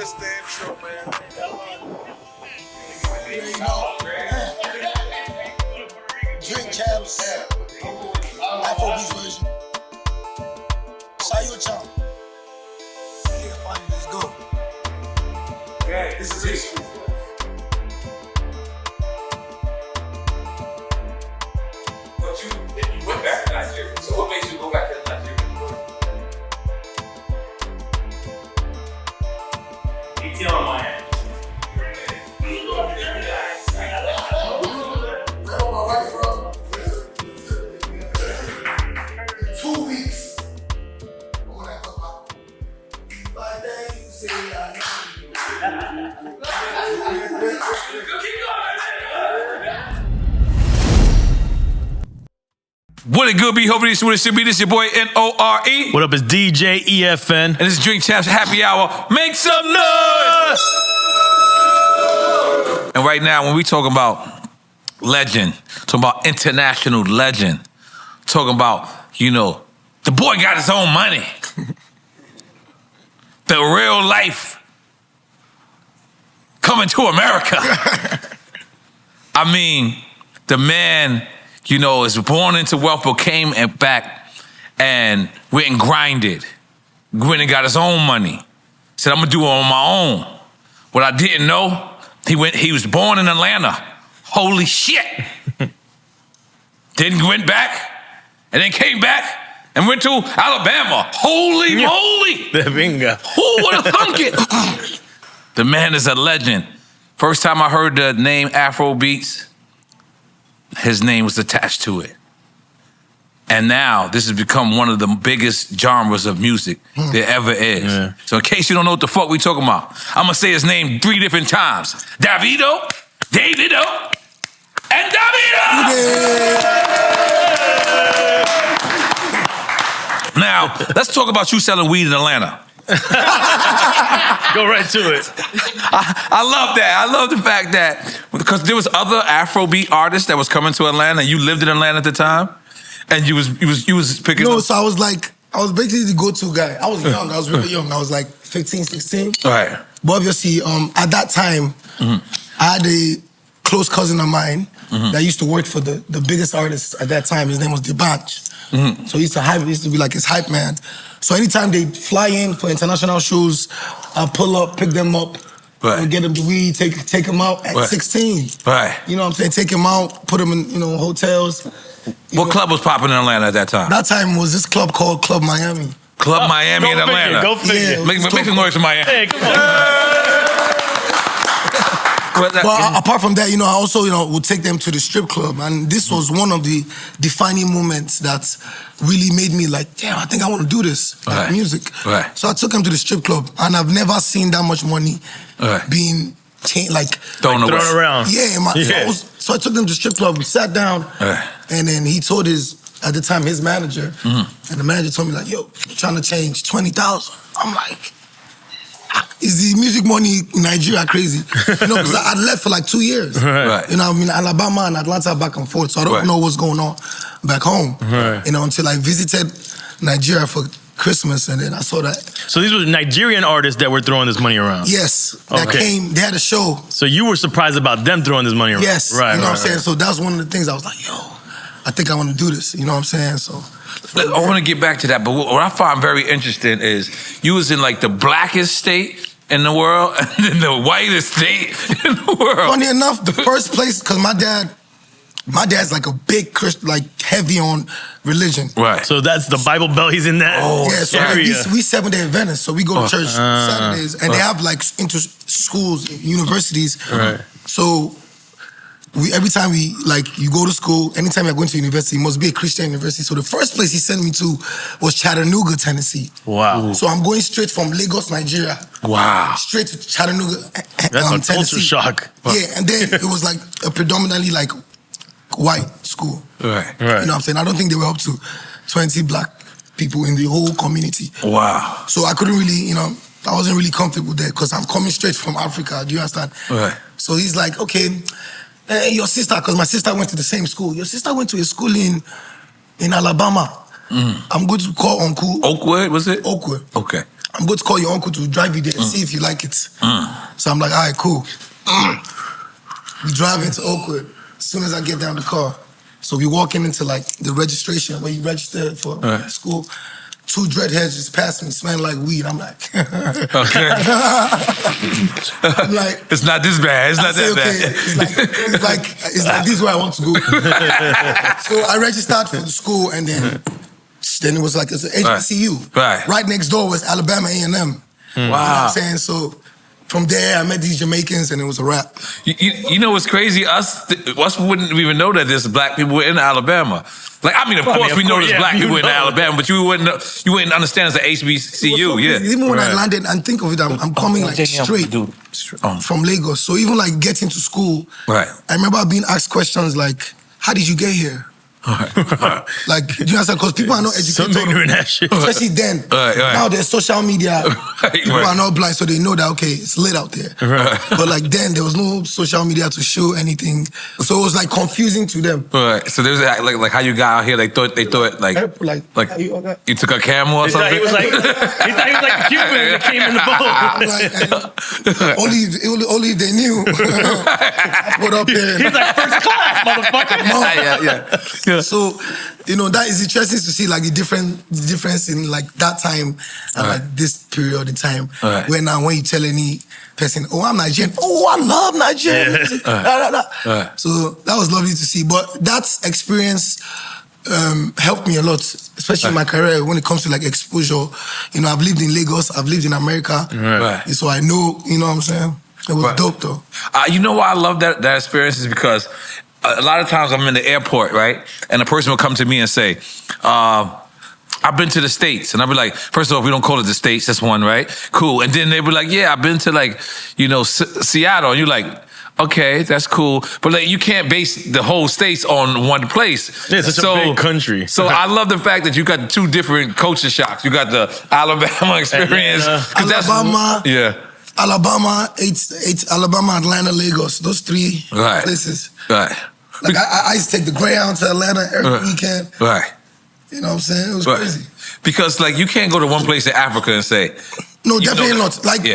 Mr. Intro, man. You know, drink champs, Afrobeats version. Shayo Cham. Yeah, finally, let's go. Okay. This is history. But you went back to Nigeria. So what made you go back to Nigeria? He's on my end. Where am I right from? 2 weeks. When I come out. By then you say I know. What it good be? Hopefully this is what it should be. This your boy N-O-R-E. What up, it's DJ EFN. And this is Drink Champs Happy Hour. Make some noise! And right now, when we talking about legend, talking about international legend, talking about, you know, the boy got his own money. The real life coming to America. I mean, the man, you know, is born into wealth, but came back and went and grinded. Went and got his own money. Said, I'm gonna do it on my own. What I didn't know, he was born in Atlanta. Holy shit. Then went back, and then came back and went to Alabama. Holy moly. Who would have thunk it? The man is a legend. First time I heard the name Afrobeats, his name was attached to it. And now this has become one of the biggest genres of music there ever is. Yeah. So in case you don't know what the fuck we talking about, I'm gonna say his name 3 different times. Davido, and Davido! Now, let's talk about you selling weed in Atlanta. Go right to it. I love that. I love the fact that, because there was other Afrobeat artists that was coming to Atlanta, and you lived in Atlanta at the time, and you was picking up. So I was basically the go-to guy. I was young. I was really young. I was like 15, 16. All right. But obviously, at that time, I had a close cousin of mine that used to work for the biggest artist at that time. His name was Dibanch. So he used to be like his hype man. So anytime they fly in for international shows, I pull up, pick them up, and get them the weed, take them out at 16. Right. You know what I'm saying? Take them out, put them in, hotels. What club was popping in Atlanta at that time? That time was this club called Club Miami. Club Miami in Atlanta. Go figure. Yeah, Make some noise in Miami. Hey, come on. But apart from that, I also, would take them to the strip club. And this was one of the defining moments that really made me like, damn, I think I want to do this, like music. Right. So I took them to the strip club, and I've never seen that much money being thrown around. Yeah, so I took them to the strip club, we sat down, and then he told at the time, his manager, and the manager told me like, yo, I'm trying to change 20,000. I'm like, is the music money in Nigeria crazy? Because I left for like 2 years. Right. Alabama and Atlanta back and forth, so I don't know what's going on back home. Until I visited Nigeria for Christmas, and then I saw that. So these were Nigerian artists that were throwing this money around? Yes, that came, they had a show. So you were surprised about them throwing this money around? Yes, right, what I'm saying? So that's one of the things I was like, yo, I think I want to do this, you know what I'm saying? So I want to get back to that, but what I find very interesting is you was in like the blackest state in the world and then the whitest state in the world. Funny enough, the first place, because my dad's like a big Christian, like heavy on religion. Right. So that's the Bible Belt, he's in that yeah, so area. we 7-day Adventists, so we go to church Saturdays, and they have like inter schools, universities. Right. So every time you go to school, anytime you're going to university, it must be a Christian university. So the first place he sent me to was Chattanooga, Tennessee. Wow. So I'm going straight from Lagos, Nigeria. Wow. Straight to Chattanooga, That's a Tennessee. culture shock. Yeah, and then it was like a predominantly like white school. Right. You know what I'm saying? I don't think they were up to 20 black people in the whole community. Wow. So I couldn't really, I wasn't really comfortable there because I'm coming straight from Africa. Do you understand? Right. So he's like, okay, your sister, because my sister went to the same school. Your sister went to a school in Alabama. I'm going to call Uncle. Oakwood, was it? Oakwood. Okay. I'm going to call your uncle to drive you there and see if you like it. So I'm like, all right, cool. We drive into Oakwood. As soon as I get down the car, so we walking into like the registration where you register for school. 2 dreadheads just passed me, smelling like weed. I'm like, Okay. I'm like, It's not this bad. It's not that bad. It's like this is where I want to go. So I registered for the school, and then it was like it's an HBCU. Right next door was Alabama A&M. Wow. You know what I'm saying? So from there, I met these Jamaicans, and it was a wrap. You know what's crazy? Us wouldn't even know that there's black people in Alabama. Like, I mean, of course we know there's black people in Alabama, but you wouldn't understand it's an HBCU. Yeah. Even when I landed and think of it, I'm coming like straight from Lagos. So even like getting to school, I remember being asked questions like, "How did you get here?" Like, do you understand? Because people are not educated, especially then. Now there's social media. People are not blind, so they know that okay, it's lit out there. But like then, there was no social media to show anything, so it was like confusing to them. So there's like how you got out here. They thought like you took a camel or something. He thought he was like the Cuban that came in the boat. Only if they knew. I put up there. He's like first class, motherfucker. So, you know, that is interesting to see like the difference in like that time and like this period of time. Where now when you tell any person, oh, I'm Nigerian, oh, I love Nigerian music. So that was lovely to see. But that experience helped me a lot, especially in my career when it comes to like exposure. You know, I've lived in Lagos, I've lived in America. So I know, you know what I'm saying? It was dope though. You know why I love that experience is because a lot of times I'm in the airport, right? And a person will come to me and say, I've been to the States. And I'll be like, first of all, we don't call it the States, that's one, right? Cool. And then they'll be like, yeah, I've been to like, you know, Seattle. And you're like, okay, that's cool. But like, you can't base the whole States on one place. Yeah, it's such a big country. So I love the fact that you got 2 different culture shocks. You got the Alabama experience. Alabama, Alabama, Atlanta, Lagos. Those 3 places. Like I used to take the Greyhound to Atlanta every weekend. You know what I'm saying? It was crazy. Because like you can't go to one place in Africa and say, no, definitely not. Like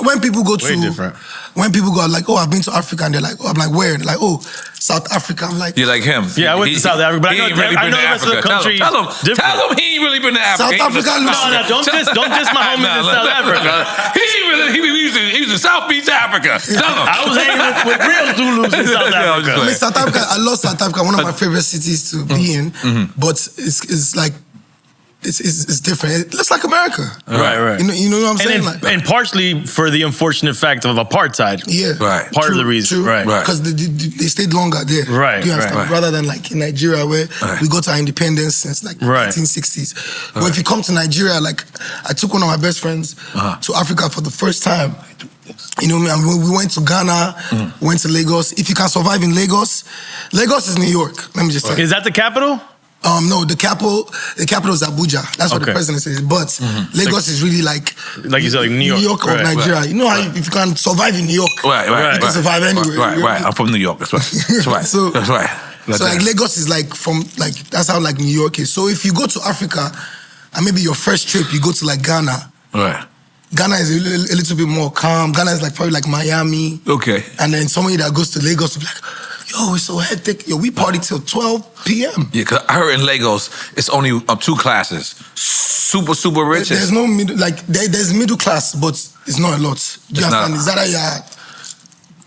when people go when people go like, oh, I've been to Africa, and they're like, oh, I'm like, where? They're like, oh, South Africa. I'm like, you're like him. Yeah, I went to South Africa, but I know the rest of the country. Tell him he ain't really been to Africa. South Africa. Don't diss my homies in South Africa. He was in South Beach, Africa. Tell him. I was hanging with real Zulus in South Africa. I mean, South Africa, I love South Africa. One of my favorite cities to be in, but it's like. It's different. It looks like America. Right. You know what I'm saying? And partially for the unfortunate fact of apartheid. Yeah. Part of the reason. True. Because they stayed longer there. Right. You understand? Rather than like in Nigeria where we got our independence since like 1960s. But if you come to Nigeria, like I took one of my best friends to Africa for the first time. You know, we went to Ghana, went to Lagos. If you can survive in Lagos is New York. Let me just tell you. Is that the capital? No, the capital is Abuja. That's what the president says. But Lagos is really like you said, like New York or Nigeria. You know how if you can survive in New York, you can survive anywhere. Right. I'm from New York. That's right. So that's right. So like Lagos is like that's how like New York is. So if you go to Africa, and maybe your first trip you go to like Ghana. Ghana is a little bit more calm. Ghana is like probably like Miami. And then somebody that goes to Lagos will be like, yo, it's so hectic. Yo, we party till 12 p.m. Yeah, because I heard in Lagos, it's only 2 classes. Super, super rich. There's no middle, like, there's middle class, but it's not a lot. You understand? It's either you're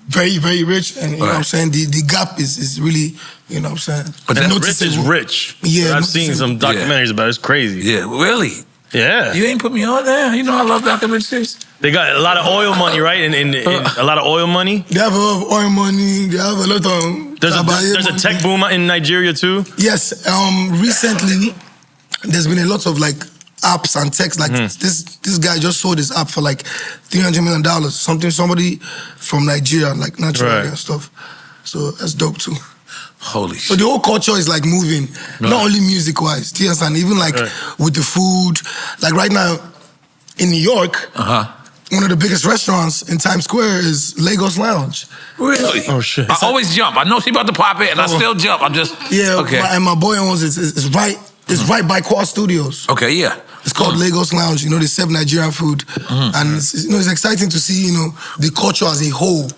very, very rich, and you know what I'm saying? The gap is really, you know what I'm saying? But that rich is rich. Yeah. I've seen some documentaries about it. It's crazy. Yeah, really? Yeah. You ain't put me on there. You know I love documentaries. They got a lot of oil money, right? And a lot of oil money. They have a lot of oil money. They have a lot of... There's a tech boom in Nigeria too? Yes. Recently, there's been a lot of like apps and techs. Like this guy just sold his app for like $300 million. Somebody from Nigeria, like natural and stuff. So that's dope too. Holy shit. So the whole culture is like moving, not only music-wise, do you understand? Even like with the food. Like right now in New York, one of the biggest restaurants in Times Square is Lagos Lounge. Really? Oh shit. I always jump. I know she about to pop it and I still jump. I'm just and my boy owns it. It's right by Quad Studios. Okay, yeah. It's called Lagos Lounge. You know, they serve Nigerian food, and it's exciting to see the culture as a whole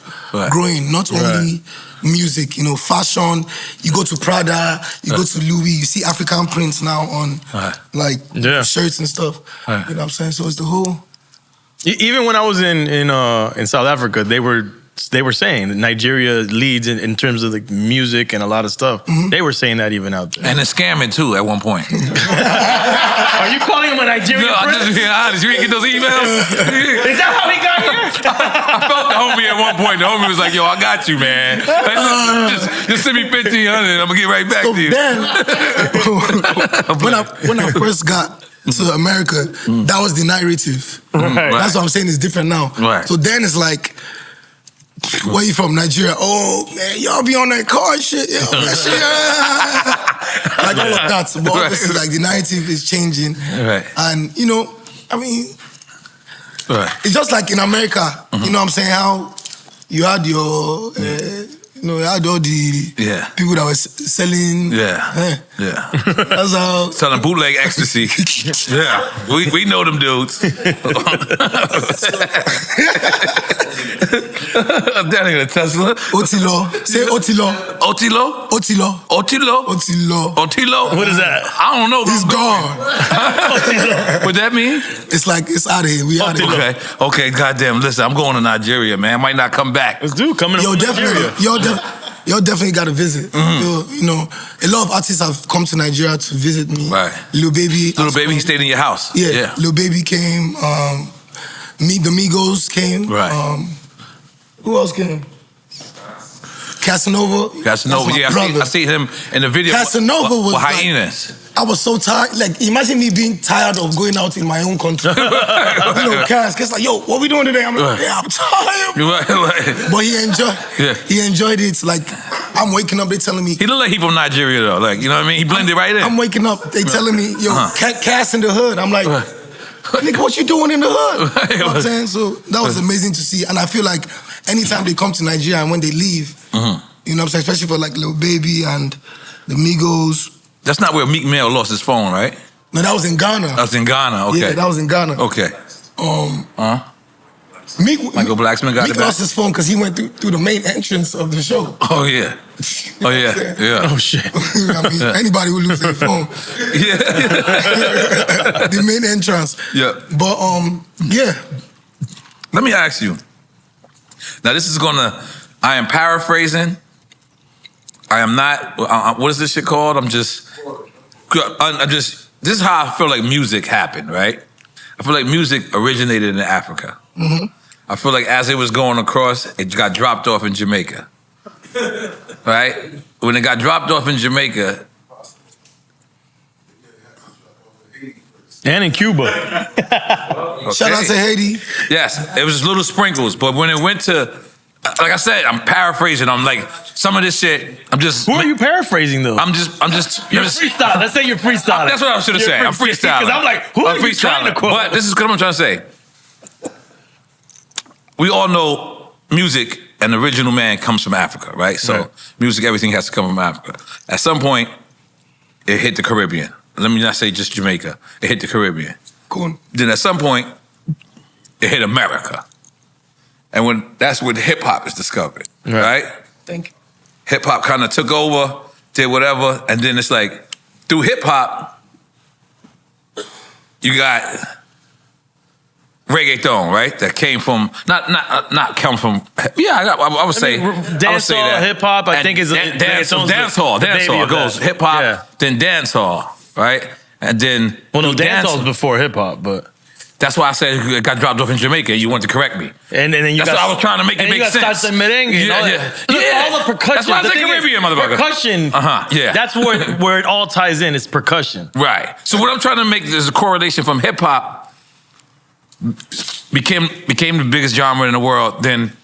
growing. Not only music, fashion. You go to Prada, you go to Louis. You see African prints now on shirts and stuff. You know what I'm saying? So it's the whole. Even when I was in South Africa, they were saying that Nigeria leads in terms of the music and a lot of stuff. They were saying that even out there. And they're scamming too at one point. Are you calling him a Nigerian I'm just being honest. You didn't get those emails? Is that how he got here? I felt the homie at one point. The homie was like, yo, I got you, man. Just send me 1,500 and I'm going to get right back to you. Then, when I first got to America, that was the narrative. That's what I'm saying, it's different now. So then it's like, where you from? Nigeria? Oh man, y'all be on that car and shit. Yo, that shit, like all of that. But obviously, like the narrative is changing. And I mean, it's just like in America. You know what I'm saying? How you had your, you had all the people that were selling. That's how selling bootleg ecstasy. We know them dudes. I'm down here in a Tesla. Otilo. Say Otilo. Otilo? Otilo. Otilo? Otilo. Otilo? What is that? I don't know. He's gone. What that mean? It's like, it's out of here. We out of here. Okay, goddamn, listen, I'm going to Nigeria, man. I might not come back. This dude coming Yo, from definitely. Nigeria. Y'all definitely got to visit. A lot of artists have come to Nigeria to visit me. Lil Baby. Lil Baby, he stayed in your house. Yeah. Lil Baby came. The Migos came. Who else came? Casanova. Yeah, I see him in the video. Casanova was with hyenas. I was so tired. Like, imagine me being tired of going out in my own country. Cass like, yo, what we doing today? I'm like, yeah, I'm tired. But he enjoyed it. Like, I'm waking up, they telling me. He look like he from Nigeria though. Like, you know what I mean? He blended right in. I'm waking up, they telling me, yo, Cass in the hood. I'm like, nigga, what you doing in the hood? You know what I'm saying? So that was amazing to see. And I feel like anytime they come to Nigeria and when they leave, you know what I'm saying? Especially for like Lil Baby and the Migos. That's not where Meek Mill lost his phone, right? No, that was in Ghana. That was in Ghana, okay. Yeah, that was in Ghana. Okay. Michael Blacksman got it back. Meek lost his phone because he went through the main entrance of the show. Oh, yeah. Oh, shit. I mean, anybody would lose their phone. The main entrance. Yeah. But, Let me ask you. Now, this is I am paraphrasing. I am not, what is this shit called? this is how I feel like music happened, right? I feel like music originated in Africa. I feel like as it was going across, it got dropped off in Jamaica. Right? When it got dropped off in Jamaica. And in Cuba. Shout out to Haiti. Yes, it was just little sprinkles, but when it went to, like I said, I'm paraphrasing. I'm like, some of this shit, I'm just. Who are you paraphrasing though? I'm just. You're freestyling. Let's say you're freestyling. That's what I should have said. I'm freestyling. Because I'm like, who are you trying to quote? But this is what I'm trying to say. We all know music and the original man comes from Africa, right? So music, everything has to come from Africa. At some point, it hit the Caribbean. Let me not say just Jamaica. It hit the Caribbean. Cool. Then at some point, it hit America. And that's when hip hop is discovered, right? Thank you. Hip hop kind of took over, did whatever, and then it's like through hip hop, you got reggaeton, right? That came from not come from. Yeah, I would say dancehall, hip hop. I think is dancehall. It goes hip hop, then dancehall, right? And then dancehall's before hip hop, but. That's why I said it got dropped off in Jamaica. You wanted to correct me. And then that's what I was trying to make it make sense. And merengue. All the percussion. That's why I said Caribbean, motherfucker. Percussion. That's where it all ties in. It's percussion. Right. So what I'm trying to make is a correlation from hip hop became the biggest genre in the world. Then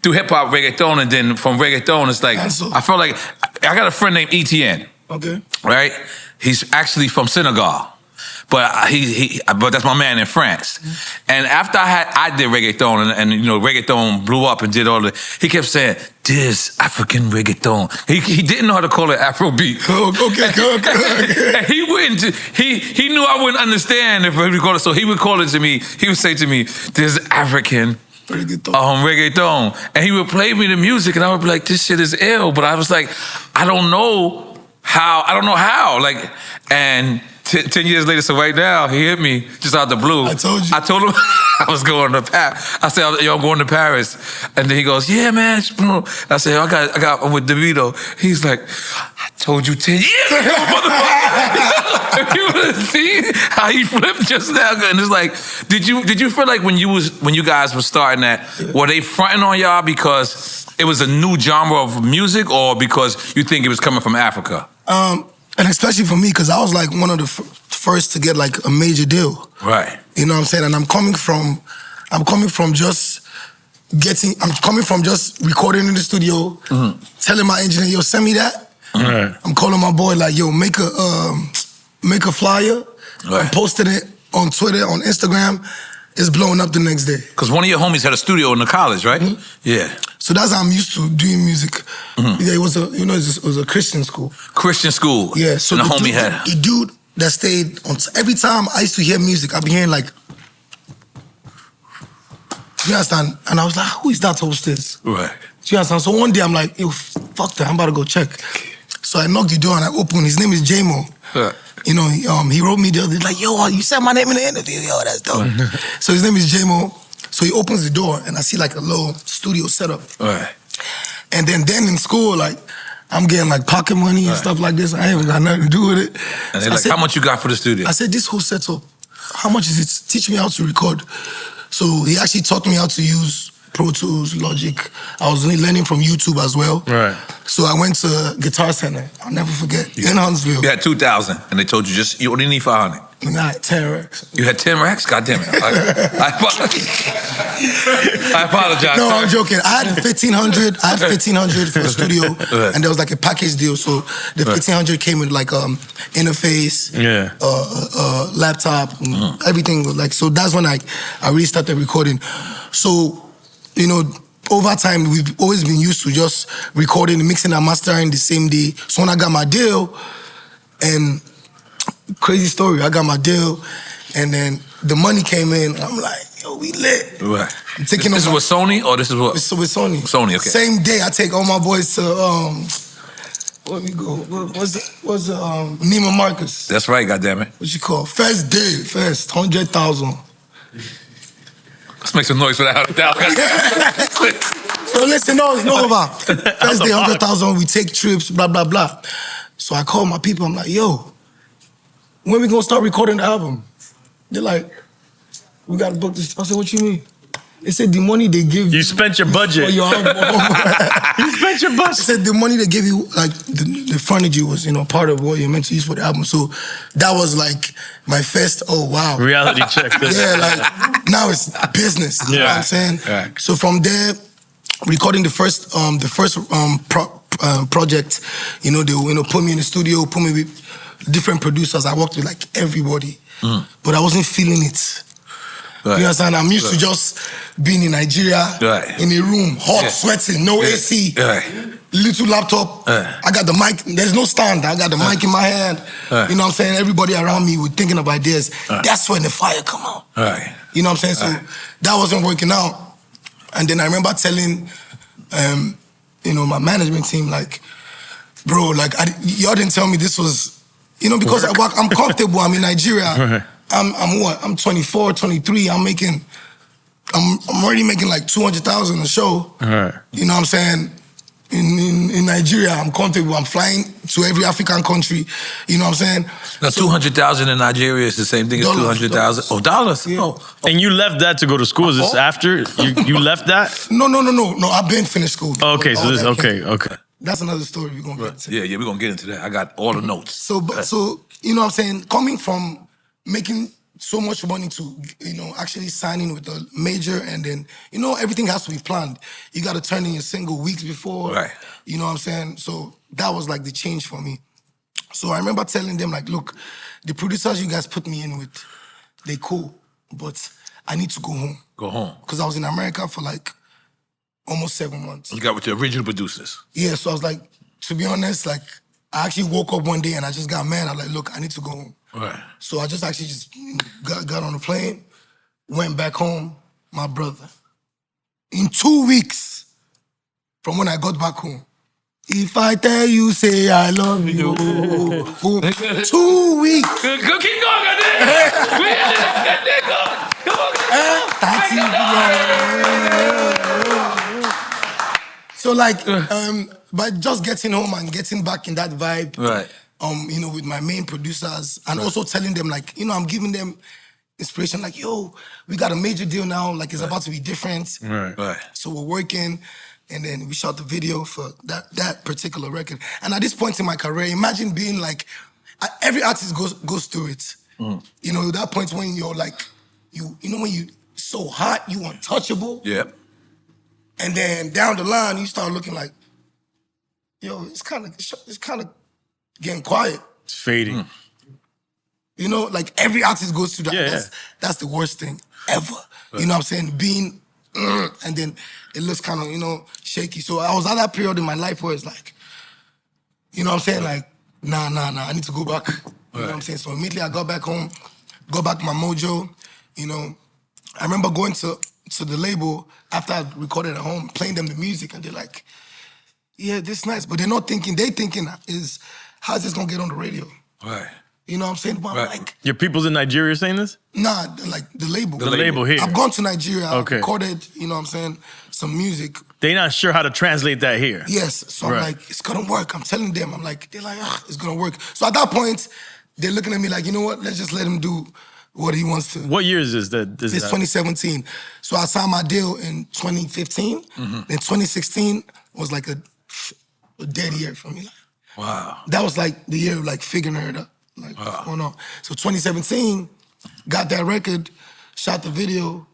through hip hop, reggaeton, and then from reggaeton, it's like I feel like I got a friend named ETN. Okay. Right. He's actually from Senegal. but but that's my man in France. And after I did reggaeton, and you know, reggaeton blew up and did all the, he kept saying, this African reggaeton. He didn't know how to call it Afrobeat. Okay. And he wouldn't, he knew I wouldn't understand if he called it, so he would call it to me, he would say to me, this African reggaeton. And he would play me the music and I would be like, this shit is ill. But I was like, I don't know how. Like, and 10 years later, so right now, he hit me just out the blue. I told you. I told him I was going to Paris. I said, yo, I'm going to Paris. And then he goes, yeah, man. I said, I'm with Davido. He's like, I told you 10 years ago, motherfucker. If you would have seen how he flipped just now. And it's like, did you feel like when you guys were starting that, were they fronting on y'all because it was a new genre of music, or because you think it was coming from Africa? And especially for me, because I was like one of the first to get like a major deal. Right. You know what I'm saying? And I'm coming from just recording in the studio, telling my engineer, yo, send me that. Right. I'm calling my boy like, yo, make a flyer, Right. I'm posting it on Twitter, on Instagram. It's blowing up the next day. Because one of your homies had a studio in the college, right? Yeah. So that's how I'm used to doing music. Yeah, it was a Christian school. Christian school. Yeah, so and the homie dude, had. the dude that stayed on, every time I used to hear music, I'd be hearing like, do you understand? And I was like, who is that hostess? Right. Do you understand? So one day I'm like, yo, fuck that, I'm about to go check. So I knocked the door and I opened. His name is J-Mo. Right. You know, he wrote me the other day, like, yo, you said my name in the interview. Yo, that's dope. So his name is J-Mo. So he opens the door and I see like a little studio setup. Right. And then in school, like, I'm getting like pocket money and stuff like this. I ain't even got nothing to do with it. And they're like, how much you got for the studio? I said, this whole setup, how much is it? Teach me how to record. So he actually taught me how to use Pro Tools, Logic. I was learning from YouTube as well. Right. So I went to Guitar Center. I'll never forget. In Huntsville. You had 2,000, and they told you you only need 500. And I had 10 racks. You had 10 racks? God damn it. I apologize. No, sir. I'm joking. I had 1,500. I had 1,500 for the studio, and there was like a package deal. So the 1,500 came with like interface, laptop, everything. Like, so that's when I really started recording. So, you know, over time we've always been used to just recording, mixing and mastering the same day. So when I got my deal, and crazy story, I got my deal, and then the money came in. I'm like, yo, we lit. Right. I'm taking This is with Sony, or this is what? It's with Sony. Sony, okay. Same day, I take all my boys to where we go? What's Neiman Marcus? That's right, goddammit. What you call? First day, 100,000. Let's make some noise for that. So listen, no, it's not over. First day, 100,000, we take trips, blah, blah, blah. So I call my people, I'm like, yo, when we gonna start recording the album? They're like, we gotta book this. I said, what you mean? They said the money they give you. You spent your budget. For your album. You spent your budget. They said the money they gave you, like the furniture was, you know, part of what you're meant to use for the album. So that was like my first, oh wow. Reality check. Yeah, like now it's business. You know what I'm saying? Yeah. So from there, recording the first project, you know, they put me in the studio, put me with different producers. I worked with like everybody, but I wasn't feeling it. Right. You understand? I'm used to just being in Nigeria, in a room, hot, sweating, no AC, little laptop. I got the mic. There's no stand. I got the mic in my hand. You know what I'm saying? Everybody around me were thinking of ideas. That's when the fire come out. You know what I'm saying? So that wasn't working out. And then I remember telling, you know, my management team, like, bro, like, y'all didn't tell me this was, you know, because I'm comfortable. I'm in Nigeria. I'm what? I'm 24, 23. I'm already making like 200,000 a show. You know what I'm saying? In Nigeria, I'm comfortable. I'm flying to every African country. You know what I'm saying? Now, 200,000 in Nigeria is the same thing as 200,000. Oh, dollars? Yeah. Oh. And you left that to go to school. Is this after you left that? No. I've been finished school. Okay, so this okay. That's another story we're gonna get into. Yeah, we're gonna get into that. I got all the notes. So you know what I'm saying? Coming from making so much money to, you know, actually signing with a major, and then, you know, everything has to be planned. You got to turn in your single weeks before. Right. You know what I'm saying? So that was like the change for me. So I remember telling them like, look, the producers you guys put me in with, they cool, but I need to go home. Go home. Because I was in America for like almost 7 months. You got with the original producers. Yeah, so I was like, to be honest, like, I actually woke up one day and I just got mad. I was like, look, I need to go home. Right. So I just actually got on the plane, went back home, my brother. In 2 weeks from when I got back home, if I tell you, say I love you. 2 weeks. Go, keep going, goddamn. We ended it. Come on, So like, but just getting home and getting back in that vibe, right? You know, with my main producers and also telling them like, you know, I'm giving them inspiration like, yo, we got a major deal now, like it's about to be different. Right. So we're working, and then we shot the video for that particular record. And at this point in my career, imagine being like, every artist goes through it. You know, that point when you're like, you know when you so hot, you untouchable. Yep. And then down the line, you start looking like, yo, it's kind of getting quiet. It's fading. You know, like every artist goes through that. Yeah, That's the worst thing ever. You know what I'm saying? Being, and then it looks kind of, you know, shaky. So I was at that period in my life where it's like, you know what I'm saying? Like, nah, I need to go back. You know what I'm saying? So immediately I got back home, got back my mojo, you know. I remember going to the label after I recorded at home, playing them the music, and they're like, yeah, this is nice. But they're not thinking, is, how's this gonna get on the radio? Right. You know what I'm saying? But I'm like, your people's in Nigeria saying this? nah, like the label. The label here. I've gone to Nigeria, I've Okay. recorded, you know what I'm saying, some music. They not sure how to translate that here. Yes, so I'm like, it's gonna work. I'm telling them, they're like, it's gonna work. So at that point, they're looking at me like, you know what, let's just let him do what he wants to. What year is this? It's 2017. So I signed my deal in 2015. Then 2016 was like a dead year for me. Like, Wow. that was like the year of like figuring it out. Like, what's going on? So 2017, got that record, shot the video,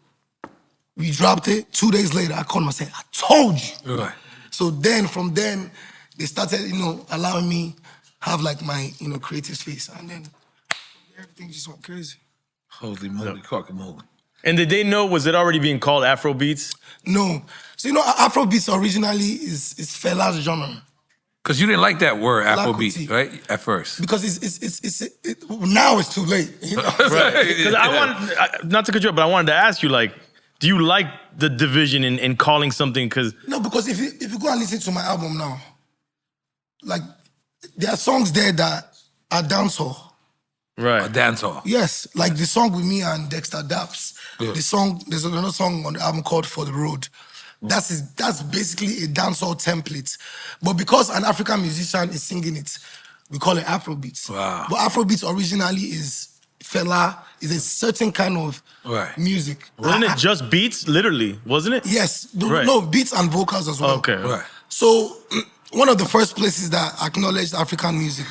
we dropped it. 2 days later, I called him and said, I told you. Right. So then, from then, they started, you know, allowing me have like my, you know, creative space. And then everything just went crazy. Holy moly, guacamole. And did they know, was it already being called Afrobeats? No. So, you know, Afrobeats originally is Fela's genre. Because you didn't like that word, Afrobeat, Lakuti. right? At first. Because now it's too late. You know? Right. Because not to cut you up, but I wanted to ask you, like, do you like the division in calling something? Because No, because if you go and listen to my album now, like, there are songs there that are dancehall. A dancehall. Yes, like the song with me and Dexter Daps. There's another song on the album called For the Road. That's basically a dancehall template. But because an African musician is singing it, we call it Afrobeats. Wow. But Afrobeats originally is Fela, is a certain kind of music. Wasn't it just beats, literally, wasn't it? Yes. No, beats and vocals as well. Okay. Right. So one of the first places that acknowledged African music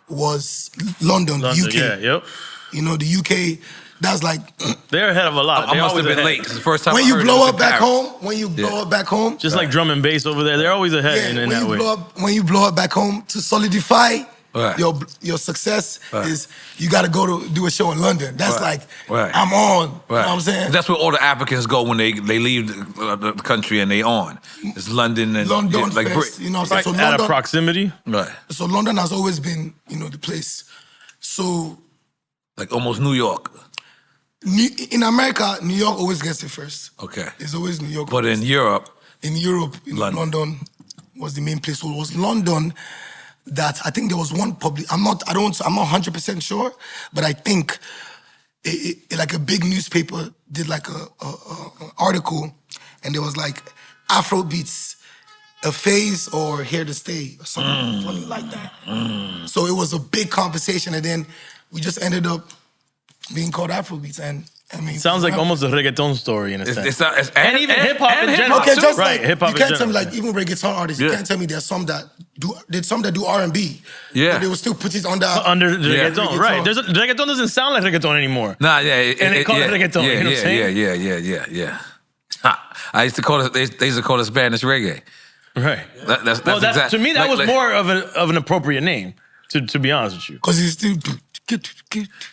was London, UK. Yeah, yep. You know, the UK, that's like... They're ahead of a lot. I must have been late, because the first time when I you heard blow it was up in back Paris. home, when you blow up back home... Just like drum and bass over there, they're always ahead in that way. When you blow up back home, to solidify your success is you got to go to do a show in London. That's like, I'm on. You know what I'm saying? That's where all the Africans go when they leave the country and they on. It's London and London like Fest, you know what I'm saying? So Out of proximity. Right. So London has always been, you know, the place. So... Like almost New York. In America, New York always gets it first. Okay. It's always New York. But in Europe... In Europe, London was the main place. So it was London that I think there was one I'm not 100% sure, but I think like a big newspaper did like a article, and there was like Afrobeats, a phase or here to stay or something funny like that. So it was a big conversation, and then we just ended up being called Afrobeats, and I mean, sounds like almost a reggaeton story in a sense. And even hip-hop in general. Okay, just right, like, hip-hop you can't in tell me, general. like, even reggaeton artists, you can't tell me there's some that do R&B. Yeah. But they will still put it under the reggaeton, right. Reggaeton doesn't sound like reggaeton anymore. Nah, yeah. And they call it reggaeton, you know what I'm saying? Yeah. I used to call it, they used to call it Spanish reggae. Right. That's To me, that was more of an appropriate name. To be honest with you. Because he's still...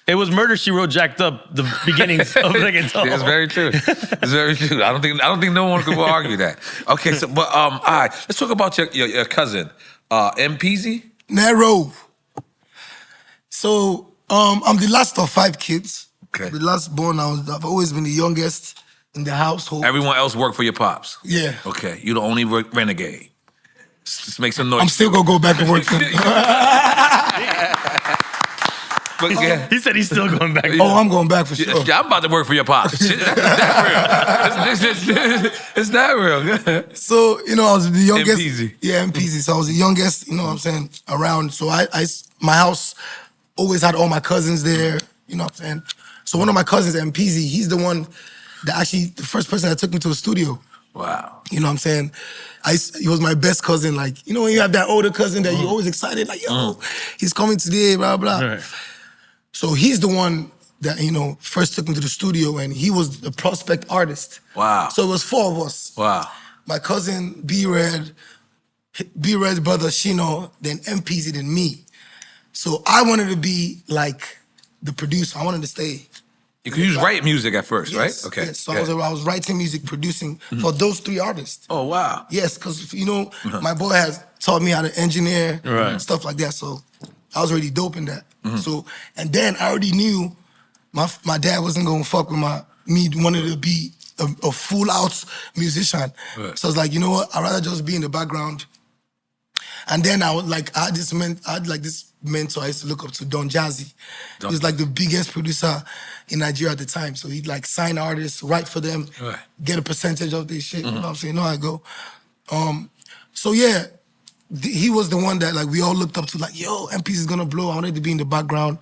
It was Murder, She Wrote jacked up the beginnings of Second Tall. It's very true. It's very true. I don't think no one could argue that. Okay, so but all right, let's talk about your cousin, MPZ. Nero. So I'm the last of 5 kids. Okay. The last born. I've always been the youngest in the household. Everyone else worked for your pops. Yeah. Okay, you the only renegade. Just make some noise. I'm still gonna go back and work for them. But, yeah. He said he's still going back. Oh, I'm going back for sure. Yeah, I'm about to work for your pops. It's not real. So, you know, I was the youngest. MPZ. Yeah, MPZ. So I was the youngest, you know what I'm saying, around. So my house always had all my cousins there, you know what I'm saying. So one of my cousins, MPZ, he's the one that actually, the first person that took me to the studio. Wow. You know what I'm saying? He was my best cousin. Like, you know when you have that older cousin that you're always excited, like, yo, he's coming today, blah, blah. Right. So he's the one that, you know, first took me to the studio, and he was the prospect artist. Wow. So it was 4 of us. Wow. My cousin, B-Red's brother, Shino, then MPZ, then me. So I wanted to be like the producer. I wanted to stay. You was writing music at first, Yes, right? Okay. Yes. So I was writing music, producing for those 3 artists. Oh, wow. Yes, because, you know, my boy has taught me how to engineer, stuff like that. So I was already dope in that. So, and then I already knew my dad wasn't going to fuck with me wanting to be a full-out musician. Right. So I was like, you know what? I'd rather just be in the background. And then I had this mentor I used to look up to, Don Jazzy. He was like the biggest producer in Nigeria at the time. So he'd like sign artists, write for them, get a percentage of their shit. You know what I'm saying? You know how I go. So yeah, he was the one that like we all looked up to, like, yo, MPZ is gonna blow. I wanted to be in the background.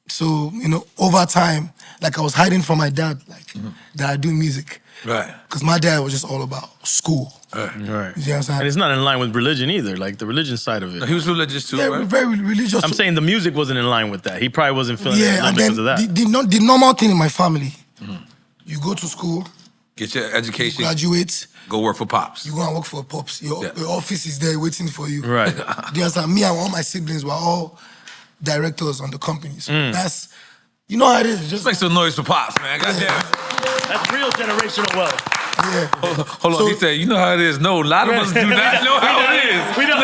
So, you know, over time, like I was hiding from my dad, like that I do music. Right. Because my dad was just all about school. Right. You see what I'm saying? And it's not in line with religion either, like the religion side of it. He was religious too, Yeah, right? very religious. I'm saying the music wasn't in line with that. He probably wasn't feeling it and because then of that. the normal thing in my family, you go to school, Get your education, graduate, go work for Pops. you go and work for Pops. Your office is there waiting for you. Right. Do you understand? Me and all my siblings were all directors on the company. So that's, you know how it is. Just Make some noise for Pops, man. Goddamn. That's real generational wealth. yeah. Hold on, So- he said, you know how it is. No, a lot of us do not know how it is. We know.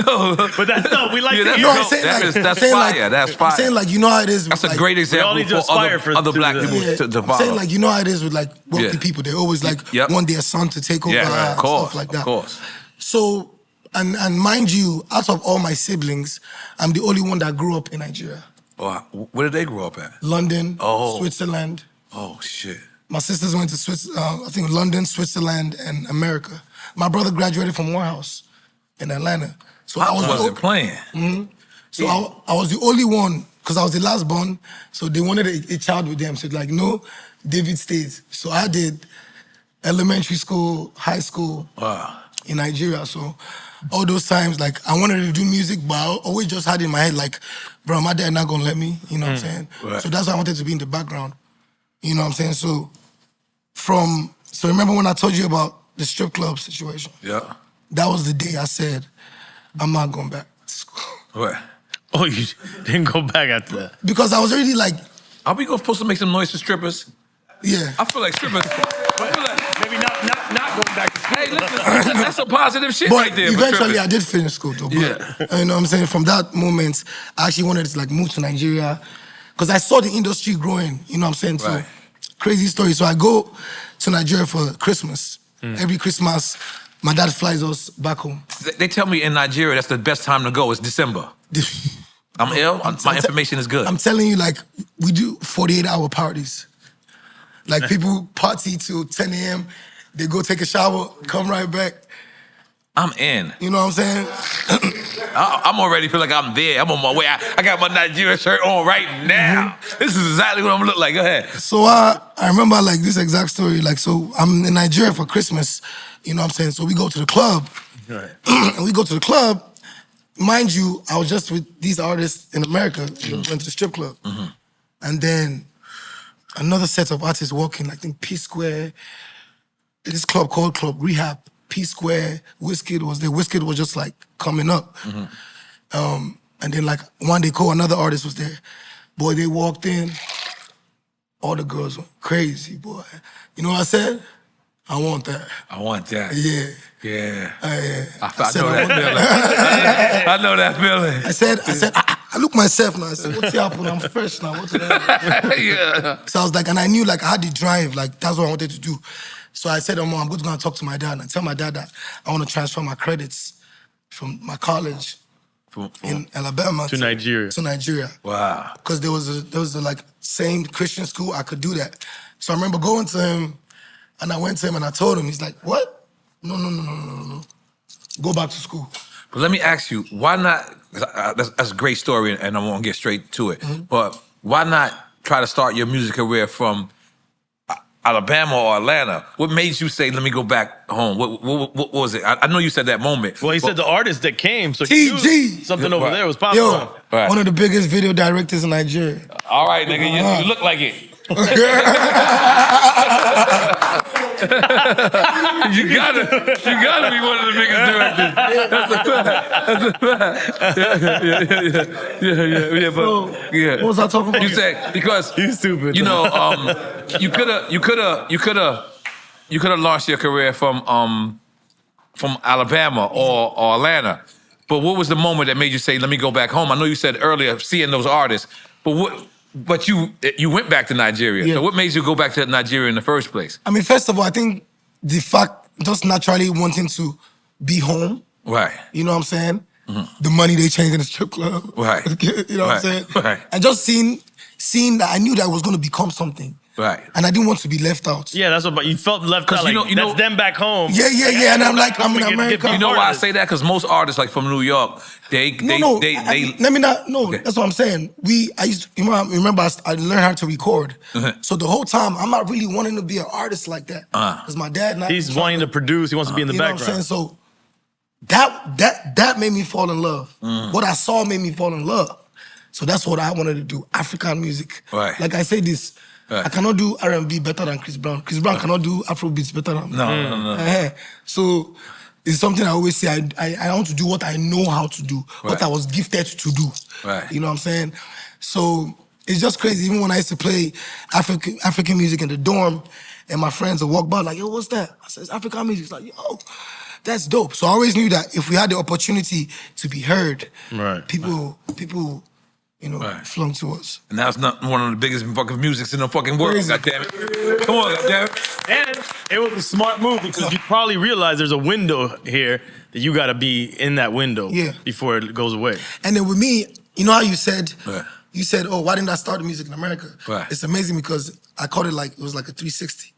No. But that's dope. We like Yeah, to that's hear No, I'm dope. saying That like, is- that's I'm saying fire. like, That's fire. I'm saying like, you know how it is. That's a like, great example need to for aspire for other black to people Yeah, to I'm follow. saying like, you know how it is with like wealthy people. They always like want their son to take over, of course, stuff like that. Of course. So, and mind you, out of all my siblings, I'm the only one that grew up in Nigeria. Oh, where did they grow up at? London, Oh. Switzerland. Oh, shit. My sisters went to I think London, Switzerland, and America. My brother graduated from Morehouse in Atlanta. So I wasn't playing. So I was the only one, because I was the last born, so they wanted a child with them. So like, no, David stays. So I did elementary school, high school in Nigeria. So all those times, like, I wanted to do music, but I always just had in my head, like, bro, my dad not gonna let me, you know what I'm saying? Right. So that's why I wanted to be in the background. You know what I'm saying? So remember when I told you about the strip club situation? Yeah. That was the day I said, I'm not going back to school. What? Oh, you didn't go back after that. Because I was already like, Are we supposed to make some noise for strippers? yeah. I feel like strippers. Maybe not going back to school. Hey, listen, that's some positive shit But right there. for eventually strippers. I did finish school though. But, Yeah. you know what I'm saying? From that moment, I actually wanted to like move to Nigeria because I saw the industry growing, you know what I'm saying? Right. So, crazy story. So I go to Nigeria for Christmas. Every Christmas, my dad flies us back home. They tell me in Nigeria that's the best time to go. It's December. I'm ill. My information is good. I'm telling you, like, we do 48-hour parties. Like, people party till 10 a.m., they go take a shower, come right back. I'm in. You know what I'm saying? I'm already feel like I'm there. I'm on my way. I got my Nigerian shirt on right now. This is exactly what I'm gonna look like. Go ahead. So I remember, like, this exact story. Like, so I'm in Nigeria for Christmas, you know what I'm saying? So we go to the club. Right. And we go to the club. Mind you, I was just with these artists in America. Went to the strip club. And then another set of artists walking, I think P Square, this club called Club Rehab. P Square, Wizkid was there. Wizkid was just like coming up. And then like one day, another artist was there. Boy, they walked in. All the girls went crazy, boy. You know what I said? I want that. I want that. Yeah. Yeah. I know that feeling. I know that feeling. I said, I look myself now. I said, what's happening? I'm fresh now. What's happening? Yeah. So I was like, and I knew like I had the drive, like that's what I wanted to do. So I said, Mom, I'm going to go and talk to my dad and tell my dad that I want to transfer my credits from my college in Alabama to Nigeria. To Nigeria. Wow. Because there was a like same Christian school I could do that. So I remember going to him, and I went to him and I told him. He's like, what? No. Go back to school. But let me ask you, why not? That's a great story, and I want to get straight to it. But why not try to start your music career from Alabama or Atlanta? What made you say, let me go back home? What was it? I know you said that moment. Well, he said the artist that came, so TG. Something over there was popping up. Right. One of the biggest video directors in Nigeria. All right, nigga, you look like it. You gotta be one of the biggest directors. That's a fact. What was I talking about? You said because you stupid. You know, you could have launched your career from Alabama or Atlanta. But what was the moment that made you say, "Let me go back home"? I know you said earlier seeing those artists, but you went back to Nigeria. Yeah. So what made you go back to Nigeria in the first place? I mean, first of all, I think the fact just naturally wanting to be home. Right. You know what I'm saying? The money they changed in the strip club. Right. You know what I'm saying? Right. And just seeing that I knew that I was going to become something. Right. And I didn't want to be left out. Yeah, that's what. You felt left out. Like, you know, that's them back home. Yeah. And I'm like, I'm in America. You know why I say that? Because most artists, like from New York, let me not. No, Okay. that's what I'm saying. I remember I learned how to record. So the whole time, I'm not really wanting to be an artist like that. Because my dad, he's wanting to produce. He wants to be in the background. Know what I'm saying? So that made me fall in love. What I saw made me fall in love. So that's what I wanted to do. African music. Right. Like I say this. Right. I cannot do R&B better than Chris Brown. Chris Brown cannot do Afrobeats better than me. No. So it's something I always say. I want to do what I know how to do, what I was gifted to do. Right. You know what I'm saying? So it's just crazy. Even when I used to play African music in the dorm, and my friends would walk by like, yo, what's that? I said, it's African music. It's like, yo, that's dope. So I always knew that if we had the opportunity to be heard, people flung to us. And that's not one of the biggest fucking musics in the fucking world, goddammit. Come on, goddammit. And it was a smart move because you probably realize there's a window here that you got to be in that window before it goes away. And then with me, you know how you said, oh, why didn't I start the music in America? Right. It's amazing because I called it it was like a 360.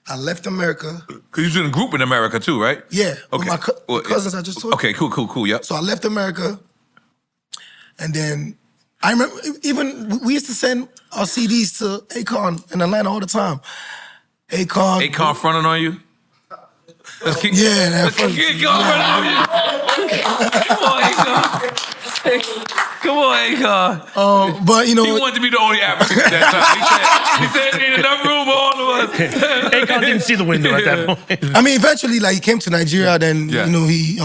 I left America. Because you was in a group in America too, right? Yeah, Okay. with my cousins I just told you. Okay, cool, yep. So I left America, and then I remember even we used to send our CDs to Akon in Atlanta all the time. Akon fronting on you? Let's keep Akon fronting on you. Come on, Akon. Come on, Akon. But you know, he wanted to be the only African at that time. He said ain't enough room for all of us. Akon didn't see the window at that point. I mean, eventually, like he came to Nigeria. Then you know he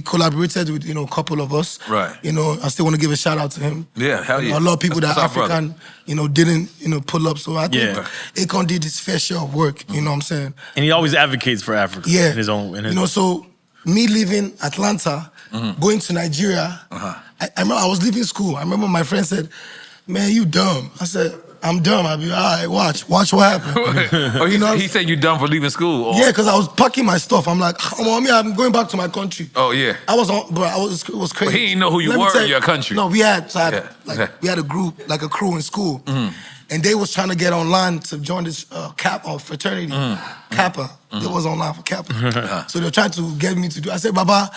collaborated with a couple of us. Right. You know, I still want to give a shout out to him. Yeah, hell yeah. A lot of people That's that African, didn't pull up. So I think Akon did his fair share of work. You know what I'm saying? And he always advocates for Africa. Yeah. In his own. So me leaving Atlanta, going to Nigeria. I remember I was leaving school. I remember my friend said, "Man, you dumb." I said, "I'm dumb." I'll be all right. Watch what happened. He said you dumb for leaving school. Or? Yeah, because I was packing my stuff. I'm like, mommy, I'm going back to my country. Oh yeah. I was on, bro. It was crazy. But he didn't know who you were in your country. No, we had we had a group, like a crew in school, and they was trying to get online to join this Kappa fraternity, Kappa. They was online for Kappa, so they're trying to get me to do. I said, Baba,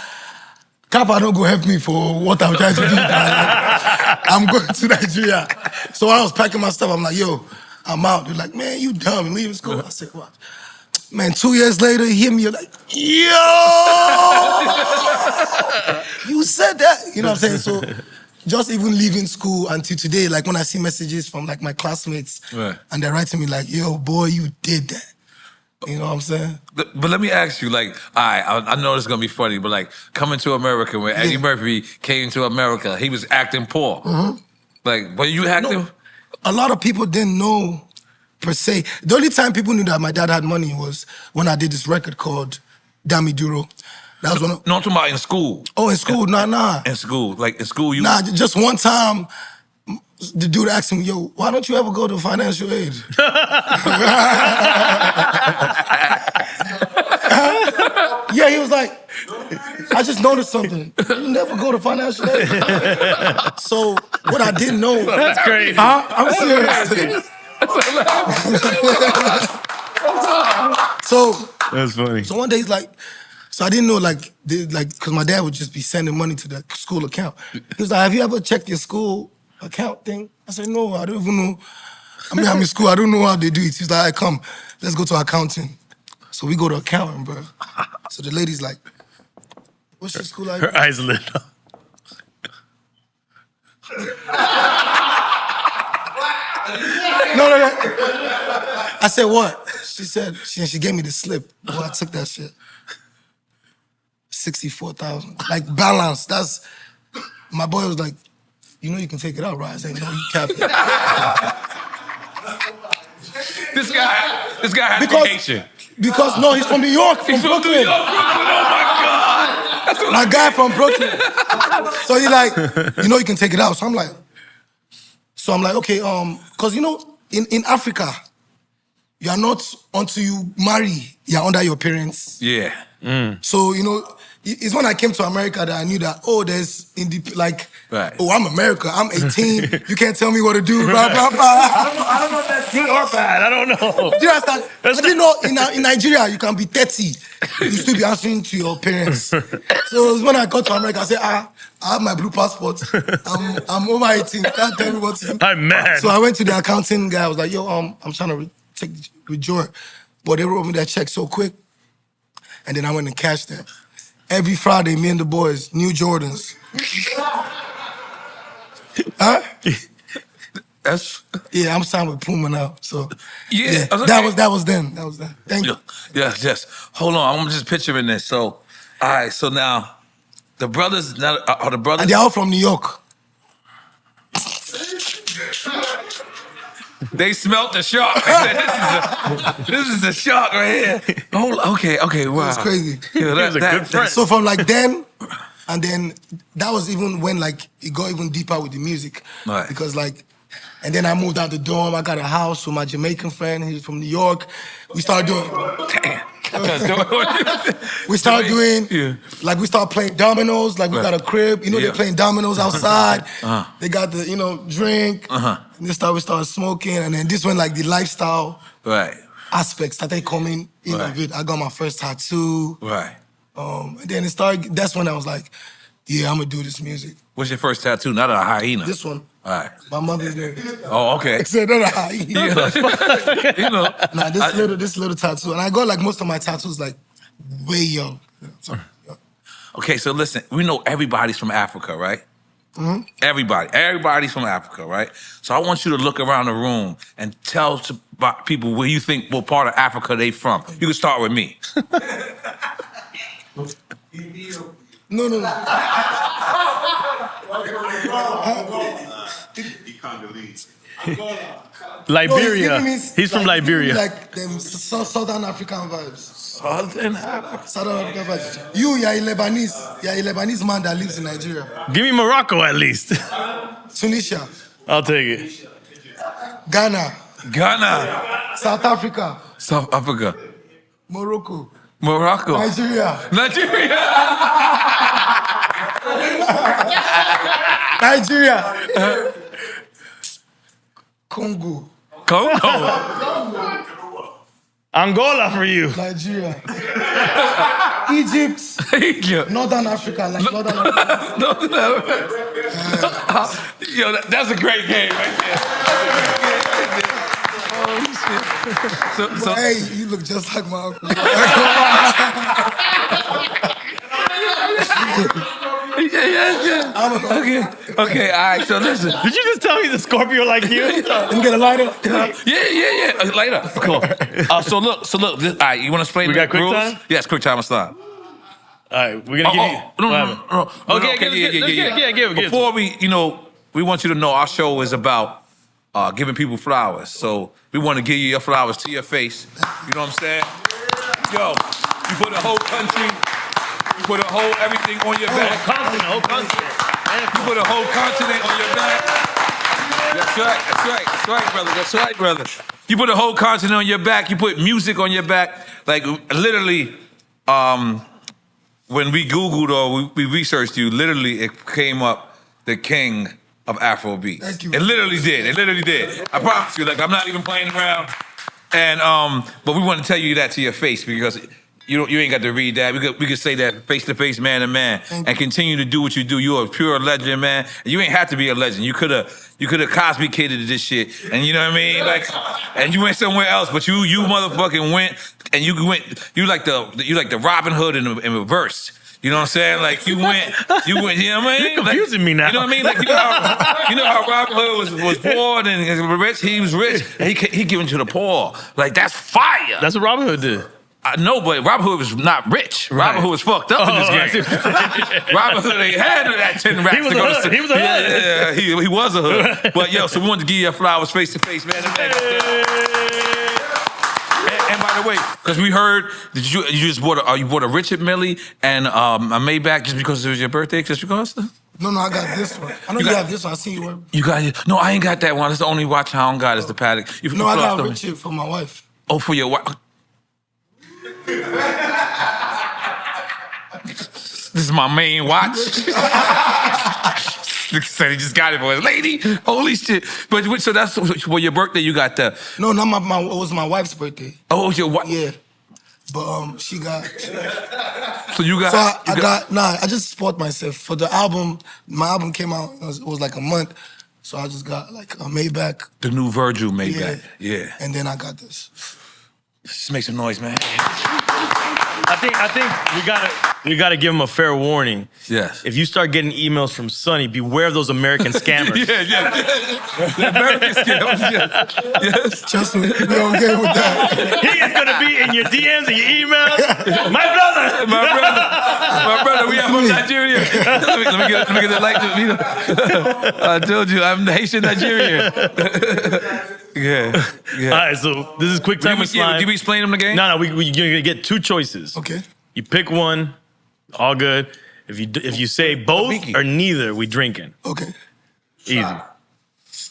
Kappa don't go help me for what I'm trying to do. I'm going to Nigeria. So I was packing my stuff. I'm like, yo, I'm out. They're like, man, you dumb. You leaving school. I said, what? Man, 2 years later, he hit me. You're like, yo, you said that. You know what I'm saying? So just even leaving school until today, like when I see messages from like my classmates and they're writing me like, yo, boy, you did that. You know what I'm saying? But let me ask you, like, all right, I know this is gonna be funny, but like coming to America when Eddie Murphy came to America, he was acting poor. Like, were you acting? No, a lot of people didn't know per se. The only time people knew that my dad had money was when I did this record called Dami Duro. That was one of, No, I'm talking about in school. oh, in school? Nah. In school, like in school, you. Nah, just one time, the dude asked me, yo, why don't you ever go to financial aid? Yeah, he was like, I just noticed something. You never go to financial aid. So what I didn't know. That's crazy. I'm serious. So That's funny. So one day he's like, so I didn't know because my dad would just be sending money to the school account. He was like, have you ever checked your school account thing? I said, no, I don't even know. I mean, I'm in school, I don't know how they do it. He's like, hey, come, let's go to accounting. So we go to accounting, bro. So the lady's like, what's your school like? Her eyes lit up. No. I said, what? She said, she gave me the slip. Well, I took that shit. 64,000. Like, balance. That's, my boy was like, you know you can take it out, right? I said, no, you can't. This guy had vacation. Because, no, he's from New York, from Brooklyn. New York, Brooklyn. Oh my God. That's what My guy from Brooklyn. So he like, you know you can take it out. So I'm like, okay, because you know, in Africa, you are not until you marry, you're under your parents. Yeah. So, you know, it's when I came to America that I knew that, oh, there's, Right. oh, I'm America, I'm 18, you can't tell me what to do, blah, blah, blah. I don't know if that's good or bad. I don't know. Do you understand? But you know, in Nigeria, you can be 30, you still be answering to your parents. So it was when I got to America, I said, I have my blue passport, I'm over 18, can't tell me what to do. I'm mad. So I went to the accounting guy, I was like, yo, I'm trying to withdraw. But they wrote me that check so quick. And then I went and cashed that. Every Friday, me and the boys, new Jordans. Huh? Yeah, I'm signed with Puma now. So Yeah. Okay. that was then. Thank you. Yes. Hold on, I'm just picturing this. So, all right. So now, the brothers now are the brothers. And they're all from New York. They smelt the shark. This is a shark right here. Oh, okay, wow. It's crazy. Yeah, He was a good friend. So from like then, and then that was even when like it got even deeper with the music. Right. Because like, and then I moved out the dorm. I got a house with my Jamaican friend. He's from New York. We started doing. Damn. We started doing, Yeah. like we started playing dominoes, like we got a crib, you know, Yeah. they're playing dominoes outside. They got the, you know, drink. And we started smoking, and then this when like the lifestyle Right. aspects started coming in of it. I got my first tattoo. Right. And then it started, that's when I was like, yeah, I'm gonna do this music. What's your first tattoo? Not a hyena. This one, All right. my mother's name. Oh, okay. I said, not a hyena. You know. Nah, this little tattoo. And I got like most of my tattoos like way young. So, yeah. Okay, so listen, we know everybody's from Africa, right? Everybody's from Africa, right? So I want you to look around the room and tell people where you think what part of Africa they from. You can start with me. No. Liberia. No, he's He's from Liberia. Like them Southern African vibes. Southern Africa. Southern African vibes. You're a Lebanese. You're a Lebanese man that lives in Nigeria. Give me Morocco at least. Tunisia. I'll take it. Ghana. South Africa. South Africa. Morocco. Nigeria. Nigeria. Congo. Angola for you. Nigeria. Egypt. Northern Africa. Like Northern Africa. Yo, that's a great game right there. So, hey, you look just like my uncle. Yeah. that's good. Okay, all right, so listen. Did you just tell me he's a Scorpio like you? Let me get a lighter. Yeah. Later. Cool. So look. All right, you want to explain We the got quick rules? time? Yes, quick time. Stop. All right, we're gonna give you. No. Okay, give it. Before we want you to know our show is about giving people flowers. So we want to give you your flowers to your face. You know what I'm saying? Yo, you put a whole country, you put a whole everything on your back. Whole continent. You put a whole continent on your back. That's right, brother. You put a whole continent on your back. You put music on your back. Like literally, when we Googled or we researched you, literally it came up the king of Afrobeats. Thank you. It literally did. I promise you. Like I'm not even playing around. And but we want to tell you that to your face because you ain't got to read that. We could say that face to face, man to man, and continue to do what you do. You're a pure legend, man. You ain't have to be a legend. You could have Cosby Kidded this shit, and you know what I mean. Like, and you went somewhere else, but you motherfucking went, and you like the Robin Hood in reverse. You know what I'm saying? Like you went, you know what I mean? You're confusing me now. You know what I mean? Like you know how Robin Hood was poor and rich. He was rich, and he giving to the poor. Like that's fire. That's what Robin Hood did. I know, but Robin Hood was not rich. Right. Robin Hood was fucked up in this game. Robin Hood ain't had that 10 racks to go to sleep. He was a hood. Yeah, he was a hood. But yo, so we wanted to give you flowers face to face, man. And by the way, because we heard that you just bought a Richard Mille and a Maybach just because it was your birthday, just because? No, I got this one. I know you have this one. I see you wearing. You got it? No, I ain't got that one. That's the only watch I don't got is the Patek. No, I got Richard for my wife. Oh, for your wife. This is my main watch. Said he just got it for his lady. Holy shit! But so that's for your birthday. You got the No, not my. It was my wife's birthday. Oh, it was your wife. Yeah, but she got. So you got. So I got. I just support myself for the album. My album came out. It was like a month, so I just got like a Maybach. The new Virgil Maybach. Yeah. And then I got this. Just make some noise, man. I think we gotta give him a fair warning. Yes. If you start getting emails from Sonny, beware of those American scammers. Yeah. The American scammers, yes. Trust me, we don't get with that. He is gonna be in your DMs and your emails. My brother, we are from Nigeria. let me get the light. I told you, I'm the Haitian Nigerian. Yeah. All right, so this is quick time with slime. Did we explain them the game? No, you're gonna get two choices. Okay. You pick one, all good. If you say both or neither, we drinking. Okay. Easy.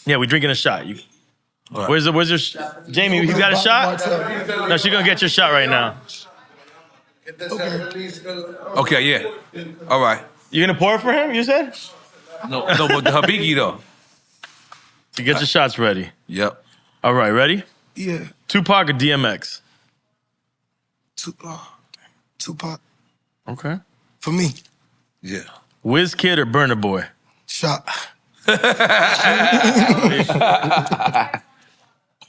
Yeah, we drinking a shot. Right. Where's your Jamie? You got a shot? No, she's gonna get your shot right now. Okay. Yeah. All right. You gonna pour it for him? You said? No, but the Habigi though. So get your shots ready. Yep. All right, ready? Yeah. Tupac or DMX? Tupac. Okay. For me. Yeah. Wizkid or Burna Boy? Shot.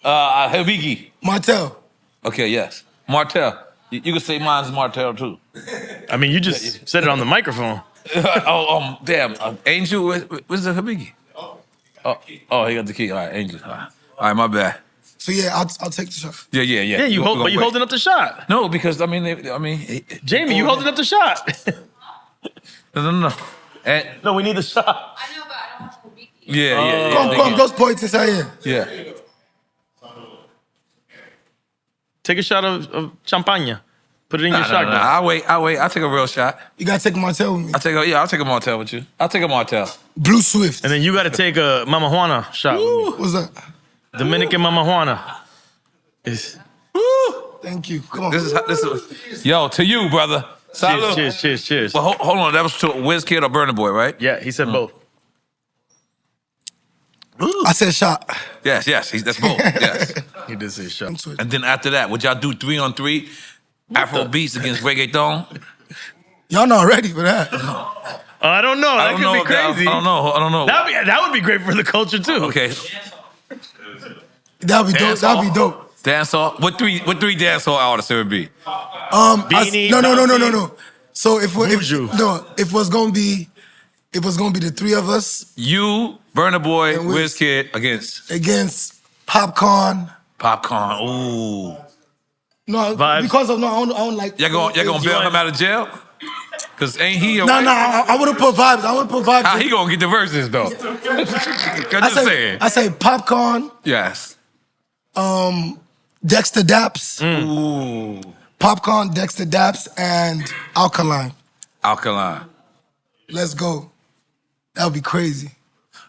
Habigi. Martell. Okay. Yes. Martell. You can say mine's Martell too. I mean, you just said it on the microphone. Damn. Angel. Where's the Habigi? Oh, he got the key. All right, Angel. All right, my bad. So yeah, I'll take the shot. Yeah. Yeah, you holding up the shot. No, because I mean, Jamie, you holding up the shot. No. No, we need the shot. I know, but I don't want to be. Yeah. Come, those points inside here. Yeah. Take a shot of champagne. Put it in your shot No. glass. I'll wait. I'll take a real shot. You gotta take a Martell with me. I'll take a Martell with you. I'll take a Martell. Blue Swift. And then you got to take a Mama Juana shot with me. What's that? Dominican Mama Juana. Thank you. Come on. This is yo to you, brother. Salud. Cheers. Well, hold on. That was to Wizkid or Burna Boy, right? Yeah, he said both. I said shot. Yes. That's both. Yes. He did say shot. And then after that, would y'all do 3-on-3? Afrobeats against reggaeton? Y'all not ready for that. I don't know. That could be crazy. I don't know. That would be great for the culture too. Okay. That'd be dope. That'd be dope. Dancehall? What three dancehall artists it would be? Beanie, no. So if it was gonna be it was gonna be the three of us You, Burna Boy, And Wiz. Wizkid against Popcorn. Popcorn. Ooh. No, Vibes. because of I don't like. Y'all gonna bail him out of jail? Cause ain't he a No, I would have put vibes. I would put vibes. How he gonna get the verses though? I'm just saying. I say Popcorn, Yes. Dexter Daps, Ooh. Popcorn, Dexter Daps, and Alkaline. Alkaline. Let's go. That would be crazy.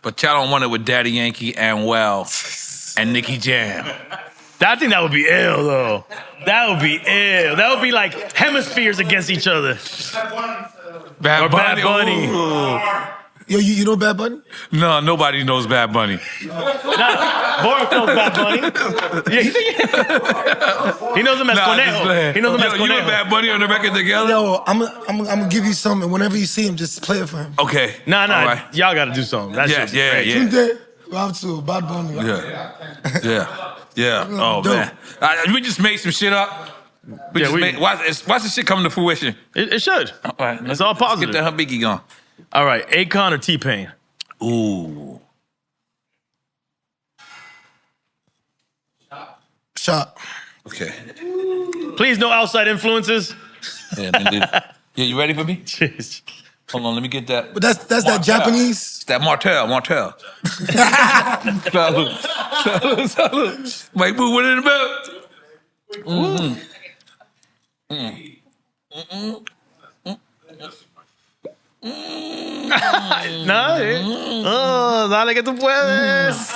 But y'all don't want it with Daddy Yankee and Well and Nicky Jam. I think that would be ill, though. That would be ill. That would be like hemispheres against each other. Bad Or Bad Bunny. Ooh. Yo, you know Bad Bunny? No, nobody knows Bad Bunny. Boris knows Bad Bunny. Yeah, he knows him as Conejo. He knows him as You Conejo. and Bad Bunny on the record together? Yo, I'm gonna give you some, and whenever you see him, just play it for him. Okay. Nah, All right. y'all got to do something. That shit's great. Yeah. Tunde, Rob to Bad Bunny. Yeah. Oh, Dope. man. We just made some shit up. Watch this shit come to fruition. It should. All right. It's all positive. Get that Habiki going. All right, Akon or T-Pain? Ooh. Shot. Okay. Please, no outside influences. Yeah, you ready for me? Jeez. Hold on, let me get that. But that's that Japanese. It's that Martell. Salud. Mike Boo, what it about? Oh, dale que tú puedes.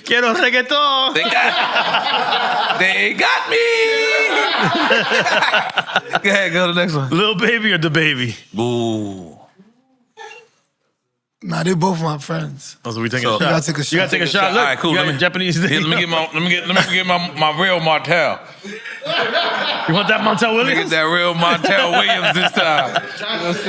Quiero reggaetón. They got me. Go ahead, go to the next one. Lil Baby or the Baby? Ooh. Nah, they both my friends. Oh, so we taking So- a shot. You gotta take a shot. You gotta take a shot. Look, All right, cool. You got Let me- Japanese. Here, let me get my real Martell. You want that Montel Let me get Williams? that real Martell Williams this time. You know what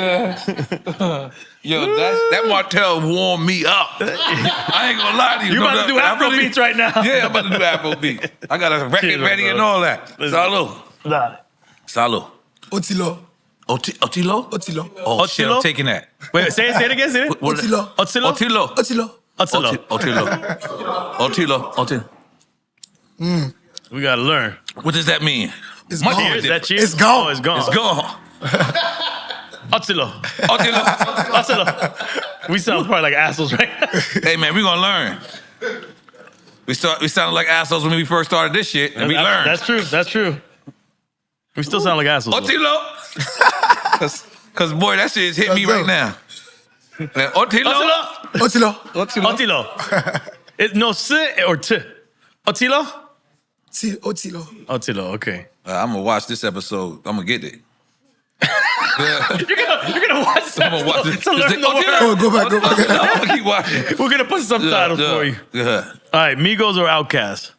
I'm saying? Yo, that Martell warmed me up. I ain't gonna lie to you. You about to do Afrobeats right now? Yeah, I'm about to do Afrobeat. I got a record Chill, ready bro. and all that. Salud. Dale. Salud. Otilo. Otilo? Otilo. Oh, shit, Otilo? I'm taking that. Wait, say it again. Say it. Otilo. Otilo. Otilo. Otilo. Otilo. We gotta learn. What does that mean? It's Much gone. different. Is that cheers? It's gone. Oh, it's gone. It's gone. Otilo. Otilo. Otilo. We sound probably like assholes right now. Hey, man, we gonna learn. We sounded like assholes when we first started this shit, and we learned. That's true. That's true. We still sound like assholes. though. Otilo. Cause boy, that shit is hitting me right now. Otilo. Otilo. Otilo. Otilo. It's no s or t. Otilo. Otilo. Otilo. Okay. I'm gonna watch this episode. I'm gonna get it. You're gonna watch this I'm gonna watch episode this. to learn the Oh, word. go back. I'm gonna keep watching. We're gonna put subtitles for you. Yeah. All right, Migos or Outkast?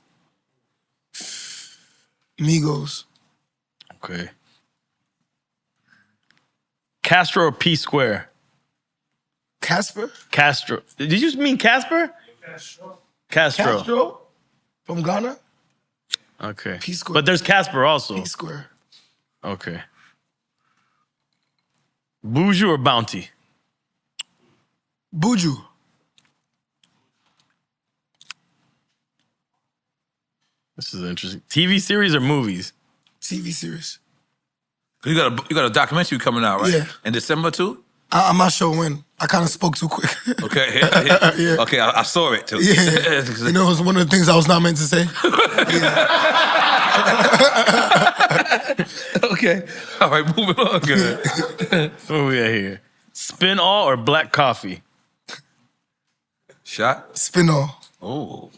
Migos. Okay. Castro or P Square? Casper. Castro. Did you mean Casper? Castro. Castro. From Ghana. Okay. P Square. But there's Casper also. P Square. Okay. Buju or Bounty? Buju. This is interesting. TV series or movies? TV series. You got a documentary coming out, right? Yeah. In December too. I'm not sure when. I kind of spoke too quick. Okay. Yeah. Okay, I saw it too. Yeah. You know, it was one of the things I was not meant to say. Okay. All right, moving on. Good. What we got here? Spin All or Black Coffee? Shot. Spinall. Oh.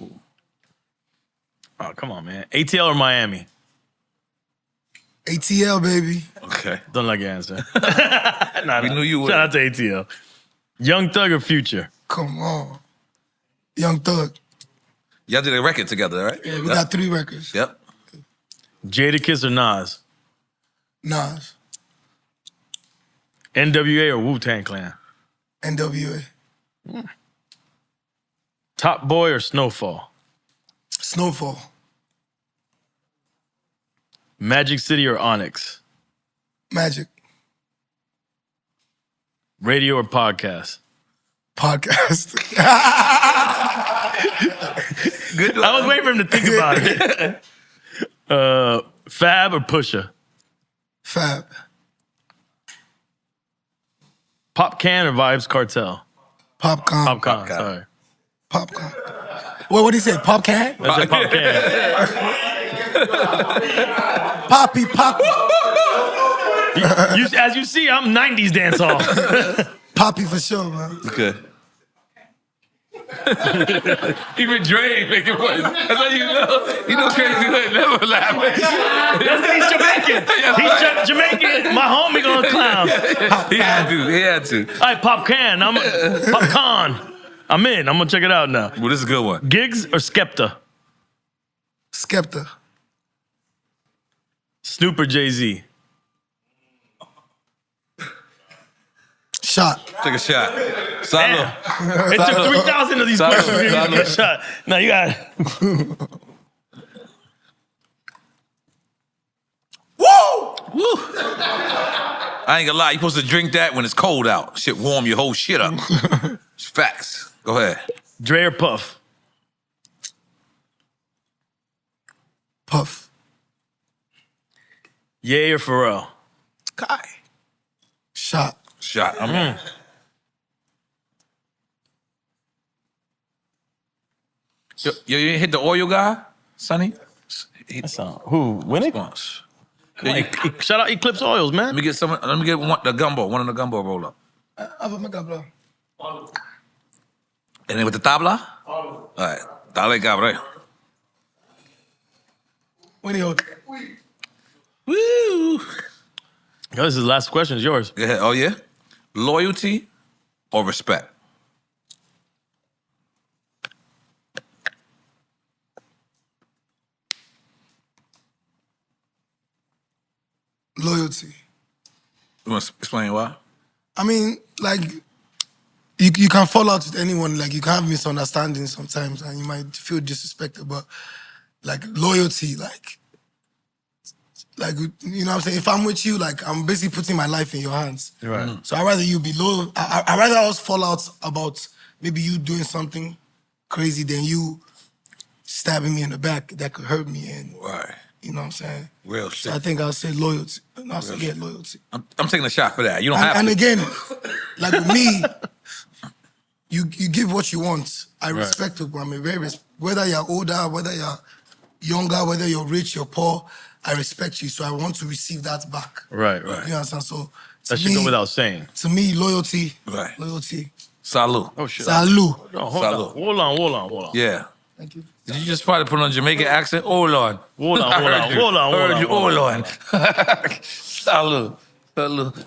Oh, come on, man. ATL or Miami? ATL, baby. Okay. Don't like your answer. We knew you would. Shout out to ATL. Young Thug or Future? Come on. Young Thug. Y'all did a record together, right? Yeah, we got 3 records. Yep. Jadakiss or Nas? Nas. NWA or Wu-Tang Clan? NWA. Top Boy or Snowfall? Snowfall. Magic City or Onyx? Magic. Radio or podcast? Podcast. Good. I was waiting for him to think about it. Fab or Pusha? Fab. Popcan or Vibes Cartel? Popcorn. Popcorn. Sorry. Popcorn. What did he say? Popcan? I said Popcan. Poppy. As you see, I'm 90s dancehall. Poppy for sure, man. Good. Even Dre making fun. That's how you know Crazy Hood never laugh. That's because he's Jamaican. He's Jamaican. My homie gonna clown. He had to. All right, Popcan. Popcorn. I'm in. I'm gonna check it out now. Well, this is a good one. Giggs or Skepta? Skepta. Snoop or Jay-Z? Shot. Take a shot. Salud. It took 3,000 of these questions for you to get a shot. Now you got it. Woo! I ain't gonna lie, you supposed to drink that when it's cold out. Shit warm your whole shit up. It's facts. Go ahead. Dre or Puff? Puff. Ye or Pharrell? Guy. Shot. Shot. I'm in. You ain't hit the oil guy, Sonny? Who? Winnick? Shout out Eclipse Oils, man. Let me get the gumbo, one of the gumbo roll up. And then with the tabla? All right. Dale cabrón. Woo! Woo! Yo, this is the last question. It's yours. Go ahead. Oh, yeah? Loyalty or respect? Loyalty. You want to explain why? I mean, like, you can fall out with anyone. Like, you can have misunderstandings sometimes, and you might feel disrespected. But like loyalty, like you know what I'm saying. If I'm with you, like I'm basically putting my life in your hands. Right. So I'd rather you be loyal. I'd rather us fall out about maybe you doing something crazy than you stabbing me in the back that could hurt me. And Right. you know what I'm saying. Real So shit. I think I'll say loyalty. I'll say loyalty. I'm taking a shot for that. You don't have And to. again, like with me, you give what you want. I respect it, but I'm whether you're older, whether you're younger, whether you're rich, you're poor, I respect you. So I want to receive that back. Right. You understand? So That should go without saying. To me, loyalty. Right. Loyalty. Salud. Oh shit. Salud. No, Salud. Hold on. Yeah. Thank you. Did you just try to put on a Jamaican accent? Hold on. Hold on. Hold on. Salud.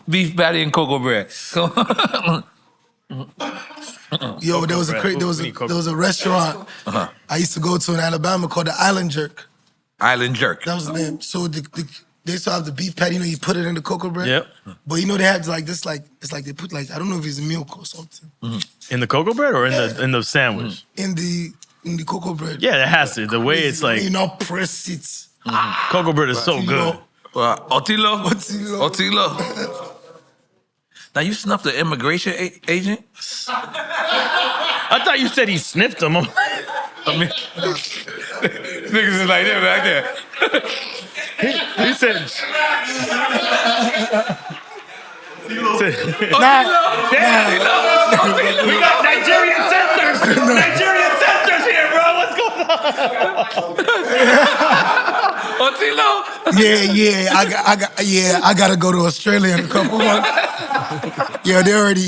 Beef patty and cocoa bread. Yo, there was a restaurant I used to go to in Alabama called the Island Jerk. Island Jerk. That was the name. So they used to have the beef patty. You know, you put it in the cocoa bread. Yep. But you know they have like this, like it's like they put like I don't know if it's milk or something In the cocoa bread or in the sandwich? in the cocoa bread. Yeah, it has to. The way it's like you know, press it. cocoa bread is so You good. know, Otilo. Otilo. Now you snuffed the immigration agent? I thought you said he sniffed them. I mean, niggas is like that back there. He said. We got Nigerian censors. Nigerian censors here, bro. What's going on? Otilo. I gotta go to Australia in a couple months. Yeah, they already,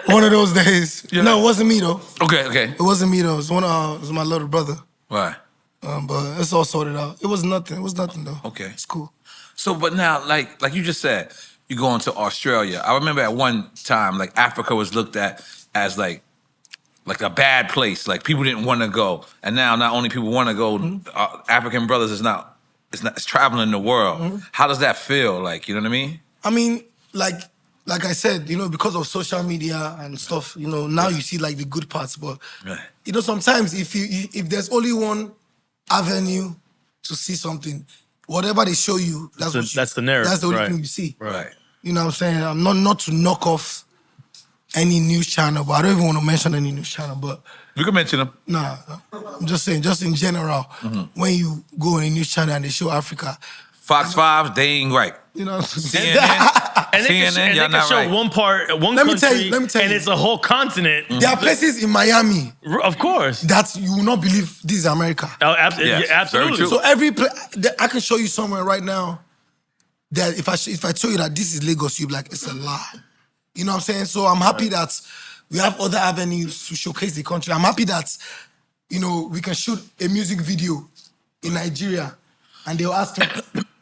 one of those days. Yeah. No, it wasn't me though. Okay. It wasn't me though. It was my little brother. Right. But it's all sorted out. It was nothing though. Okay. It's cool. So, but now, like you just said, you going to Australia. I remember at one time, like Africa was looked at as like a bad place. Like people didn't want to go, and now not only people want to go, African brothers it's traveling the world. How does that feel? Like, you know what I mean? I mean, like I said, you know, because of social media and stuff, you know, now you see like the good parts. But you know, sometimes if there's only one avenue to see something, whatever they show you, That's the narrative. That's the only right. thing you see. Right. You know what I'm saying? I'm not to knock off any news channel, but I don't even want to mention any news channel. But We can mention them. nah, I'm just saying, just in general, when you go on a news channel and they show Africa, Fox 5, they ain't right. you know. CNN, And they CNN, can y'all not show right. one part, one Let me country, tell you. and it's a whole continent. There are places in Miami Of course. that you will not believe this is America. Oh, Yes, yeah, very absolutely. true. So I can show you somewhere right now that if I show you that this is Lagos, you'll be like, it's a lie. You know what I'm saying? So I'm happy that we have other avenues to showcase the country. I'm happy that, you know, we can shoot a music video in Nigeria and they'll ask me,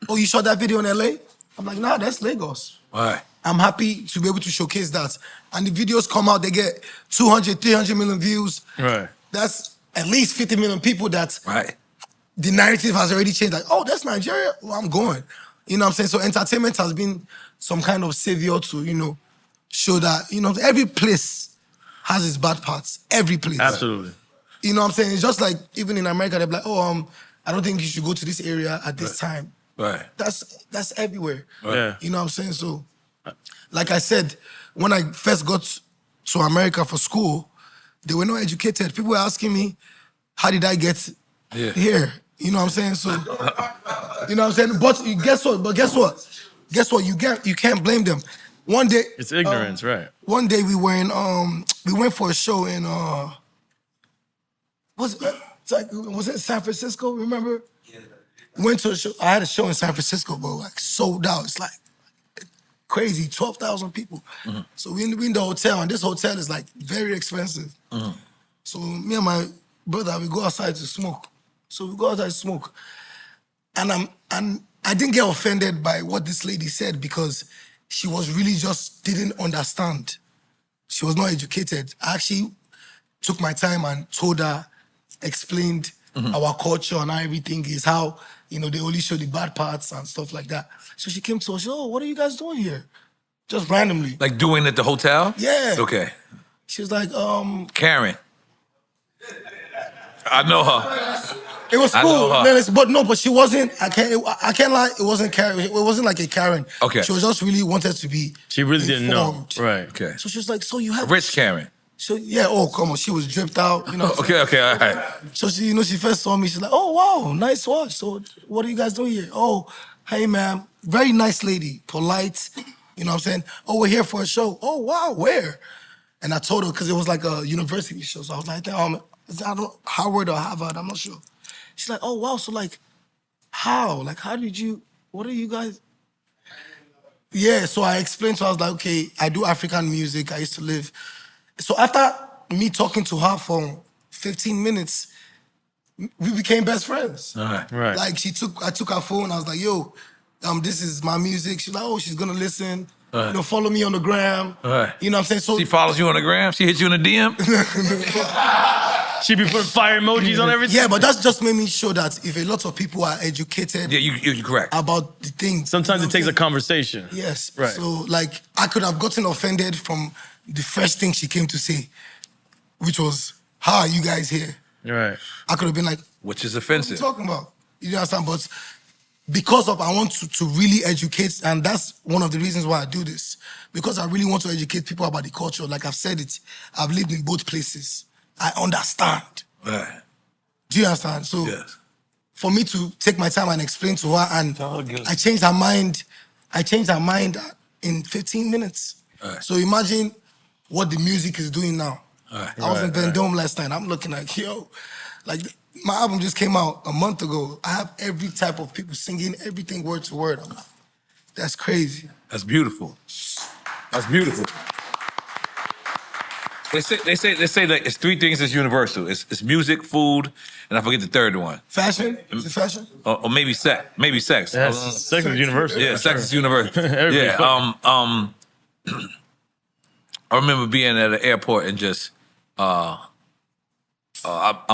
oh, you shot that video in LA? I'm like, nah, that's Lagos. Right. I'm happy to be able to showcase that. And the videos come out, they get 200, 300 million views. Right. That's at least 50 million people that Right. the narrative has already changed. Like, oh, that's Nigeria? Well, I'm going. You know what I'm saying? So entertainment has been some kind of savior to, you know, show that, you know, every place has its bad parts. Every place. Absolutely. You know what I'm saying? It's just like, even in America, they're like, oh, I don't think you should go to this area at this time. Right. That's everywhere. Yeah. You know what I'm saying? So, like I said, when I first got to America for school, they were not educated. People were asking me, how did I get here? You know what I'm saying? So, you know what I'm saying? But guess what? Guess what? You can't blame them. One day, It's ignorance, right? one day we went for a show in was it San Francisco? Remember? We went to a show. I had a show in San Francisco, bro, like sold out. It's like crazy, 12,000 people. So we in the hotel, and this hotel is like very expensive. So me and my brother, we go outside to smoke. So we go outside to smoke, and I didn't get offended by what this lady said because she was really just didn't understand. She was not educated. I actually took my time and told her, explained our culture and how everything is, how, you know, they only show the bad parts and stuff like that. So she came to us, oh, what are you guys doing here? Just randomly. Like doing it at the hotel? Yeah. Okay. She was like, Karen. I know her. it was I cool. know her. But she wasn't, I can't lie, it wasn't Karen. It wasn't like a Karen. Okay. She was just really wanted to be She really didn't know. informed. Right. Okay. So she was like, so you have... Rich Karen. So, yeah, oh, come on. She was dripped out, you know. Okay, all right. So she, you know, she first saw me. She's like, "Oh wow, nice watch. So what are you guys doing here?" "Oh, hey ma'am, very nice lady, polite." You know what I'm saying? "Oh, we're here for a show." "Oh wow, where?" And I told her because it was like a university show. So I was like, I don't Howard or Harvard, I'm not sure. She's like, "Oh wow, so like, how? Like, how did you? What are you guys?" Yeah. So I explained to her. I was like, "Okay, I do African music. I used to live." So after me talking to her for 15 minutes, we became best friends. All right. Right. Like I took her phone. I was like, "Yo, this is my music." She's like, "Oh, she's gonna listen. Right. You know, follow me on the gram." Right. You know what I'm saying? So She follows you on the gram? She hits you in the DM? She be putting fire emojis on everything. yeah, but that's just made me show that if a lot of people are educated Yeah, you're correct. about the thing, Sometimes you know it takes a what I'm saying? conversation. Yes. Right. So like I could have gotten offended from the first thing she came to say, which was, "How are you guys here?" Right. I could have been like, Which is "What are you offensive. talking about?" You understand? But because of I want to really educate, and that's one of the reasons why I do this. Because I really want to educate people about the culture. Like I've said it, I've lived in both places. I understand. Right. Do you understand? So Yes. for me to take my time and explain to her, and all good. I changed her mind. I changed her mind in 15 minutes. Right. So imagine what the music is doing now. Right. I was in Vendome last night. I'm looking like, yo, like my album just came out a month ago. I have every type of people singing everything word to word. I'm like, that's crazy. That's beautiful. That's beautiful. They say that it's three things that's universal. It's music, food, and I forget the third one. Fashion? Is it fashion? Or maybe sex. Maybe sex. Yes. Sex is universal. Yeah, for sex sure. is universal. Everybody Yeah. fucking. I remember being at an airport and just I'm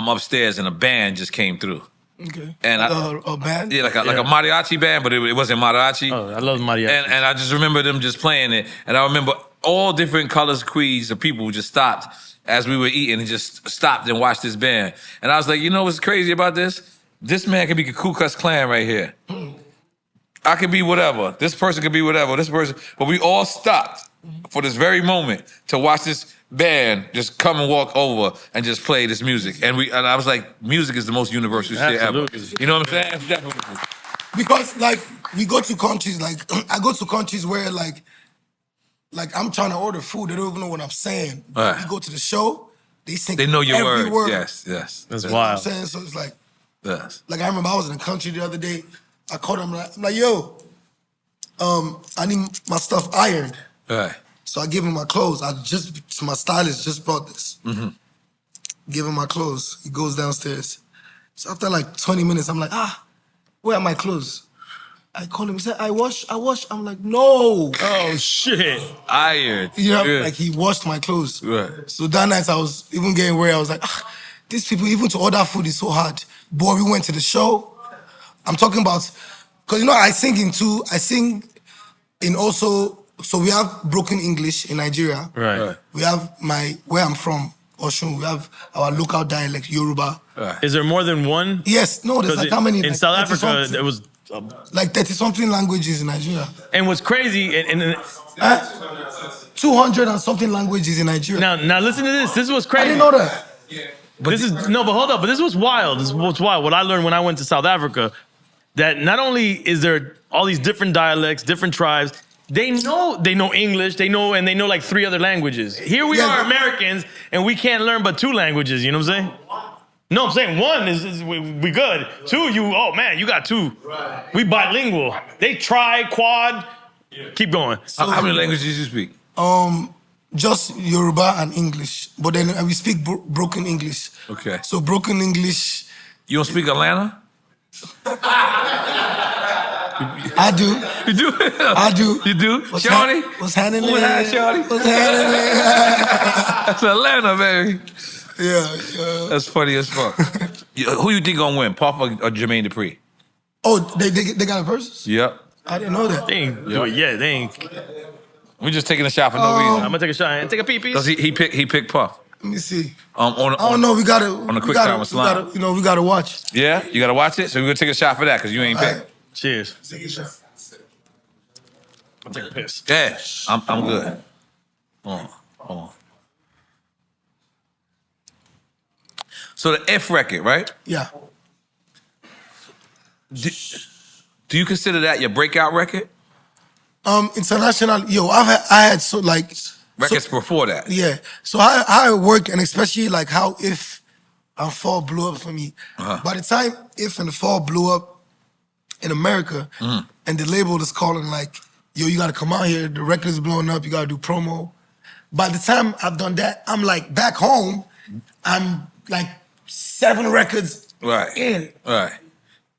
upstairs and a band just came through. Okay. And a band? Yeah, like a mariachi band, but it wasn't mariachi. Oh, I love mariachi. And I just remember them just playing it. And I remember all different colors, creeds of people just stopped as we were eating and just stopped and watched this band. And I was like, you know what's crazy about this? This man could be a Ku Klux Klan right here. I could be whatever. This person could be whatever. This person, but we all stopped for this very moment to watch this band just come and walk over and just play this music. And I was like, music is the most universal shit ever. You know what I'm saying? It's definitely. Because like we go to countries like I go to countries where like I'm trying to order food, they don't even know what I'm saying. Right. We go to the show, they sing. They know your every words. word. Yes. That's You know what I'm wild. saying? So it's like, Yes. like I remember I was in the country the other day. I called him. I'm like, yo, I need my stuff ironed. Right. So I give him my clothes. My stylist just brought this. Mm-hmm. Give him my clothes. He goes downstairs. So after like 20 minutes, I'm like, where are my clothes? I call him. He said, I wash. I'm like, no. Oh shit. Iron. You know, Yeah. like he washed my clothes. Right. So that night I was even getting worried. I was like, these people, even to order food is so hard. Boy, we went to the show. I'm talking about, because you know, I sing in also, so we have broken English in Nigeria. Right. We have where I'm from, Oshun, we have our local dialect, Yoruba. Right. Is there more than one? Yes, no, there's like how many? In like South 30 Africa, something. there was. Like 30-something languages in Nigeria. And what's crazy, and 200 and something languages in Nigeria. now listen to this. This is what's I crazy. didn't know that. But hold up. But this was wild. This is what's wild. What I learned when I went to South Africa, that not only is there all these different dialects, different tribes, they know English, they know like 3 other languages. Here we are, Americans, and we can't learn but 2 languages. You know what I'm saying? No, I'm saying 1 is we good. 2, you got 2. Right. We bilingual. They try quad. Keep going. So, how many languages you speak? Just Yoruba and English, but then we speak broken English. Okay. So broken English. You don't speak Atlanta? I do. You do? I do. You do? Shorty? What's happening? What's happening, Shorty? What's happening? That's Atlanta, baby. Yeah. That's funny as fuck. Who you think gonna win, Puff or Jermaine Dupri? Oh, they got a versus? Yep. I didn't know that. They ain't do it yet. They ain't. We just taking a shot for no reason. I'm gonna take a shot and take a pee-pee. Cause he picked Puff. Let me see. On I don't know. We gotta. on the quick time with Slime. We gotta watch. Yeah, you gotta watch it. So we're gonna take a shot for that because you ain't picked. Right. Cheers. Take a shot. I'll take a piss. Yeah, I'm good. Hold on. So the F record, right? Yeah. Do you consider that your breakout record? International. I had so like Records before that. Yeah. So how I work, and especially like how If and Fall blew up for me. By the time If and Fall blew up in America, and the label is calling like, yo, you gotta come out here, the record is blowing up, you gotta do promo. By the time I've done that, I'm like back home, I'm like 7 records in. Right.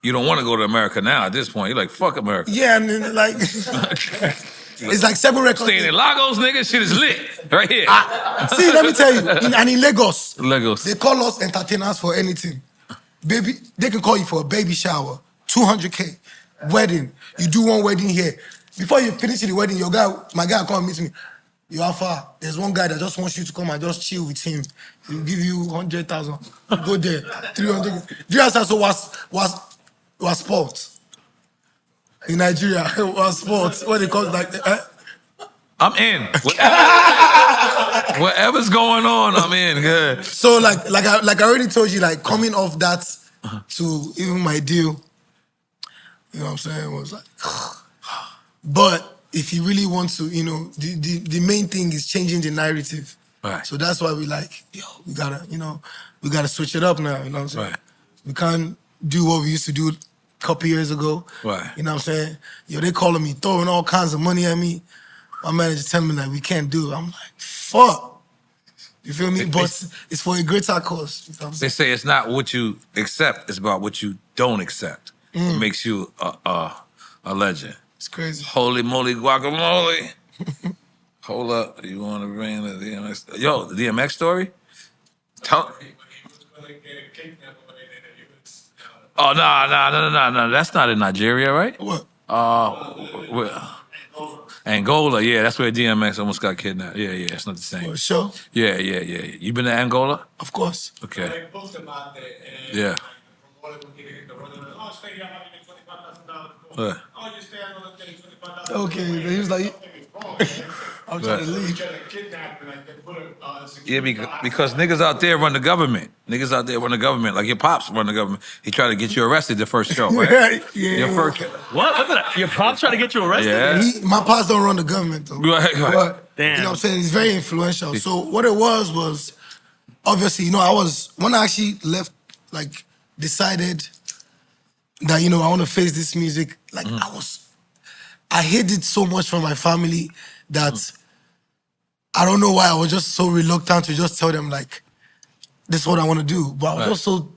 You don't want to go to America now at this point. You're like, fuck America. Yeah, and then like, it's like 7 records. Staying in Lagos, nigga, shit is lit. Right here. See, let me tell you, in Lagos, Lagos. they call us entertainers for anything. Baby, they can call you for a baby shower, 200K, wedding. You do one wedding here. Before you finish the wedding, my guy come and meet me. Yo, Alpha, there's one guy that just wants you to come and just chill with him. He'll give you 100,000. Go there, 300. Just also was sports. In Nigeria, was sports. What they call it, like, I'm in. Whatever's going on, I'm in. Good. So like I already told you, like coming off that to even my deal, you know what I'm saying, was like, but if you really want to, the main thing is changing the narrative. Right. So that's why we like, we gotta switch it up now, you know what I'm saying? Right. We can't do what we used to do a couple years ago. Right. You know what I'm saying? They calling me, throwing all kinds of money at me. My manager telling me like, we can't do it. I'm like, fuck. You feel me? But it's for a greater cause. You know what I'm saying? They say it's not what you accept, it's about what you don't accept. It makes you a legend. It's crazy. Holy moly guacamole. Hold up. You want to bring the DMX? Yo, the DMX story? Tell. Oh, no. That's not in Nigeria, right? What? Angola, yeah, that's where DMX almost got kidnapped. Yeah, it's not the same. Sure? Yeah. You been to Angola? Of course. Okay. Yeah. Okay, then he was like, I'm trying to leave. Yeah, because niggas out there run the government. Niggas out there run the government. Like your pops run the government. He tried to get you arrested the first show, right? Yeah. Your first. What? Your pops trying to get you arrested? Yeah. My pops don't run the government though. Right. But, Damn. you know what I'm saying? He's very influential. So what it was obviously, you know, when I actually left, like, decided that, you know, I want to face this music, like, I hid it so much from my family that I don't know why I was just so reluctant to just tell them, like, this is what I want to do. But I was just so,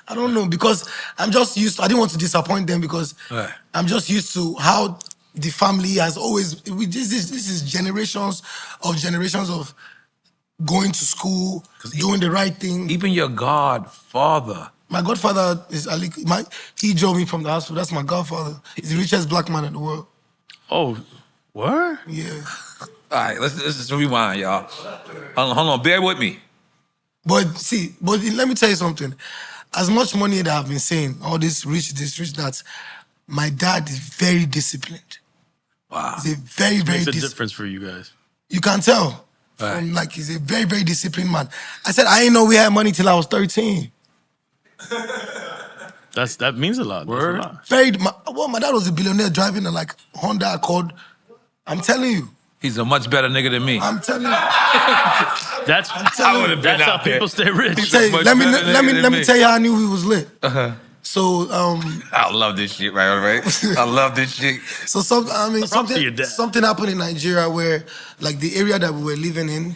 I don't know, because I'm just used to, I didn't want to disappoint them because I'm just used to how the family has always, this is generations of going to school, doing the right thing. Even your godfather. My godfather is Ali. He drove me from the hospital. That's my godfather. He's the richest black man in the world. Oh, what? Yeah. All right, let's just rewind, y'all. Hold on, bear with me. But let me tell you something. As much money that I've been saying, all this rich, that, my dad is very disciplined. Wow. He's a very, very Makes a disciplined. difference for you guys. You can tell. Right. Like, he's a very, very disciplined man. I said, I didn't know we had money till I was 13. That means a lot. Word. That's a lot. My dad was a billionaire driving a, like, Honda Accord. I'm telling you. He's a much better nigga than me. I'm telling you. That's would've been how out there. people stay rich. Let me tell you how I knew he was lit. So I love this shit, right? I love this shit. So something happened in Nigeria where, like, the area that we were living in,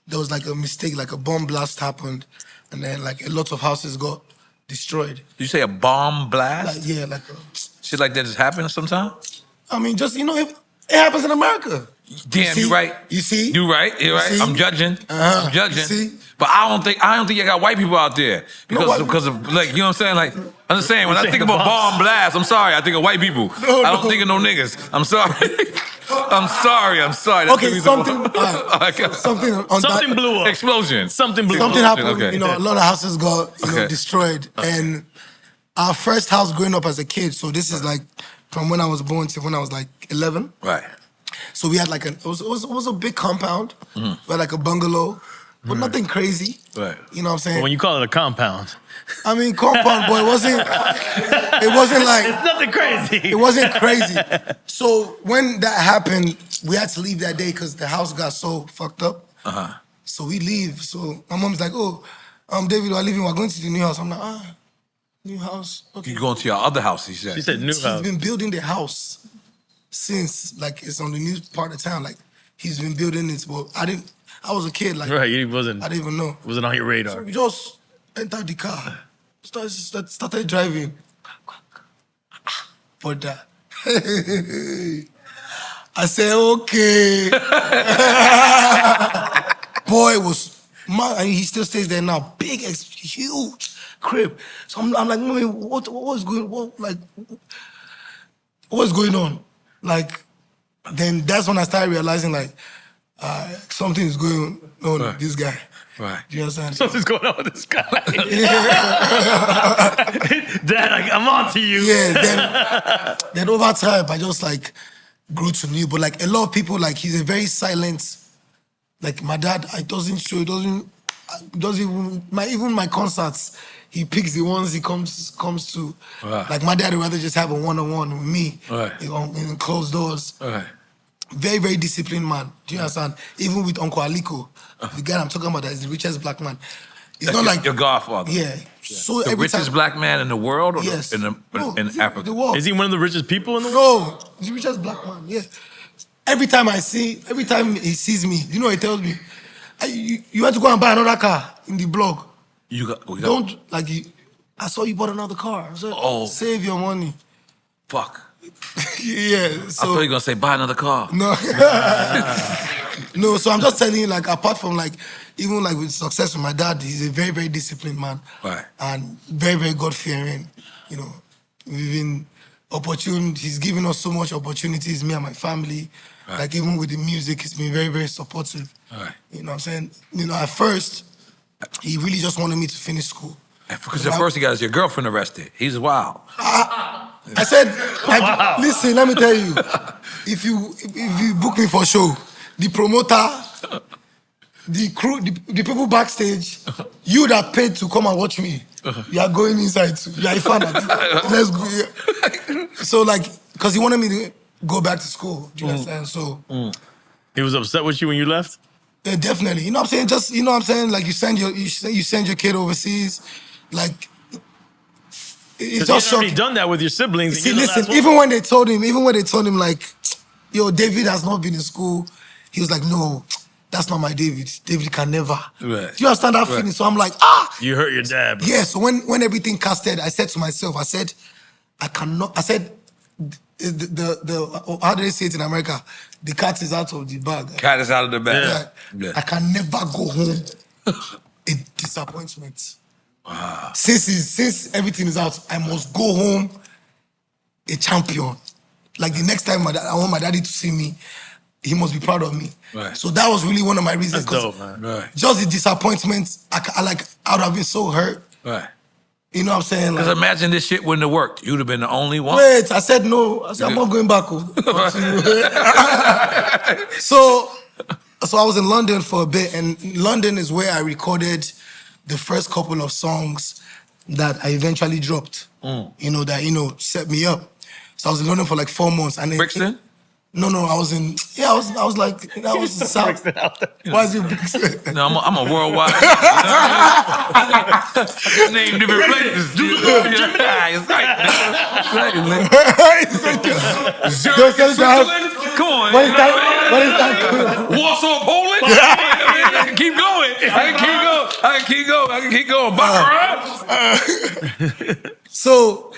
there was like a mistake, like a bomb blast happened, and then like a lot of houses got destroyed. You say a bomb blast? Like, yeah, like Shit like that just happens sometimes? I mean, just, you know, it happens in America. Damn, you're right. You see? You're right. See? I'm judging. Uh-huh. I'm judging. You see? But I don't think you got white people out there because of, like, you know what I'm saying? Like, I'm just saying, when I think about bomb blast, I'm sorry, I think of white people. I don't think of no niggas. I'm sorry. I'm sorry. That's Okay, something Something blew up. Explosion. Something blew up. Something happened. Okay. You know, a lot of houses got destroyed, and our first house growing up as a kid. So this is like from when I was born to when I was like 11. Right. So we had like it was a big compound. We had like a bungalow, but nothing crazy. Right. You know what I'm saying? But when you call it a compound, I mean, compound, boy, it wasn't like it's nothing crazy. it wasn't crazy. So when that happened, we had to leave that day because the house got so fucked up. So we leave. So my mom's like, "Oh, Davido, I leave you. We're going to the new house." I'm like, new house. Okay. You going to your other house, he said. She said new He's house. been building the house since, like, it's on the new part of town. Like, he's been building it. But I was a kid. Like, Right, it wasn't. I didn't even know. Wasn't on your radar. So we just entered the car, started driving. But I said, okay. Boy, it was and he still stays there now. Big, huge crib. So I'm like, Mommy, what was going on? Like, then that's when I started realizing, like, something is going on with this guy. Right. Do you understand? Something's going on with this guy. Dad, I'm on to you. Yeah, then over time, I just, like, grew to know. But, like, a lot of people, like, he's a very silent, like, my dad, even my concerts, he picks the ones he comes to. Right. Like, my dad would rather just have a one-on-one with me Right. in closed doors. Right. Very, very disciplined man. Do you understand? Even with Uncle Aliko, the guy I'm talking about that is the richest black man. It's That's not like your godfather. Yeah. So The every richest time, black man in the world or yes. in Africa? The world. Is he one of the richest people in the world? No, he's the richest black man, yeah. Every time he sees me, you know what he tells me? You have to go and buy another car in the blog. Don't, like, I saw you bought another car. I said, save your money. Fuck. Yeah. I thought you were going to say, buy another car. No. No, so I'm just telling you, like, apart from, like, even, like, with success with my dad, he's a very, very disciplined man. Right. And very, very God-fearing. You know, we've been opportune. He's given us so much opportunities, me and my family. Right. Like, even with the music, he's been very, very supportive. Right. You know what I'm saying? You know, at first, he really just wanted me to finish school. Because the first thing got is your girlfriend arrested. He's wild. I said, listen, let me tell you, if you book me for a show, the promoter, the crew, the people backstage, you that paid to come and watch me, you are going inside too. You are a fan. Let's go. Yeah. So like, because he wanted me to go back to school. Do you understand? So He was upset with you when you left? yeah, definitely. You know what I'm saying? Just you know what I'm saying? Like you send your kid overseas, like it's Because just you had already shocking. done that with your siblings. and See, you're the listen, last one. even when they told him, like, yo, David has not been in school, he was like, no, that's not my David. David can never. Right. Do you understand that feeling? So I'm like, You hurt your dad, bro. yeah. So when everything casted, I said to myself, I said, I cannot. I said, the how do they say it in America? The cat is out of the bag. Cat is out of the bag. Yeah. Yeah. I can never go home a disappointment. Since everything is out, I must go home a champion. Like the next time I want my daddy to see me, he must be proud of me. Right. So that was really one of my reasons. That's 'cause dope, man. Right. just the disappointment, I would have been so hurt. Right. You know what I'm saying? Because Like, imagine this shit wouldn't have worked. You'd have been the only one. wait, I said no. I said I'm not going back home. So I was in London for a bit, and London is where I recorded the first couple of songs that I eventually dropped. You know, that set me up. So I was in London for like 4 months, and then Brixton? No, I was in. Yeah, I was like that was the South. Why is it Brixton? No, I'm a worldwide. Name different places. Yeah, it's right. Don't say that. Come on. What is that? Warsaw, Poland? I can keep going. I can keep going. Baccarat? So,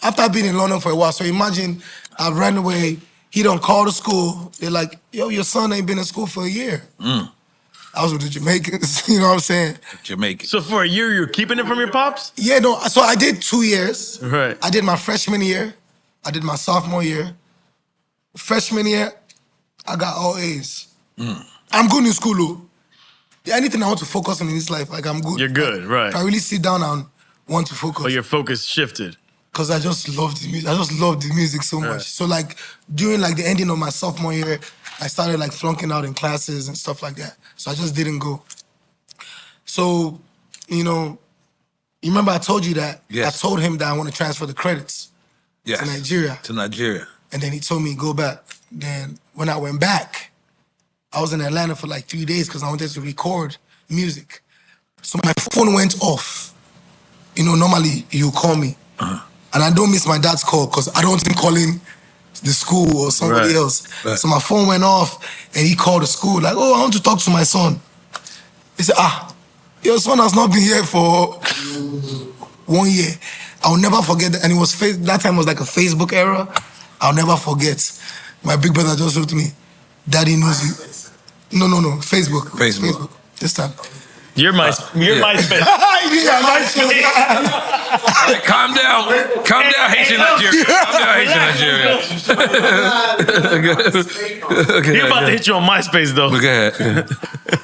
after being in London for a while, so imagine I ran away. He don't call the school. They're like, yo, your son ain't been in school for a year. I was with the Jamaicans, you know what I'm saying? Jamaican. So for a year, you're keeping it from your pops? Yeah, no, so I did 2 years. Right. I did my freshman year. I did my sophomore year. Freshman year, I got all A's. I'm good in school, though. Yeah, anything I want to focus on in this life, like I'm good. You're good, right. I really sit down and want to focus. But your focus shifted. Because I just love the music. I just love the music so much. Right. So like during like the ending of my sophomore year, I started like flunking out in classes and stuff like that. So I just didn't go. So, you remember I told you that? Yes. I told him that I want to transfer the credits Yes. to Nigeria. To Nigeria. And then he told me go back. Then when I went back, I was in Atlanta for like 3 days because I wanted to record music. So my phone went off. Normally you call me. And I don't miss my dad's call because I don't want him calling the school or somebody Right. else. Right. So my phone went off and he called the school like, oh, I want to talk to my son. He said, your son has not been here for 1 year. I'll never forget that. And it was that time was like a Facebook era. I'll never forget. My big brother just wrote to me, Daddy knows you. No, Facebook. Facebook. This time. You're my MySpace. Yeah, MySpace. Calm down, Haitian Nigeria. He about to hit you on MySpace though. Go ahead.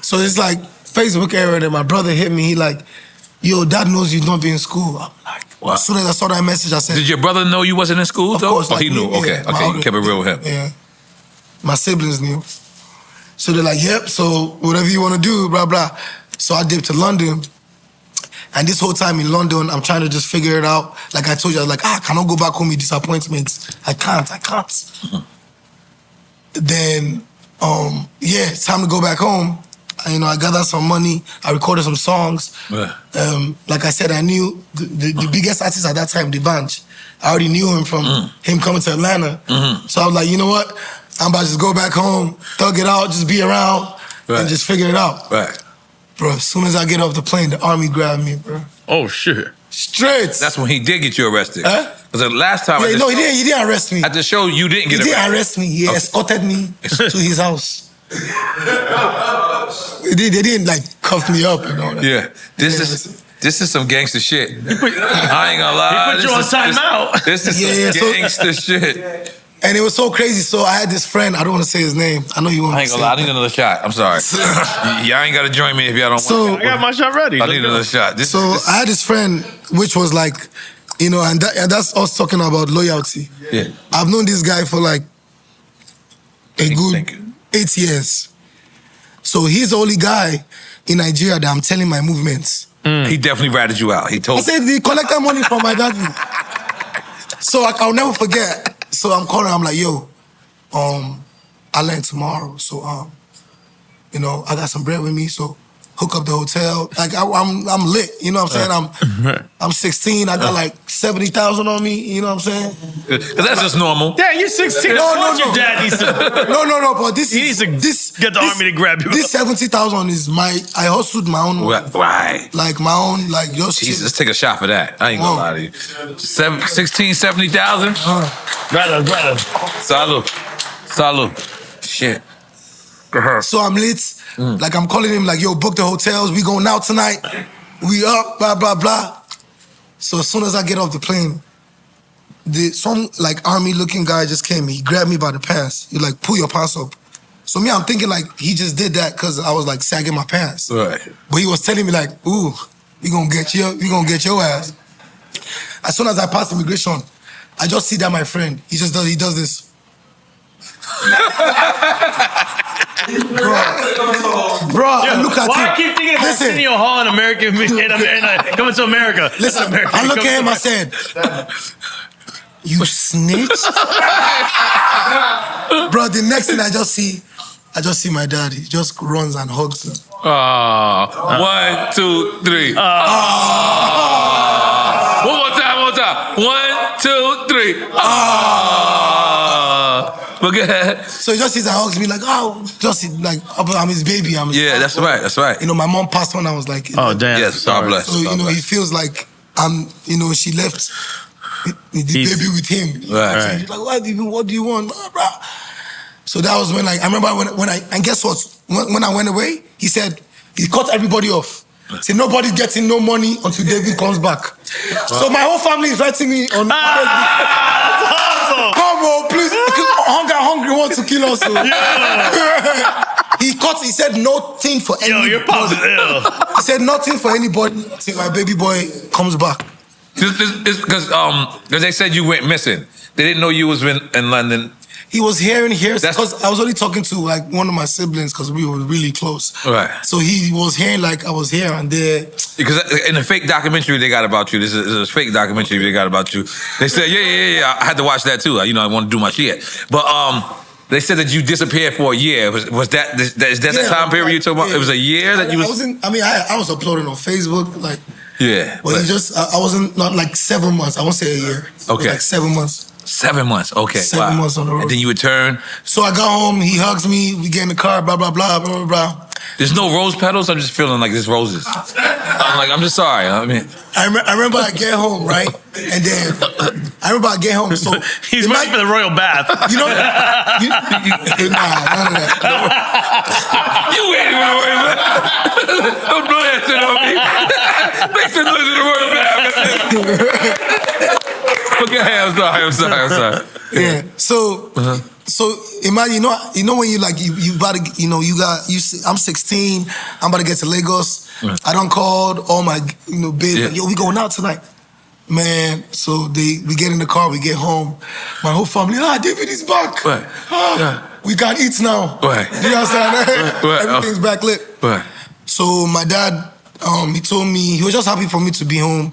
So it's like Facebook era, and my brother hit me. He like, yo, Dad knows you don't be in school. I'm like, Wow. As soon as I saw that message, I said, Did your brother know you wasn't in school of though? course. Oh, like, he knew. yeah, Okay, my you older- kept it real with him. Yeah. My siblings knew. So they're like, yep, so whatever you want to do, blah, blah. So I dipped to London. And this whole time in London, I'm trying to just figure it out. Like I told you, I was like, I cannot go back home with disappointments. I can't. Then, it's time to go back home. And, I gathered some money. I recorded some songs. Yeah. Like I said, I knew the biggest artist at that time, the Bunch. I already knew him from him coming to Atlanta. So I was like, you know what? I'm about to just go back home, thug it out, just be around, and just figure it out. Right. Bro, as soon as I get off the plane, the army grabbed me, bro. Oh shit. Straight. That's when he did get you arrested. Huh? Because the last time Yeah, at the no, show, he didn't arrest me. at the show, you didn't He get didn't arrested. arrest me. He Okay. escorted me to his house. They didn't like cuff me up and all that. Yeah. This is some gangster shit. I ain't gonna lie. He put you on timeout. This is Yeah, some so- gangster shit. And it was so crazy. So I had this friend. I don't want to say his name. I know you want. I ain't gonna lie. I need another shot. I'm sorry. Y'all ain't gotta join me if y'all don't So- want. I got my shot ready. I need another shot. This, So this, I had this friend, which was like, you know, and that's us talking about loyalty. yeah. I've known this guy for like a Thank good you. 8 years. So he's the only guy in Nigeria that I'm telling my movements. He definitely ratted you out. He I told. said he collected money from my daddy. So I'll never forget. So I'm calling. I'm like, yo, I land tomorrow. So you know, I got some bread with me. So hook up the hotel. Like I'm lit. You know what I'm saying? I'm 16. I got like 70,000 on me. You know what I'm saying? Cause that's just normal. Yeah, you're 16. No, Of course no, your no. dad needs to. No. But this He needs to get the army to grab you. This 70,000 is I hustled my own. Right. Like my own. Like your shit. Jesus, let's take a shot for that. I ain't gonna lie to you. 70,000. Brother. Salud. Shit. Go ahead. So I'm lit. Like I'm calling him like, yo, book the hotels. We going out tonight. We up, blah, blah, blah. So as soon as I get off the plane, some like army looking guy just came. He grabbed me by the pants. He like, pull your pants up. So me, I'm thinking like he just did that because I was like sagging my pants. Right. But he was telling me like, ooh, we gonna get your ass. As soon as I pass immigration, I just see that my friend, he does this. Bro, I look at Why him. I keep thinking about Listen. Arsenio Hall in America, coming to America? Listen, America. I look at him, I said, you snitch? Bro, the next thing I just see my dad. He just runs and hugs him. 1, 2, 3. One more time. 1, 2, 3. But go ahead. So he just sits and hugs me like, I'm his baby. I'm his Yeah, that's right. That's right. You know, my mom passed when I was like, Oh, damn. Yes, God bless. so, you know, he feels like she left the baby with him. Right. So he's like, what do you want? Blah, blah. So that was when, like, I remember and guess what? When I went away, he said, he cut everybody off. He said, nobody getting no money until David comes back. So my whole family is writing me on That's awesome. come on, please. Hungry wants to kill us. So. He said nothing for anybody. Yo, your pops is ill. He said nothing for anybody until my baby boy comes back. Because they said you went missing. They didn't know you was in London. He was here because I was only talking to like one of my siblings because we were really close. Right. So he was hearing like I was here and there. Because in the fake documentary they got about you, this is a fake documentary they got about you. They said, yeah. I had to watch that too. You know, I want to do my shit. But they said that you disappeared for a year. Was that is that the time period you talking about? Yeah. It was a year that you was. I was uploading on Facebook like. Yeah. But I wasn't not like 7 months. I won't say a year. Okay. Like 7 months. 7 months. Okay. 7 months on the road. And then you return. So I got home. He hugs me. We get in the car. Blah blah blah blah blah blah. There's no rose petals. I'm just feeling like there's roses. I'm just sorry. I mean, I remember I get home, right? And then I remember I get home. So He's ready for the royal bath. You know, nah, none of that. you ain't even worried about it. Don't blow that shit on me. Make some noise in the royal bath. Okay, I'm sorry. Yeah. So imagine, you know when you like you about to, I'm 16. I'm about to get to Lagos. I done called all my babe. Yeah. Like, yo, we going out tonight, man. So we get in the car. We get home. My whole family. David is back. Right. We got eats now. Right. You understand? Right. Everything's backlit. Right. So my dad, he told me he was just happy for me to be home.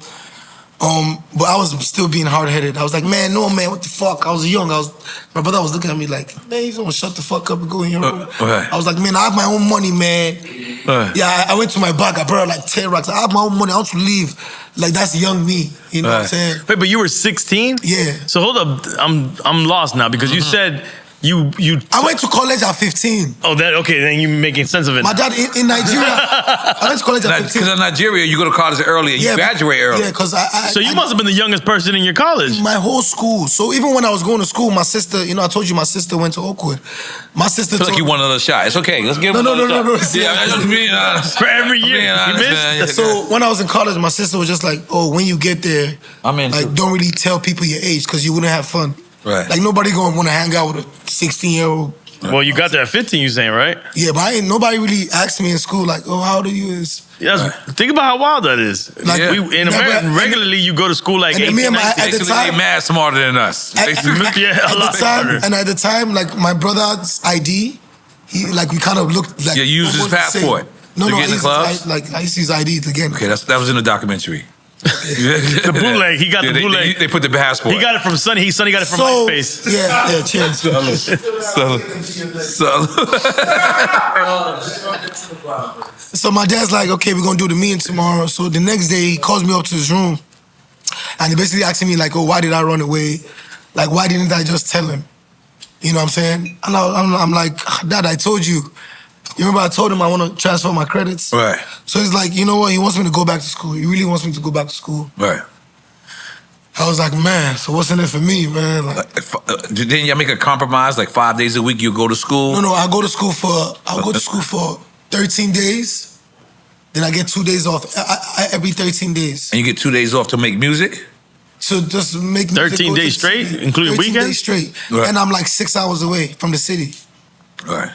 But I was still being hard-headed. I was like, man, what the fuck? I was young. My brother was looking at me like, man, you don't shut the fuck up and go in your room. Right. I was like, man, I have my own money, man. Right. Yeah, I went to my bag. I brought like 10 racks. I have my own money. I want to leave. Like, that's young me. You know what I'm saying? Wait, but you were 16? Yeah. So hold up, I'm lost now because you said you. I went to college at 15. Oh, okay. Then you making sense of it. My dad in Nigeria. I went to college at 15. Because in Nigeria, you go to college early and you graduate early. Yeah, because So you must have been the youngest person in your college. my whole school. So even when I was going to school, my sister, I told you my sister went to Oakwood. My sister I feel told like you want another shot. It's okay. Let's give him No. another shot. Yeah, I'm just being honest. For every year, being you honest, missed. man. So when I was in college, my sister was just like, "Oh, when you get there, I'm in like too. don't really tell people your age because you wouldn't have fun." Right. Like nobody gonna want to hang out with a 16-year-old. Well, you got there at 15, you saying, right? Yeah, but nobody really asked me in school like, oh, how old are you? Think about how wild that is. Like, in America, regularly you go to school like 18, me and 19. at the Basically, time, they mad smarter than us. at the time, smarter. and at the time, like my brother's ID, we kind of looked like. Yeah, you used his almost the same. passport No, to no, get in the clubs? I used to use ID to get in. Okay, that was in the documentary. The bootleg, he got the bootleg. They put the passport. He got it from Sonny. Sonny got it from MySpace. Yeah, cheers. So my dad's like, okay, we're gonna do the meeting tomorrow. So the next day he calls me up to his room and he basically asking me like, oh, why did I run away? Like, why didn't I just tell him? You know what I'm saying? And I'm like, Dad, I told you. You remember I told him I want to transfer my credits? Right. So he's like, you know what? He wants me to go back to school. He really wants me to go back to school. Right. I was like, man, so what's in it for me, man? Like, Didn't y'all make a compromise? Like 5 days a week you go to school? No, I'll go to school for 13 days. Then I get 2 days off every 13 days. And you get 2 days off to make music? So just make music. 13 days straight, including 13 weekends? days straight. Right. And I'm like 6 hours away from the city. Right.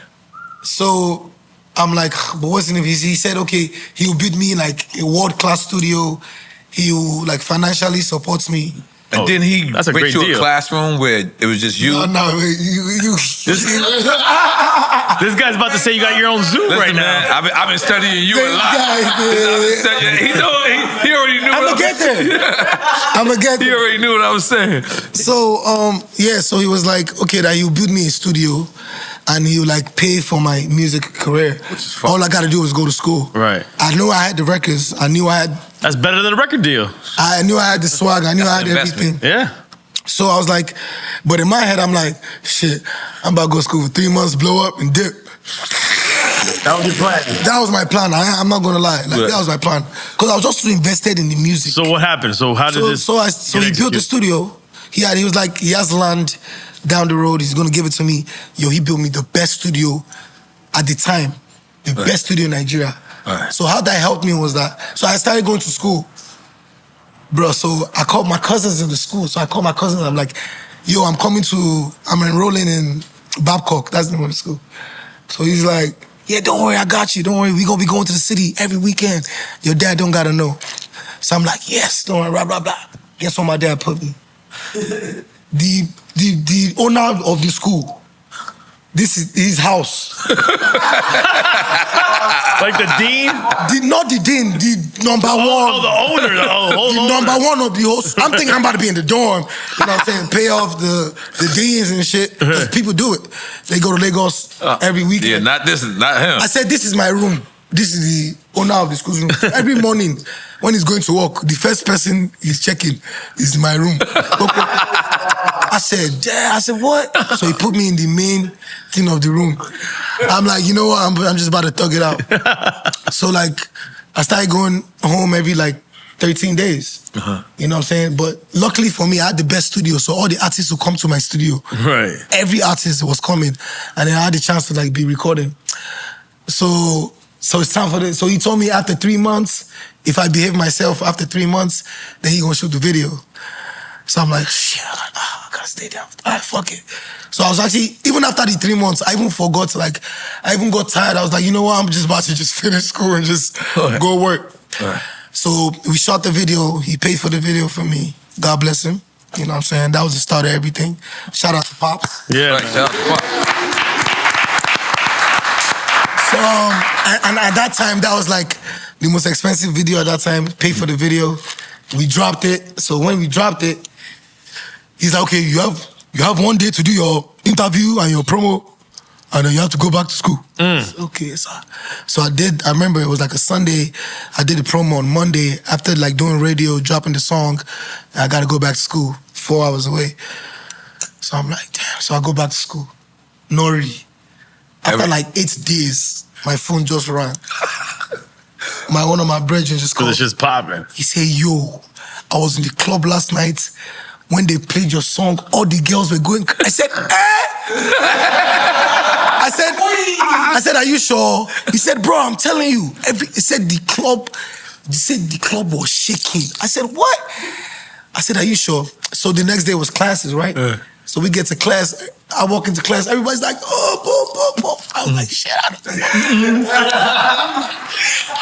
So I'm like, but what's in it? He said, okay, he'll build me like a world-class studio. He'll like financially supports me. And then he that's a went great to deal. a classroom where it was just you? No, you. This guy's about to say you got your own zoo right man, now. I've been studying you a lot. He already knew I'm what gonna get there. I'm gonna get He there. already knew what I was saying. So, so he was like, okay, that he'll build me a studio and he'll like pay for my music career. Which is fun. All I gotta do is go to school. Right. I knew I had the records. I knew I had That's better than a record deal. I knew I had the swag. I knew I had an investment. everything. Yeah. So I was like, but in my head, I'm like, shit, I'm about to go to school for 3 months, blow up, and dip. That was your plan. That was my plan. I'm not gonna lie. Like, that was my plan. Because I was just too invested in the music. So what happened? So how did this? So he built the studio. He was like, he has land down the road. He's gonna give it to me. Yo, he built me the best studio at the time. The best studio in Nigeria. Right. So how that helped me was that, so I started going to school. Bro, so I called my cousins in the school. So I called my cousins. I'm like, yo, I'm enrolling in Babcock. That's the name of the school. So he's like, yeah, don't worry, I got you. Don't worry, we gonna be going to the city every weekend. Your dad don't gotta know. So I'm like, yes, don't worry, blah, blah, blah. Guess what my dad put me? The owner of the school. This is his house. Like the dean? Not the dean, the number one. Oh, the owner. The whole The owner. number one of the whole. I'm thinking I'm about to be in the dorm. You know what I'm saying? Pay off the deans and shit. 'Cause people do it. They go to Lagos every weekend. Yeah, not him. I said, this is my room. This is the owner of the school's room. Every morning when he's going to work, the first person he's checking is my room. I said, what? So he put me in the main thing of the room. I'm like, you know what? I'm just about to thug it out. So like, I started going home every like 13 days. You know what I'm saying? But luckily for me, I had the best studio. So all the artists would come to my studio. Right. Every artist was coming. And then I had the chance to like be recording. So it's time for this. So he told me after 3 months, if I behave myself after 3 months, then he gonna shoot the video. So I'm like, shit, I gotta stay down. All right, fuck it. So I was actually, even after the 3 months, I even forgot, like, I even got tired. I was like, you know what, I'm just about to just finish school and just go work. So we shot the video. He paid for the video for me. God bless him. You know what I'm saying? That was the start of everything. Shout out to Pops. Yeah. Right, shout out to Pop. So, and at that time, that was like the most expensive video at that time. Paid for the video. We dropped it. So when we dropped it, he's like, okay, you have 1 day to do your interview and your promo, and then you have to go back to school. Okay, so I did. I remember it was like a Sunday. I did the promo on Monday. After like doing radio, dropping the song, I got to go back to school 4 hours away. So I'm like, damn. So I go back to school. Nori. After like 8 days, my phone just rang. One of my brethren just called. It's just popping. He said, yo, I was in the club last night. When they played your song, all the girls were going. I said, I said, are you sure? He said, bro, I'm telling you. He said the club was shaking. I said, what? I said, are you sure? So the next day was classes, right? So we get to class. I walk into class. Everybody's like, oh, boom, boom, boom. I was like, shit.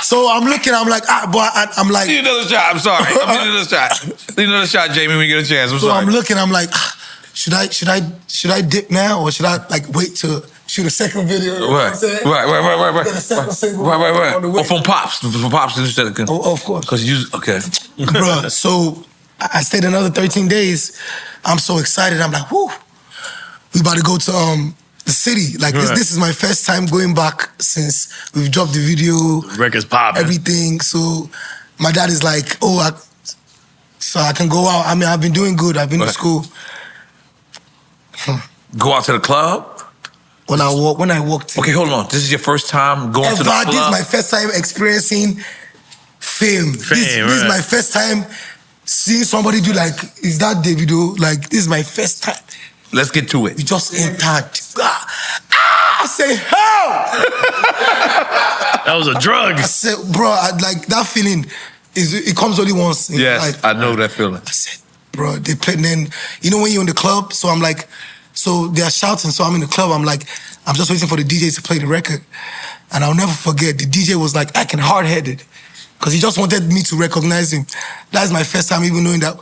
So I'm looking. I'm like, boy. I'm like, Need another shot. I'm sorry. Need another shot. Need another shot, Jamie. When you get a chance. I'm so sorry. I'm looking. I'm like, should I dip now or should I like wait to shoot a second video? You know what I'm saying? Right. Get a second single Right. on the way. Oh, from Pops. From Pops. Oh, of course. Because you, okay. Bruh, so I stayed another 13 days. I'm so excited. I'm like, whoo. We about to go to the city. Like, this is my first time going back since we've dropped the video. Record's popping. Everything. So my dad is like, so I can go out. I mean, I've been doing good. I've been to school. Go out to the club? When I walked in. Okay, hold on. This is your first time going to the club? This is my first time experiencing fame. This is my first time seeing somebody do like, is that Davido? Like, this is my first time. Let's get to it. We just entered. I say, hell! That was a drug. I said, bro, like that feeling it comes only once in life. I know that feeling. I said, bro, they played. And then you know when you're in the club, so I'm like, so they're shouting. So I'm in the club. I'm like, I'm just waiting for the DJ to play the record, and I'll never forget. The DJ was like acting hard-headed because he just wanted me to recognize him. That's my first time even knowing that.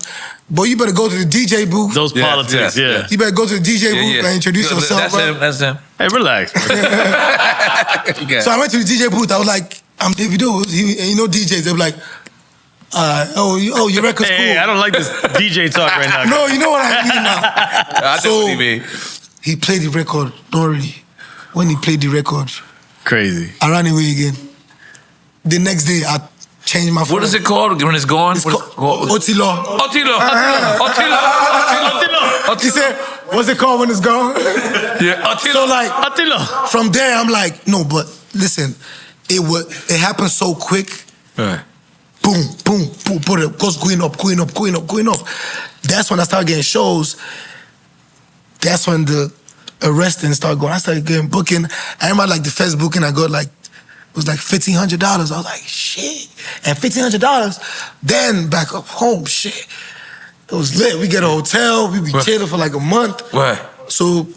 But you better go to the DJ booth. Those politics, yeah. You better go to the DJ booth and introduce yourself. That's him. Hey, relax. So I went to the DJ booth. I was like, I'm Davido. And you know DJs, they were like, your record's cool. Hey, I don't like this DJ talk right now. No, you know what I mean now. I know what you mean. He played the record, don't worry. When he played the record, crazy. I ran away again. The next day, I changed my phone. What is it called when it's gone? It's called Otilo. Otilo. He said, what's it called when it's gone? Yeah, Otilo. So like, Attila. from there, I'm like, no, but listen, it happened so quick. Right. Boom, boom, boom, but it goes going up. That's when I started getting shows. That's when the arresting started going. I started getting booking. I remember like the first booking I got like, it was like $1,500. I was like, shit. And $1,500, then back up home, shit. It was lit. We get a hotel, we be chilling for like a month. Right. So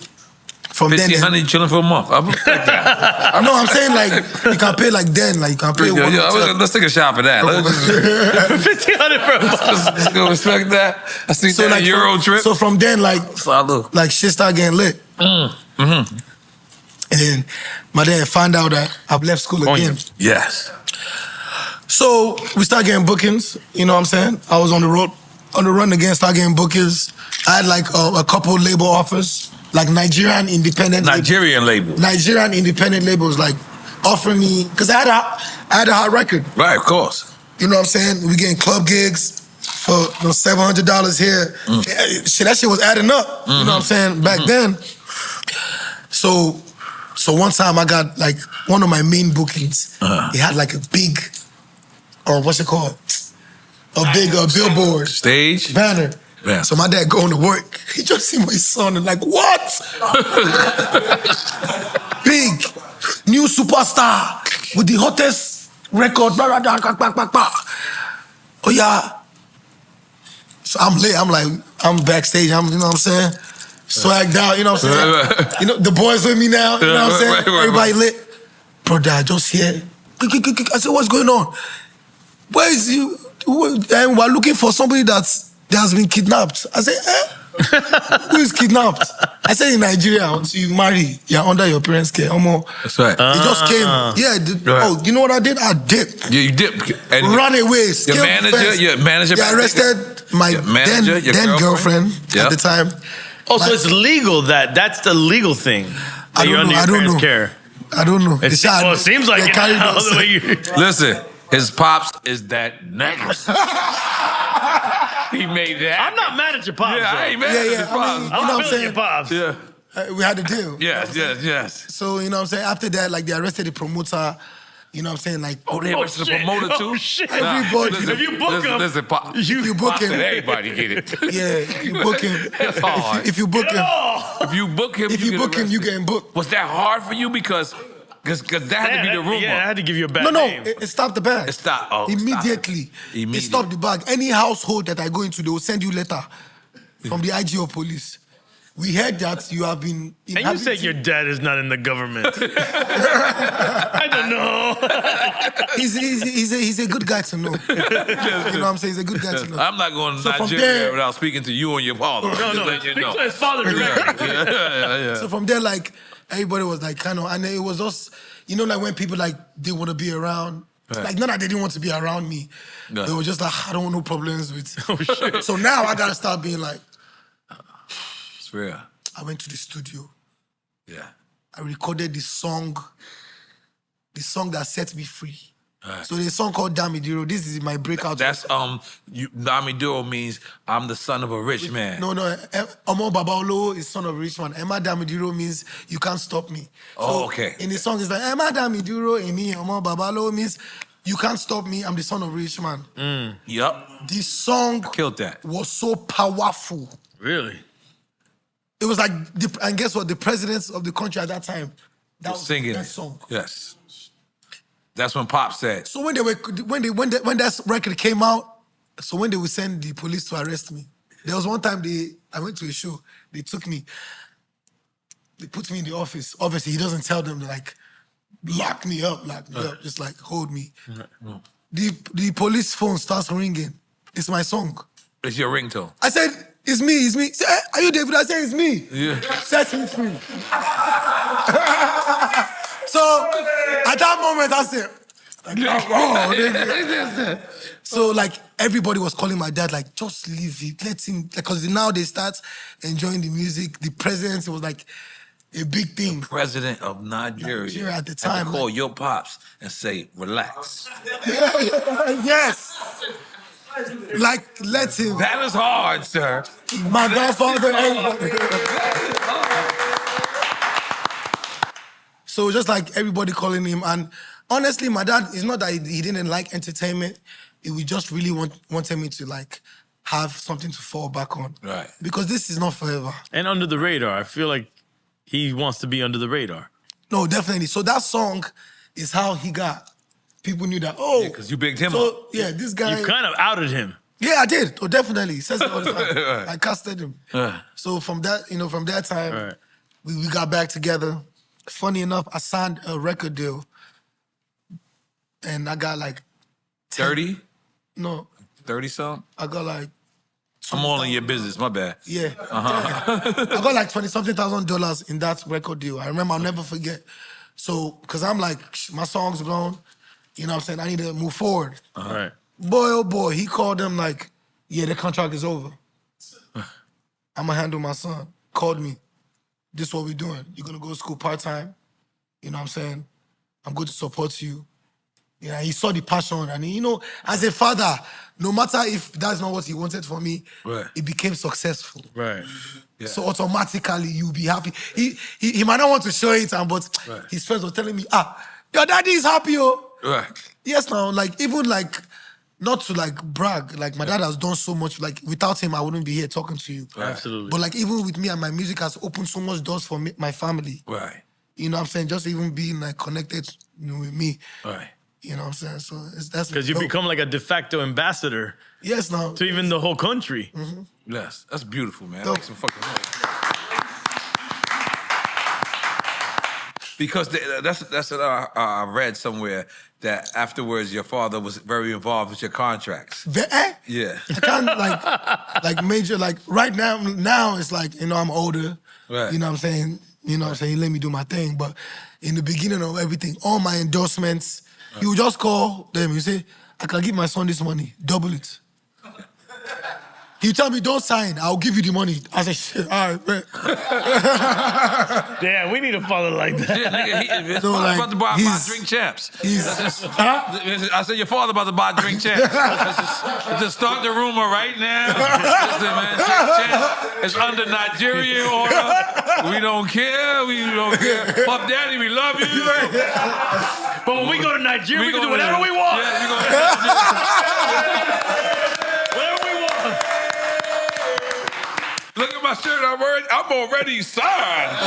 from then, $1,500 chilling for a month. I respect that. no, I'm saying like you can pay like then, like you can pay one hotel. Let's take a shot for that. $1,500 for a month. Let's go respect that. I see So that like Euro trip. So from then, like shit started getting lit. Mm-hmm. And then my dad found out that I've left school again. Yes. So we started getting bookings. You know what I'm saying? I was on the run again. Started getting bookings. I had like a couple label offers. Like Nigerian independent labels like offering me, because I had a hot record. Right, of course. You know what I'm saying? We getting club gigs for $700 here. Shit, that shit was adding up. You know what I'm saying? Back then. So one time I got like one of my main bookings. It had like a big, or what's it called? A big billboard. Stage? Banner. Yeah. So my dad going to work. He just see my son and like, what? Big, new superstar with the hottest record. Blah, blah, blah, blah, blah, blah. Oh yeah. So I'm late. I'm like, I'm backstage. You know what I'm saying? Swagged out. You know what I'm saying? You know the boys with me now. You know what I'm saying? Everybody lit. Brother, I just here. I said, what's going on? Where is you? And we're looking for somebody that has been kidnapped. I said, who is kidnapped? I said, in Nigeria, until you marry, you're under your parents' care. That's right. They just came. Yeah. Oh, you know what I did? I dipped. Yeah, you dipped. And run away. Your manager. They arrested my then girlfriend at the time. Oh, so it's legal that's the legal thing. I don't know. Care. I don't know. It seems like it now, the way you... Listen, his pops is that nigga. He made that. I'm not mad at your pops. Yeah, I ain't mad at your pops. I mean, you know what I'm saying? Your pops. Yeah. We had a deal. Yes. So, you know what I'm saying? After that, like, they arrested the promoter. You know what I'm saying? Like, they arrested the promoter too? Oh, shit. Everybody. Listen, if you book him, if you book him. Everybody get it. Yeah, if you book him. That's hard. If you book him. If you book him, you getting booked. Was that hard for you? Because that had to be the rumor. Yeah, I had to give you a bad No, name. it stopped the bag. It stopped. Oh, Immediately. It stopped the bag. Any household that I go into, they will send you letter from the IG of police. we heard that you have been. And you say your dad is not in the government. I don't know. He's a good guy to know. You know what I'm saying? He's a good guy to know. I'm not going to So from Nigeria there- without speaking to you and your father. No, Just no. letting you Speak know. to his father directly. Yeah. So from there, like everybody was like kind of, and it was just, you know, like when people like they want to be around. Right. Like not that they didn't want to be around me. Yeah. They were just like, I don't want no problems with. Oh, shit. So now I gotta start being like, It's real. I went to the studio. Yeah. I recorded the song that set me free. Right. So there's a song called Davido. This is my breakout. That's Davido means I'm the son of a rich man. No, Omo Babaolo is son of a rich man. Emma Davido means you can't stop me. Oh, okay. In the song, it's like Emma Davido, Emi Omo Babaolo means you can't stop me. I'm the son of a rich man. Yup. The song Killed that. was so powerful. Really? It was like, and guess what? The presidents of the country at that time, that was Singing that it. song. Yes. That's when Pop said. So when that record came out, so when they would send the police to arrest me, there was one time I went to a show, they took me, they put me in the office. Obviously, he doesn't tell them to like lock me up, just like hold me. The police phone starts ringing. It's my song. It's your ringtone. I said, it's me. He said, "Hey, are you David?" I said, it's me. Yeah. Set me free. So at that moment, I said, so like everybody was calling my dad, like, just leave it, let him, because now they start enjoying the music. The presidency was like a big thing. President of Nigeria. Nigeria at the Had time, to call like- your pops and say, relax. Yes. Like, let him. That is hard, sir. My grandfather, everybody. So just like everybody calling him, and honestly, my dad, it's not that he didn't like entertainment. He just really wanted me to like have something to fall back on. Right. Because this is not forever. And under the radar. I feel like he wants to be under the radar. No, definitely. So that song is how he got. People knew that, oh. Yeah, 'cause you bigged him up. So, yeah, this guy. You kind of outed him. Yeah, I did. Oh, definitely. He says it all the time. Right. I casted him. Right. So from that, from that time, Right. we got back together. Funny enough, I signed a record deal. And I got like 30? No, 30 something? I got like I'm all in your business, my bad. yeah. I got like $20-something thousand in that record deal. I remember, I'll never forget. So, cause I'm like, my song's blown. You know what I'm saying? I need to move forward. All right. Boy, oh boy, he called them like, yeah, the contract is over. I'ma handle my son. Called me. This is what we're doing. You're gonna go to school part-time. You know what I'm saying? I'm going to support you. Yeah, he saw the passion, and as a father, no matter if that's not what he wanted for me, Right. it became successful. Right. Yeah. So automatically you'll be happy. He might not want to show it, but Right. his friends were telling me, your daddy is happy, oh. Right. Yes, now, like even like not to like brag, like my dad has done so much. Like without him, I wouldn't be here talking to you. Right. Absolutely. But like even with me and my music has opened so much doors for me, my family. Right. You know what I'm saying? Just even being like connected with me. Right. You know what I'm saying? So that's Because you dope. become like a de facto ambassador Yes, now. to even the whole country. Yes, that's beautiful, man. Dope. Make some fucking noise. Because that's what I read somewhere, that afterwards your father was very involved with your contracts. Yeah. I can't like major, like right now it's like, I'm older. Right. You know what I'm saying? You know what I'm saying? He let me do my thing. But in the beginning of everything, all my endorsements, you just call them, you say, I can give my son this money, double it. He tell me, don't sign, I'll give you the money. I said, shit, all right, man. Yeah, we need a father like that. Yeah, nigga, his No, father like, about to buy drink champs. I said your father about to buy drink champs. Just start the rumor right now. Listen, man, drink champs is under Nigerian order. We don't care. Puff Daddy, we love you. But when we go to Nigeria, we can do whatever we want. Yeah, we go Whatever we want. Look at my shirt. I'm already signed.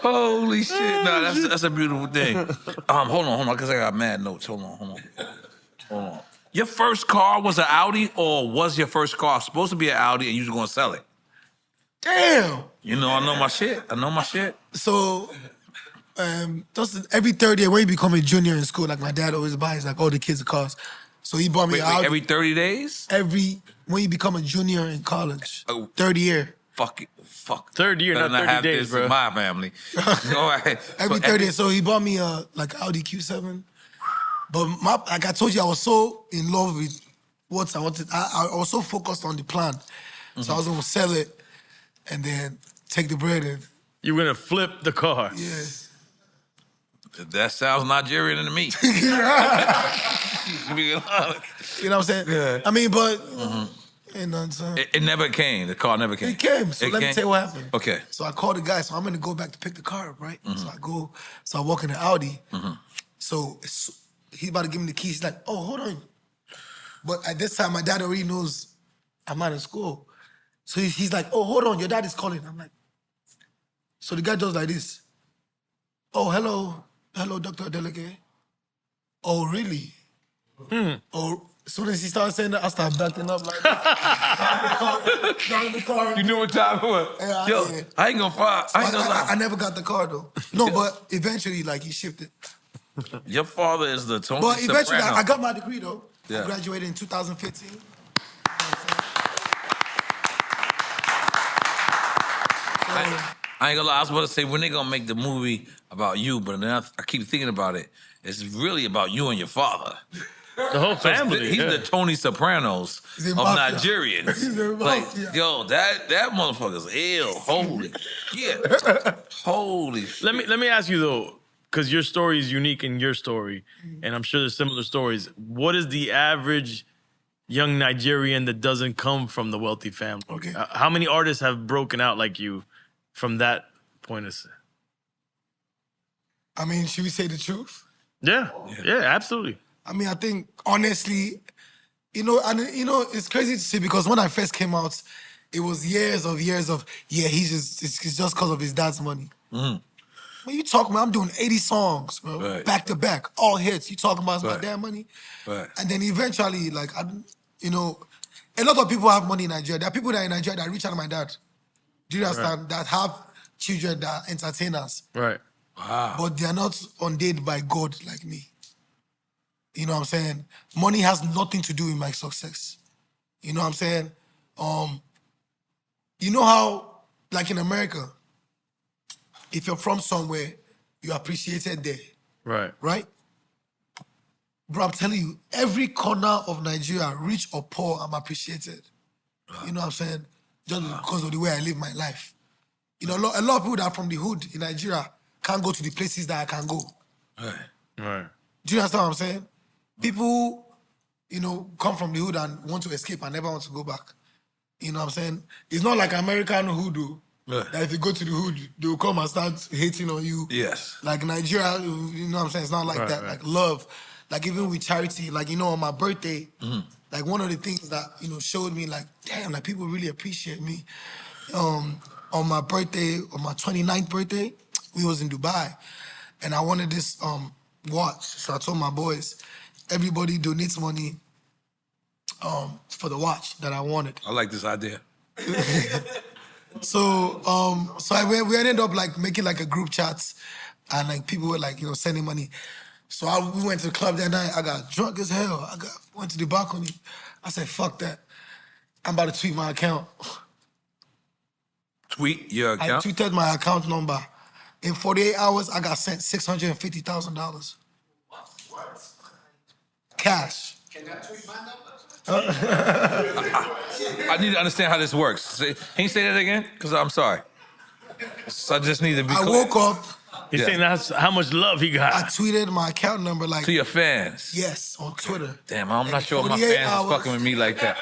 Holy shit! No, that's a beautiful thing. Hold on, because I got mad notes. Hold on. Your first car was an Audi, or was your first car supposed to be an Audi and you was gonna sell it? Damn. You know, I know my shit. I know my shit. So, just every third year when you become a junior in school, like my dad always buys like all the kids cars. So he bought me an Audi. Every 30 days? When you become a junior in college, Oh. third year. Fuck it. Fuck. Third year, Better not 30 have days, this bro. in my family. All right. Every third year. So he bought me like Audi Q7. But like I told you, I was so in love with what I wanted. I was so focused on the plan. So I was gonna sell it and then take the bread and You're gonna flip the car. yeah. That sounds Nigerian to me. You know what I'm saying? Yeah. I mean, but you know what I'm saying? It never came. The car never came. It came. So let me tell you what happened. Okay. So I called the guy. So I'm gonna go back to pick the car up, right? So I go. So I walk in the Audi. So he's about to give me the keys. He's like, "Oh, hold on." But at this time, my dad already knows I'm not in school. So he's like, "Oh, hold on, your dad is calling." I'm like, so the guy does like this. "Oh, hello, Dr. Delegate." "Oh, really?" Oh, as soon as he started saying that, I started backing up like down the car. You knew what time it was? Yeah, Yo, yeah. I ain't gonna fire. I ain't gonna lie. I never got the car though. No, but eventually, like he shipped it. Your father is the Tony But eventually, Soprano. I got my degree though. Yeah. I graduated in 2015. I ain't gonna lie. I was about to say when they gonna make the movie about you, but then I keep thinking about it. It's really about you and your father. The whole family. He's yeah. the Tony Sopranos He's of a mafia. Nigerians. He's a Like, mafia. yo, that motherfucker's ill. Holy shit. Holy shit. Let me ask you though, because your story is unique in your story, and I'm sure there's similar stories. What is the average young Nigerian that doesn't come from the wealthy family? Okay. How many artists have broken out like you from that point of view? I mean, should we say the truth? Yeah, absolutely. I mean, I think honestly, it's crazy to see because when I first came out, it was years of it's just because of his dad's money. When you talk, man, I'm doing 80 songs, bro, Right. back to back, all hits. You talking about it's my Right. dad money, Right. and then eventually, like, a lot of people have money in Nigeria. There are people that are in Nigeria that reach out to my dad. Do you understand? That have children that are entertainers, Right. Wow. but they are not ordained by God like me. You know what I'm saying? Money has nothing to do with my success. You know what I'm saying? You know how, like in America, if you're from somewhere, you're appreciated there, Right. right? Bro, I'm telling you, every corner of Nigeria, rich or poor, I'm appreciated. You know what I'm saying? Just because of the way I live my life. You know, a lot of people that are from the hood in Nigeria can't go to the places that I can go. Right. Right. Do you understand what I'm saying? People, come from the hood and want to escape and never want to go back. You know what I'm saying? It's not like American hood, Right. that if you go to the hood, they'll come and start hating on you. Yes. Like Nigeria, you know what I'm saying? It's not like Right, that. right. Like love, like even with charity, like, on my birthday, like one of the things that, showed me like, damn, like people really appreciate me. On my birthday, on my 29th birthday, we was in Dubai and I wanted this watch. So I told my boys, everybody donates money for the watch that I wanted. I like this idea. So we ended up like making like a group chat and like people were like, sending money. So we went to the club that night. I got drunk as hell. Went to the balcony. I said, fuck that. I'm about to tweet my account. Tweet your I account. tweeted my account number. In 48 hours, I got sent $650,000. Cash. I need to understand how this works. Can you say that again? Because I'm sorry. So I just need to be I clear. woke up, He's Yeah. saying that's how much love he I got. tweeted my account number like, To your fans. yes, on Twitter. Damn, I'm not In sure if my 48 fans hours. is fucking with me like that.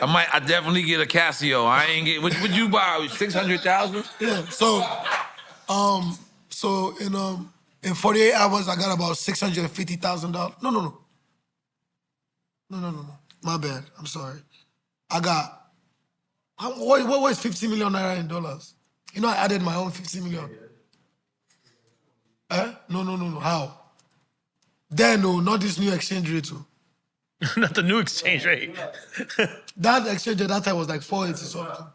I definitely get a Casio. I ain't get. What would you buy? 600,000? Yeah. So in 48 hours, I got about $650,000. No. My bad. I'm sorry. I got, what was 50 million naira in dollars? I added my own 50 million. No. How? Then, no, not this new exchange rate. Too. Not the new exchange rate. That exchange rate that time was like 480 something.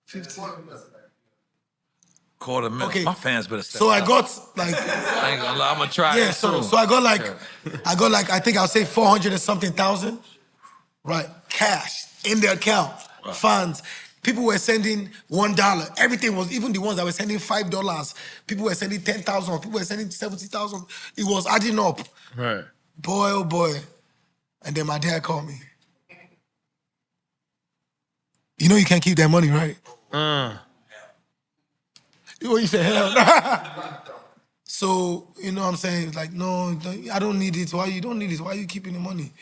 50. Quarter million. Okay. My fans better step So I up. got like I ain't gonna lie, I'm gonna try yeah. it So soon. I got like I think I'll say 400 and something thousand, right? Cash in their account, funds. People were sending $1. Everything was even the ones that were sending $5. People were sending 10,000. People were sending 70,000. It was adding up. Right. Boy, oh boy. And then my dad called me. You know you can't keep that money, right? You said, hell no. So, you know what I'm saying? Like, no, I don't need it. Why you don't need it? Why are you keeping the money?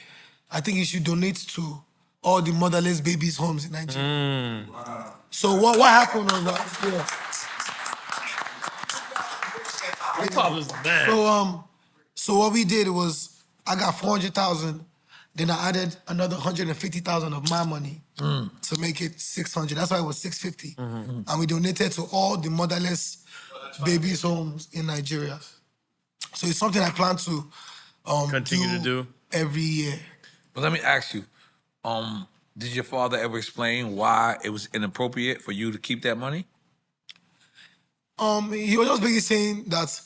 I think you should donate to all the motherless babies' homes in Nigeria. So what happened was that, so what we did was I got 400,000, then I added another 150,000 of my money to make it 600. That's why it was 650. And we donated to all the motherless babies' homes in Nigeria. So it's something I plan to continue to do every year. But let me ask you, did your father ever explain why it was inappropriate for you to keep that money? He was just basically saying that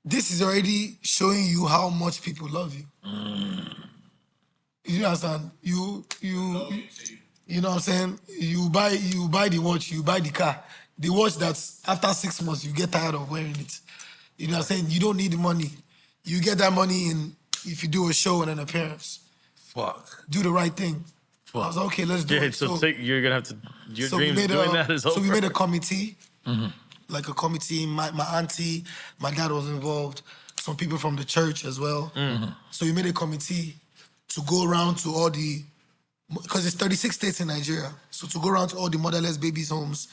this is already showing you how much people love you. You understand? You know what I'm saying? You buy the watch, you buy the car. The watch that's after 6 months you get tired of wearing it. You know what I'm saying? You don't need the money. You get that money in if you do a show and an appearance. Fuck. Do the right thing. I was like, okay, let's do it. So you're gonna have to. Your so dreams doing that is over. So we made a committee, like a committee. My auntie, my dad was involved. Some people from the church as well. So we made a committee to go around to all the, because it's 36 states in Nigeria. So to go around to all the motherless babies' homes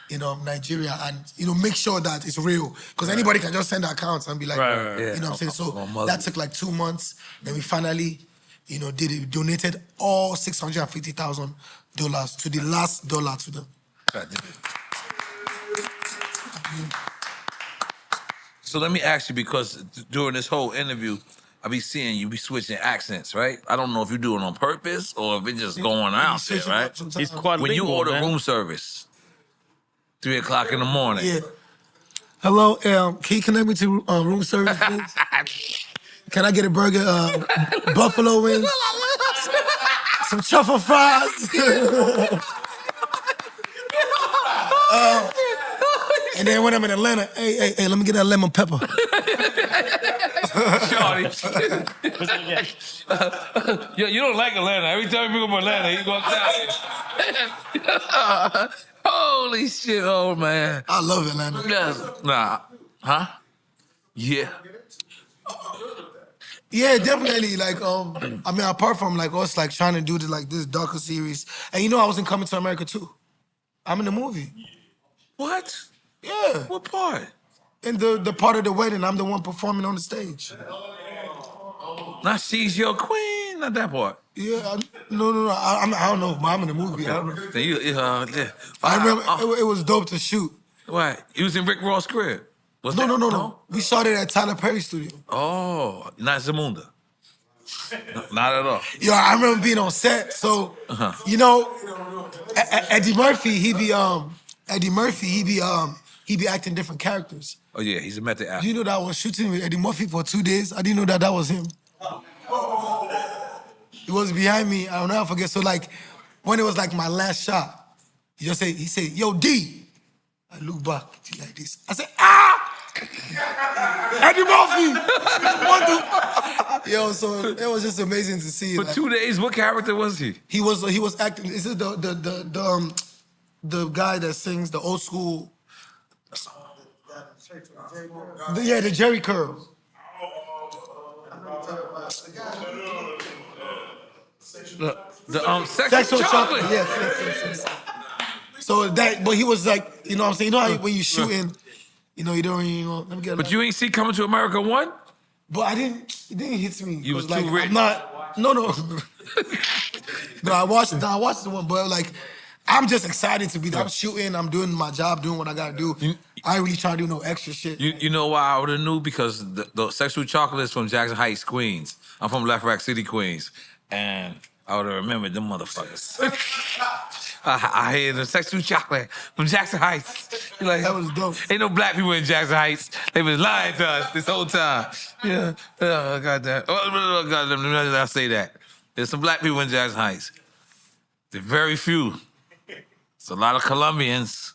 in Nigeria and make sure that it's real. Because anybody can just send accounts and be like, Right. you know what I'm saying? So that took like 2 months. Then we finally, did it. We donated all $650,000 to the last dollar to them. So let me ask you, because during this whole interview, I be seeing you be switching accents, right? I don't know if you do it on purpose or if it's just going out there, right? He's quadlingual, When you order man. room service, 3 o'clock in the morning. Yeah. Hello, can you connect me to room service, please? Can I get a burger, buffalo wings, some truffle fries? And then when I'm in Atlanta, hey, let me get that lemon pepper. Shorty. You don't like Atlanta. Every time you pick up Atlanta, you go down. Holy shit, old man. I love Atlanta. Nah. Huh? Yeah. Yeah, definitely. Like, I mean, apart from like us like trying to do this darker series, and I wasn't coming to America too. I'm in the movie. What? Yeah. What part? In the part of the wedding, I'm the one performing on the stage. Not she's your queen. Not that part. Yeah, no. I don't know. I'm in the movie. I don't know. Then you, yeah. I remember it was dope to shoot. What? You was in Rick Ross' crib. Was No, that- no. We shot it at Tyler Perry studio. Oh, not Zamunda. Not at all. Yo, I remember being on set. So, Eddie Murphy, he be acting different characters. Oh yeah, he's a method actor. You know that I was shooting with Eddie Murphy for 2 days. I didn't know that was him. He was behind me. I'll never forget. So like, when it was like my last shot, he said, "Yo, D." I look back like this. I said, "Ah, Eddie Murphy." What the? Yo, so it was just amazing to see. For like, 2 days, what character was he? He was acting. Is it the guy that sings the old school? The Jerry Curl. The Sexual chocolate. Yes. So but he was like, you know what I'm saying? You know how when you shooting, you don't really let me get. But you ain't see Coming to America 1? But it didn't hit me. You was like, too rich. I'm not. No. No, I watched the one, but like, I'm just excited to be there. I'm shooting, I'm doing my job, doing what I gotta do. I ain't really trying to do no extra shit. You know why I would have knew? Because the Sexual Chocolate is from Jackson Heights, Queens. I'm from Left Rack City, Queens. And I would have remembered them motherfuckers. I hear the Sexual Chocolate from Jackson Heights. You're like, That was dope. Ain't no black people in Jackson Heights. They was lying to us this whole time. Yeah, goddamn. Oh, goddamn, let me not say that. There's some black people in Jackson Heights. They're very few. It's a lot of Colombians.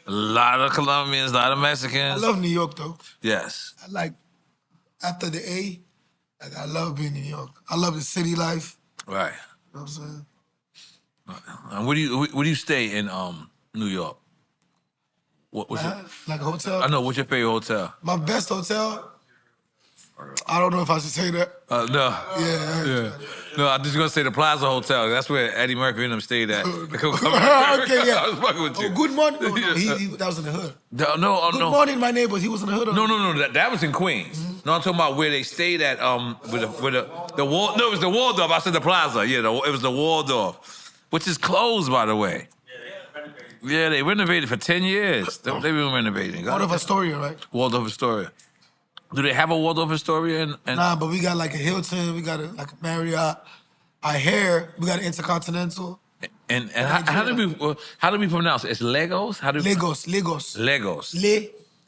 A lot of Colombians, a lot of Mexicans. I love New York though. Yes. I like, after the A, like I love being in New York. I love the city life. Right. You know what I'm saying? And where do you stay in New York? What's your, Like a hotel. I know. What's your favorite hotel? My best hotel. I don't know if I should say that. No. Yeah. No, I'm just gonna say the Plaza Hotel. That's where Eddie Murphy and them stayed at. Okay, yeah. I was fucking with you. Oh, Good Morning. No, that was in the hood. No, Good Morning, my neighbors. He was in the hood. No. That was in Queens. No, I'm talking about where they stayed at. With the Wal. No, it was the Waldorf. I said the Plaza. Yeah, it was the Waldorf, which is closed, by the way. Yeah, they renovated for 10 years. They've been renovating. Waldorf Astoria, right? Waldorf Astoria. Do they have a Waldorf Astoria? Nah, but we got like a Hilton. We got like a Marriott. I hear we got an Intercontinental. And how do we pronounce it? It's Legos. How do Legos. Legos?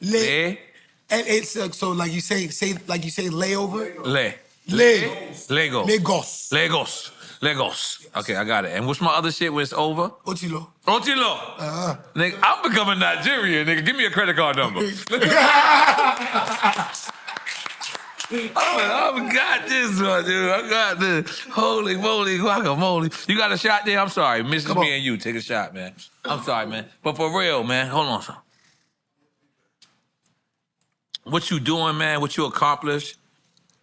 Le. And it's so like you say layover. Legos. Okay, I got it. And what's my other shit where it's over? Otilo. Nigga, I'm becoming Nigerian, nigga. Give me a credit card number. I got this one, dude. I got this. Holy moly, guacamole. You got a shot there? I'm sorry. Mrs. Me and you. Take a shot, man. I'm sorry, man. But for real, man, hold on, son. What you doing, man, what you accomplished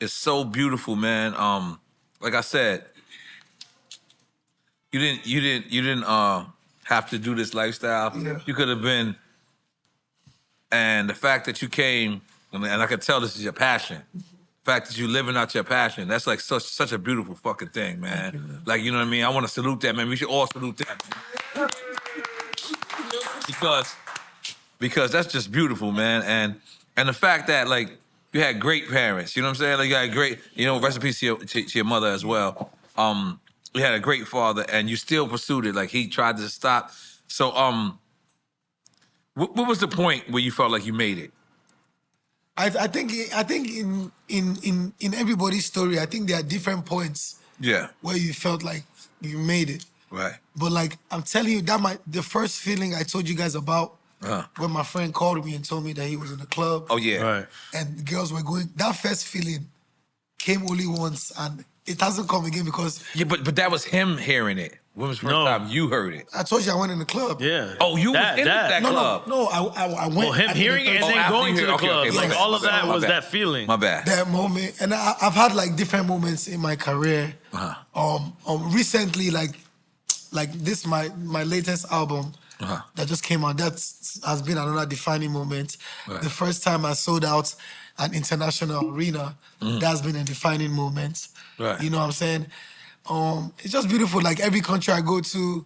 is so beautiful, man. Like I said, you didn't have to do this lifestyle. Yeah. You could have been, and the fact that you came, and I could tell this is your passion. The fact that you living out your passion, that's like such a beautiful fucking thing, man. Like, you know what I mean? I want to salute that, man. We should all salute that, man. Because that's just beautiful, man. And the fact that, like, you had great parents, you know what I'm saying? Like, you had great, rest in peace to your mother as well. You had a great father, and you still pursued it. Like, he tried to stop. So, what was the point where you felt like you made it? I think in everybody's story, I think there are different points. Yeah. Where you felt like you made it. Right. But like I'm telling you, the first feeling I told you guys about when my friend called me and told me that he was in the club. Oh yeah. Right. And the girls were going. That first feeling came only once, and it hasn't come again because. Yeah, but that was him hearing it. When was the first time you heard it? I told you I went in the club. Yeah. Oh, you was in that club? No, I went. Well, him hearing it and then going to the club, like all of that was that feeling. My bad. That moment, and I've had like different moments in my career. Recently, like this, my latest album that just came out. That has been another defining moment. Right. The first time I sold out an international arena, that's been a defining moment. Right. You know what I'm saying? It's just beautiful. Like every country I go to,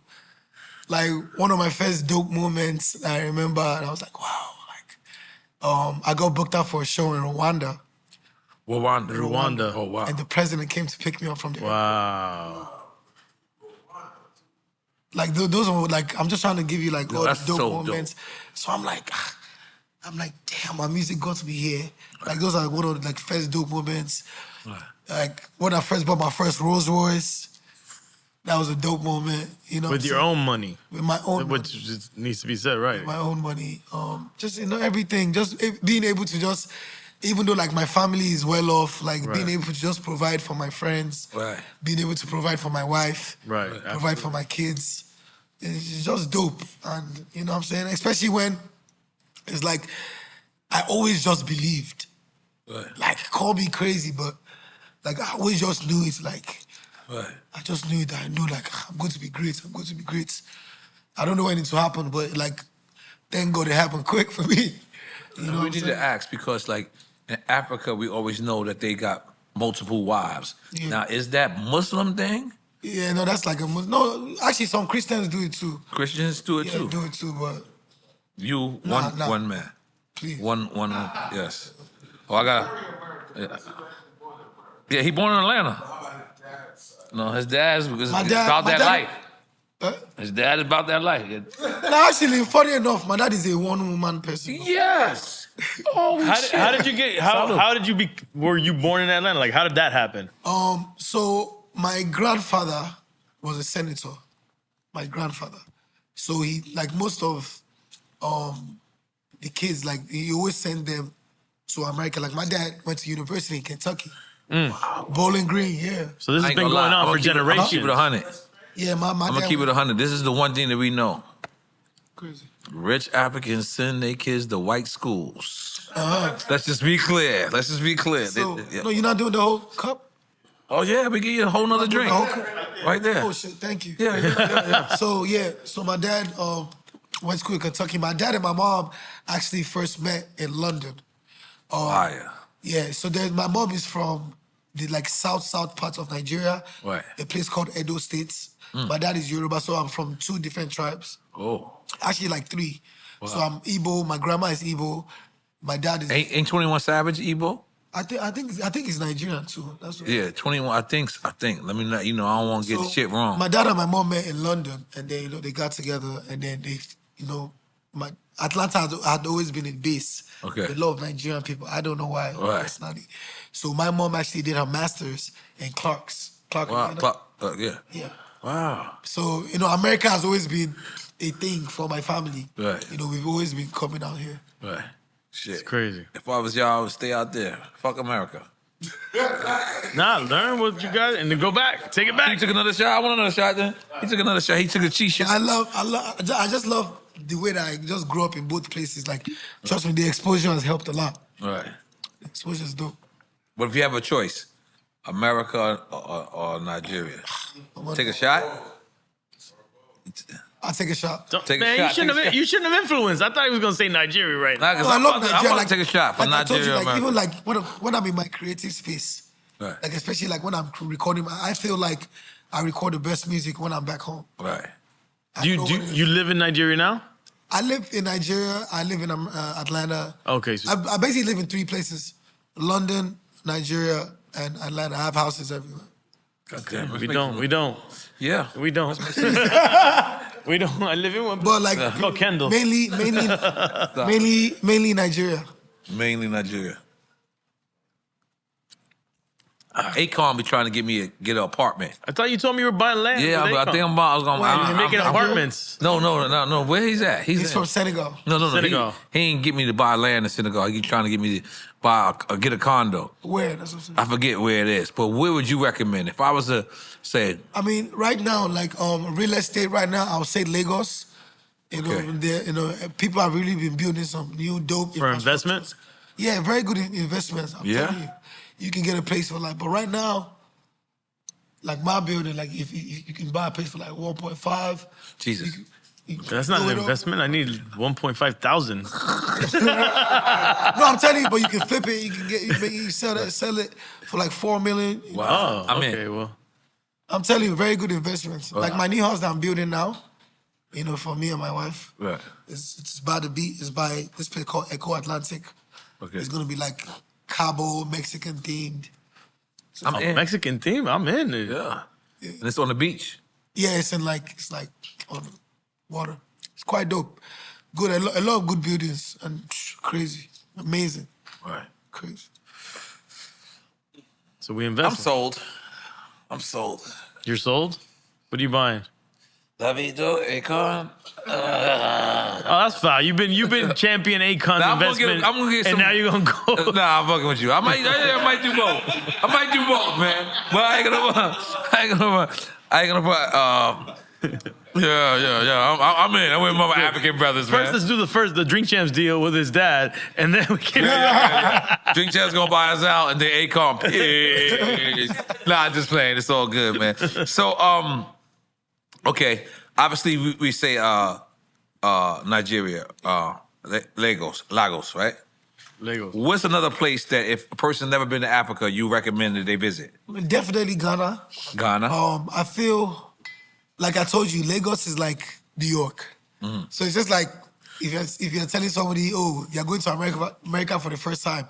like one of my first dope moments I remember, and I was like, wow. Like, I got booked out for a show in Rwanda. Rwanda. Oh wow. And the president came to pick me up from there. Wow. Like those are like, I'm just trying to give you like all the dope so moments. So I'm like, damn, my music got to be here. Like those are one of the like first dope moments. Right. Like when I first bought my first Rolls Royce, that was a dope moment. You know, With your own money. With my own, which just needs to be said, right? my own money. Just everything. Just being able to just, even though like my family is well off, like being able to just provide for my friends. Right. Being able to provide for my wife. Right. Provide for my kids. It's just dope. And you know what I'm saying? Especially when it's like, I always just believed. Right. Like, call me crazy, but like I always just knew it. Like, I just knew that I knew like I'm going to be great. I'm going to be great. I don't know when it will happen, but like, thank God it happened quick for me. You know we need to ask because like in Africa, we always know that they got multiple wives. Yeah. Now, is that Muslim thing? Yeah, no, that's like a no. Actually, some Christians do it too. Christians do it Yeah, too. do it too, but You Nah, one nah. one man. please. One yes. Oh, I got. Yeah, he born in Atlanta. No, his dad's because My it's dad- about my that dad- life. Uh, His dad is about that life. no, actually, funny enough, my dad is a one-woman person. Yes. Oh, How did you get? How did you be? Were you born in Atlanta? Like, how did that happen? So my grandfather was a senator. My grandfather. So he, like most of the kids, like he always sent them to America. Like my dad went to university in Kentucky. Bowling Green, yeah. So this has been going on for generations. I'm keep it 100. Yeah, my I'm dad gonna keep it 100. This is the one thing that we know. crazy. Rich Africans send their kids to white schools. Let's just be clear. Let's just be clear. So, Yeah. no, you're not doing the whole cup? Oh yeah, we give you a whole nother drink. The whole cup? Right there. Oh, shit, thank you. Yeah. So my dad went to school in Kentucky. My dad and my mom actually first met in London. Fire. Yeah, so my mom is from the like south part of Nigeria, Right. a place called Edo States. My dad is Yoruba, so I'm from 2 different tribes. Oh. Actually, like 3. So I'm Igbo. My grandma is Igbo. My dad is. Ain't 21 Savage Igbo? I think he's Nigerian too. That's what. Yeah, 21. I think. Let me not. I don't want to get So, shit wrong. My dad and my mom met in London, and then they got together, and then they, my Atlanta had always been in base. Okay. With a lot of Nigerian people. I don't know why. Right. Personally. So my mom actually did her masters in Clark. Wow. Atlanta. Yeah. Yeah. Wow. So America has always been a thing for my family. Right. We've always been coming out here. Right. Shit. It's crazy. If I was y'all, I would stay out there. Fuck America. Nah, learn what you got and then go back. Take it He back. took another shot. I want another shot then. He took another shot. He took a cheat shot. I just love the way that I just grew up in both places. Like, trust me, the exposure has helped a lot. Right. The exposure is dope. But if you have a choice, America or Nigeria, take a shot. I'll take a shot. Take a Man, shot, take a shot. you shouldn't have influenced. I thought he was gonna say Nigeria right now. Nah, 'cause I I'm love about to- Nigeria. I'm about to take a shot for like I told you, Nigeria. like, America. even like when I'm in my creative space, Right. like especially like when I'm recording, I feel like I record the best music when I'm back home. Right. I Do you know do what it is. you live in Nigeria now? I live in Nigeria. I live in Atlanta. Okay, so I basically live in 3 places: London, Nigeria, and Atlanta. I have houses everywhere. God damn, we don't. Yeah. We don't. We don't. I live in one. But like Oh, Kendall. mainly Nigeria. Mainly Nigeria. Akon be trying to get me get an apartment. I thought you told me you were buying land. Yeah, with but I Akon. think I was gonna. Wait, You're making I'm- apartments. No. Where he's at? He's in- from Senegal. No. Senegal. He ain't get me to buy land in Senegal. He trying to get me to buy get a condo. Where? That's what I'm saying. I forget where it is, but where would you recommend if I was to say? I mean, right now, like real estate. Right now, I would say Lagos. Okay. People have really been building some new dope For infrastructure. investment? Yeah, very good investments. I'm Yeah? telling you, you can get a place for like. But right now, like my building, like if you can buy a place for like 1.5. Jesus. That's not do an it all. investment. I need 1.5 thousand. No, I'm telling you, but you can flip it. You can you sell it for like 4 million. Wow. Oh, I'm okay. in. Well, I'm telling you, very good investments. Like my new house that I'm building now, for me and my wife. Right. It's by the beach. It's by this place called Echo Atlantic. Okay. It's gonna be like Cabo, Mexican themed. I'm in. Mexican theme. I'm in. Yeah. And it's on the beach. Yeah, it's like on water. It's quite dope. Good, a lot of good buildings and crazy, amazing, Right. crazy. So we I'm invest. I'm sold. You're sold? What are you buying? Davido, Akon. Oh, that's foul. You've been champion Akon's Nah, investment, I'm gonna get and some- now you're gonna go. Nah, I'm fucking with you. I might do both. I might do both, man. But I ain't gonna buy. Yeah. I'm in. I'm with my African brothers, First, man. let's do the Drink Champs deal with his dad, and then we can. Drink Champs gonna buy us out, and then Akon. Nah, just playing. It's all good, man. So, okay. Obviously, we say Nigeria, Lagos, right? Lagos. What's another place that if a person never been to Africa, you recommend that they visit? Definitely Ghana. Ghana. I feel like I told you, Lagos is like New York. So it's just like if you're telling somebody, oh, you're going to America for the first time,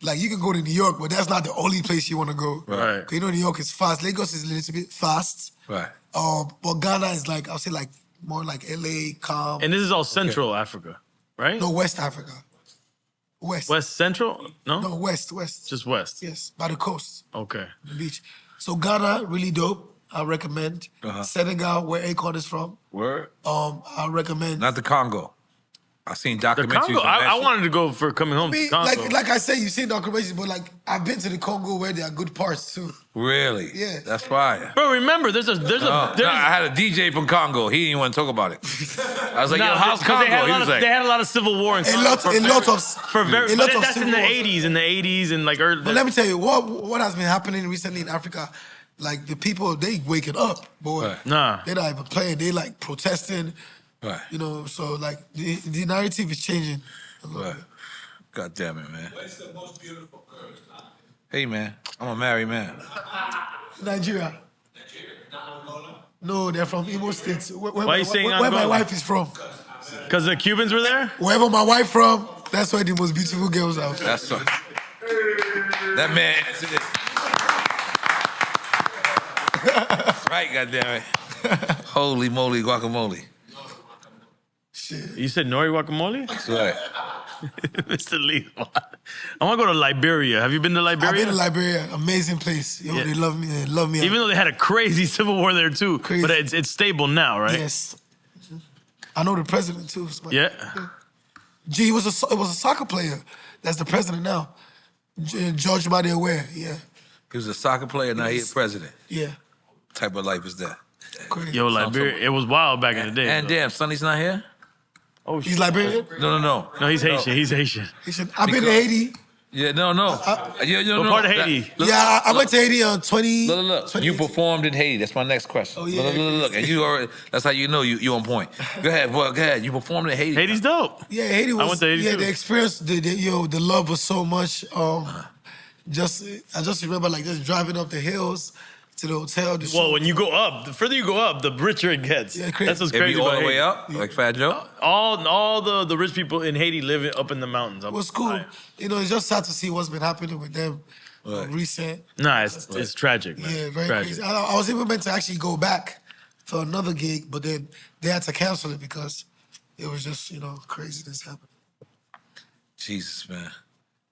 like you can go to New York, but that's not the only place you want to go. Right. You know, New York is fast. Lagos is a little bit fast. Right. But Ghana is like, I'll say like more like LA, calm. And this is all Central Africa, right? No, West Africa. West Central? No? No, West. Just West? Yes, by the coast, Okay. the beach. So Ghana, really dope. I recommend. Senegal, where Akon is from. Word? I recommend. Not the Congo. I seen The documentaries. Congo, on that I shit. wanted to go for coming home to Congo. like I said, you've seen documentaries, but like I've been to the Congo where there are good parts too. Really? Yeah. That's fire. Bro, remember, there's No, I had a DJ from Congo. He didn't want to talk about it. I was like, yo, how's because Congo? they had, He was like, they had a lot of civil war in A Congo. lot of That's in civil the wars. 80s, and like early. But let me tell you, what has been happening recently in Africa, like the people, they waking up, boy. Right. Nah. They're not even playing. They like protesting. right, You know, so like the narrative is changing. A little right. bit. God damn it, man. What's the most beautiful girl? Hey, man, I'm a married man. Nigeria. Nigeria, not Angola. No, they're from Imo State. Where Why you saying where my Angola? wife is from. Because the Cubans were there? Wherever my wife from, that's where the most beautiful girls are. That's so. That man answered it. Right, goddamn it. Holy moly, guacamole. Shit. You said Nori Guacamole? That's right. Mr. Lee. I want to go to Liberia. Have you been to I've Liberia? been to Liberia, amazing place. Yo, Yeah. they love me. They love me. Even though they had a crazy civil war there too. Crazy. But it's stable now, right? Yes. I know the president too. So Yeah. Gee, it was a soccer player. That's the president now. George Ware. Yeah. He was a soccer player, now he's president. Yeah. What type of life is that? Crazy. Yo, Liberia, it was wild back in the day. And though. damn, Sonny's not here? Oh, He's shit. Liberian. No. No, he's Haitian. He's Haitian. I've been to Haiti. Yeah, no. What part of Haiti? Yeah, I went to Haiti on 20. Look. You 2018. performed in Haiti. That's my next question. Oh, yeah. Look. And you already, that's how you know you on point. Go ahead, boy. Go ahead. You performed in Haiti. Haiti's dope. Yeah, Haiti was. I went to Haiti yeah, too. the experience, the love was so much. I just remember like just driving up the hills to the hotel. The Well, show. when you go up, the further you go up, the richer it gets. Yeah, crazy. That's what's If crazy you all about the way Haiti. up, like Fat Joe? All the rich people in Haiti live up in the mountains. It was cool. You know, it's just sad to see what's been happening with them Right. recent. Nah, it's tragic, man. Yeah, very tragic. crazy. I was even meant to actually go back for another gig, but then they had to cancel it because it was just, craziness happening. Jesus, man.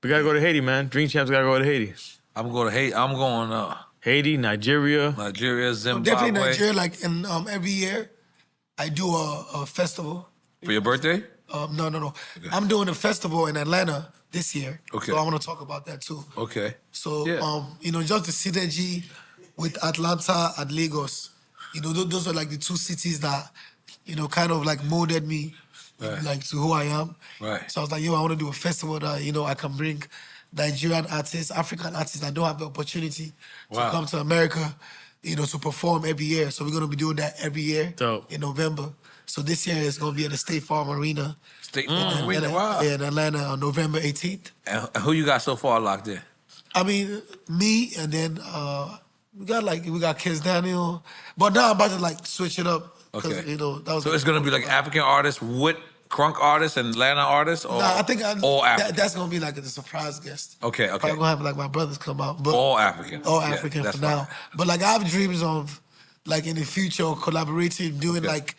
We gotta go to Haiti, man. Dream Champs gotta go to Haiti. I'm going to Haiti. I'm going Haiti, Nigeria. Nigeria, Zimbabwe. Definitely Nigeria, like in every year, I do a festival. For your birthday? No. I'm doing a festival in Atlanta this year. Okay. So I want to talk about that too. Okay. So, Yeah. just the synergy with Atlanta and Lagos, those are like the two cities that, kind of like molded me, Right. like to who I am. Right. So I was like, I want to do a festival that, I can bring Nigerian artists, African artists that don't have the opportunity Wow. to come to America, to perform every year. So we're going to be doing that every year Dope. in November. So this year it's going to be at the State Farm Arena State Arena. Wow. in Atlanta on November 18th. And who you got so far locked in? I mean, me and then we got Kiss Daniel, but now I'm about to like switch it up because Okay. that was. So it's going to be like African artists with crunk artists and Atlanta artists? Or Nah, I think all African? that's gonna be like a surprise guest. Okay. Probably gonna have like my brothers come out, but All African. all Yeah, African that's for now. fine. But like I have dreams of like in the future collaborating, doing like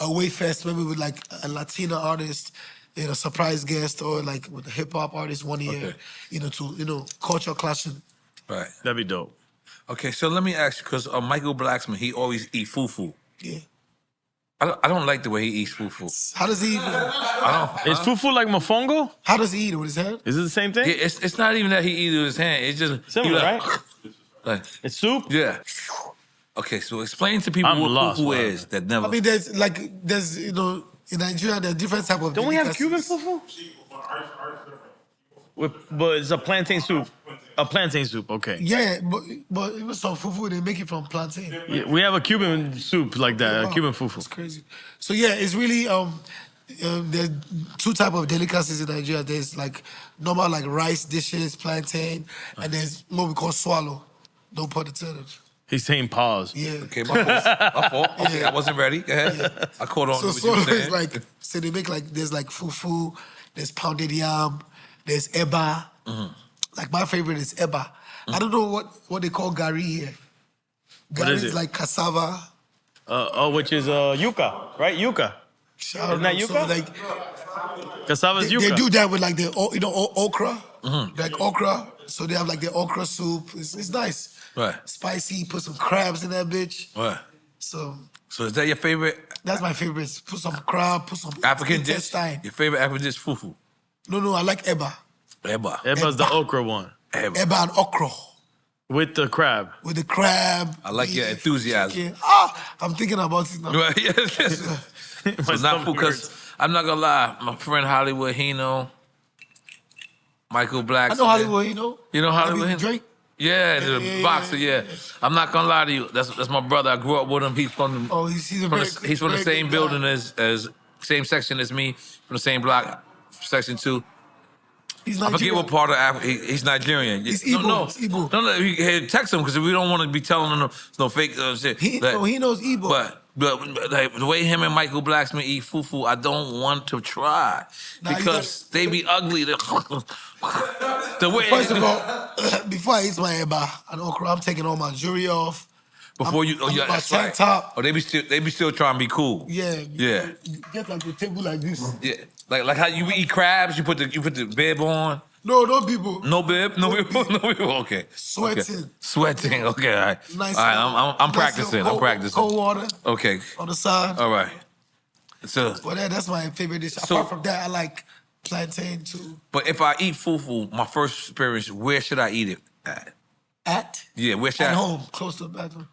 a Way Fest maybe with like a Latina artist, surprise guest, or like with a hip hop artist one year, to culture clashing. Right. That'd be dope. Okay, so let me ask you, because Michael Blacksman, he always eat fufu. Yeah. I don't like the way he eats fufu. How does he even? Is fufu like mofongo? How does he eat it with his hand? Is it the same thing? Yeah, it's not even that he eats it with his hand. It's just Similar, he like, right? Like, It's soup? yeah. Okay, so explain to people I'm what lost, fufu man. is that never. I mean, there's in Nigeria there's different type of. Don't we have Cuban delicacies. fufu? But it's a plantain soup. A plantain soup, okay. Yeah, but even some fufu they make it from plantain. Yeah, we have a Cuban soup like that, Wow, a Cuban It's fufu. crazy. So yeah, it's really There's two type of delicacies in Nigeria. There's like normal like rice dishes, plantain, and there's what we call swallow. No pun intended. He's saying pause. Yeah. Okay, my fault. My fault. Okay, I wasn't ready. Go ahead. I caught on to So what you were swallow saying. is like, so they make like, there's like fufu, there's pounded yam, there's eba. Like my favorite is eba. I don't know what they call gari here. Gari is is it? like cassava. Which is yuca, right? Yuca. Isn't that yuca? So like, Cassava is yuca. they do that with like the okra, like okra. So they have like the okra soup. It's nice. Right. Spicy. Put some crabs in that bitch. Right. So So is that your favorite that's my favorite. Put some crab. Put some African dish? intestine. Your favorite African dish, fufu? No, I like eba. Eba. Eba's the okra one Eba and okra with the crab. with the crab. I like your beef, enthusiasm. chicken. I'm thinking about it now. Right, yes. My So not stomach food, because hurts. I'm not gonna lie, my friend Hollywood, he know Michael Black. I know Hollywood, you know. You know Hollywood? I mean, Drake. Yeah, the yeah, boxer. Yeah. I'm not gonna lie to you. That's my brother. I grew up with him. He's from Oh, he's a from very the, he's from the very same good building guy. as same section as me, from the same block, section 2. He's I forget Nigerian. what part of Africa. He's Nigerian. He's no, Igbo, no, he's Igbo. no, no. You text him because we don't want to be telling him no fake shit. He knows Igbo. But like, the way him and Michael Blacksmith eat fufu, I don't want to try Nah, you because they be ugly. The way First of all, before I eat my eba and okra, I'm taking all my jewelry off. before you, I'm yeah, my that's tank right. top. Oh, they be still trying to be cool. Yeah. Yeah. You get like the table like this. Yeah, like how you eat crabs, you put the bib on. No people. No bib, no bib, no bib. Okay. Sweating. Okay. Sweating. Okay, all right. Nice. All right, I'm nice practicing. little I'm practicing. Cold water Okay. on the side. All right. So, But that's my favorite dish. So- Apart from that, I like plantain too. but if I eat fufu, my first experience, where should I eat it at? At? Yeah, where should At I? home, close to the bathroom.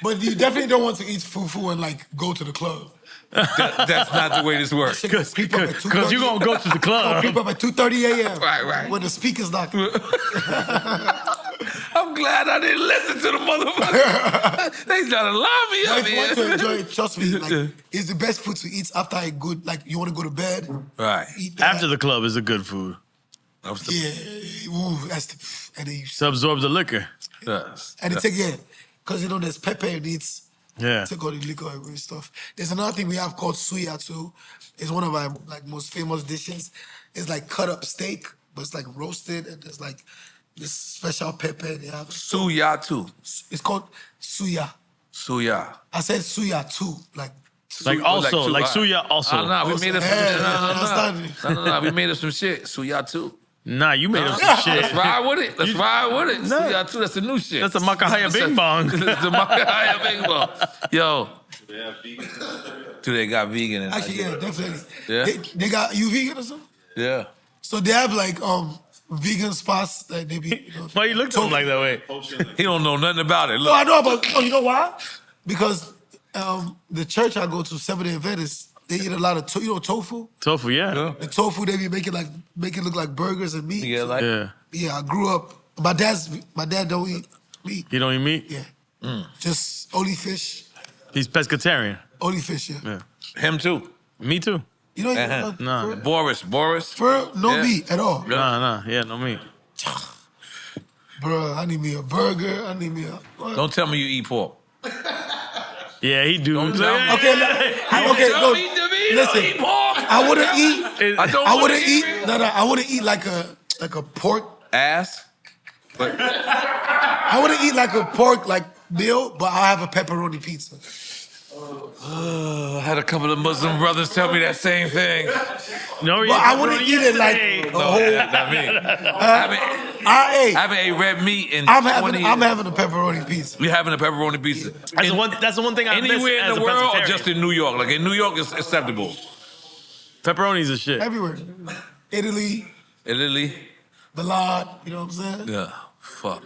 But you definitely don't want to eat fufu and like go to the club. That's not the way this works. Creep up at 2:30. Because you're going to go to the club. Creep up at 2:30 a.m. Right. When the speaker's not. I'm glad I didn't listen to the motherfucker. They trying to line me up If you want to here. enjoy it, trust me, like, it's the best food to eat after a good, like, you want to go to bed, Right. eat that. After the club is a good food. That was the- Yeah, ooh, that's the, and then you, To absorb the liquor. Yes. and it take, because, you know, there's pepper in it, Yeah. take all the liquor away and stuff. There's another thing we have called suya, too. It's one of our, like, most famous dishes. It's like cut up steak, but it's like roasted, and there's like this special pepper they have. Suya too. It's called suya. Suya. I said suya, too, like, Like also, two, like suya also. Nah, we made up some Yeah, shit. No, we made up some shit. Suya too. Nah, you made up some shit. Let's ride with it. Let's ride with it. Suya too. That's the new shit. That's a Makahaya Bing Bong. That's the Makahaya Bing Bong. Yo. Do they got vegan in actually, Nigeria? yeah, definitely. Yeah? They got, you vegan or something? Yeah. So they have like vegan spots that they be. You know, Why you look at him like that way? He don't know nothing about it. No, Look. I know about. Oh, you know why? Because the church I go to, Seventh-day Adventists, they eat a lot of tofu. Tofu, yeah. The tofu they be make it look like burgers and meat. Yeah, like Yeah. Yeah, I grew up. My dad don't eat meat. You don't eat meat? Yeah, just only fish. He's pescatarian. Only fish. Yeah. Yeah. him too. Me too. You know, Uh-huh. Nah. Boris. for real? No Yeah. meat at all. Nah. Yeah, no meat. Bro, I need me a burger. I need me a. What? Don't tell me you eat pork. Yeah, he do. Don't tell me. Okay, okay, Don't no. eat the meat. Listen, Don't eat pork. I wouldn't eat. I wouldn't eat. meat. No, I wouldn't eat like a pork. Ass. But I wouldn't eat like a pork like meal, but I'll have a pepperoni pizza. I had a couple of Muslim brothers tell me that same thing. No, But I wouldn't eat it like a No, whole. not me. I haven't ate red meat in I'm 20 years. having a pepperoni pizza. You're having a pepperoni pizza. That's the one thing I miss Anywhere as in the a world or pescatarian. just in New York? Like in New York, it's acceptable. Pepperoni's a shit. Everywhere. Italy, Italy, Milan, you know what I'm saying? yeah, fuck.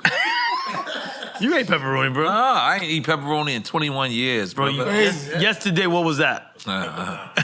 You ate pepperoni, bro. I ain't eat pepperoni in 21 years, bro. Bro, Crazy. yesterday, what was that?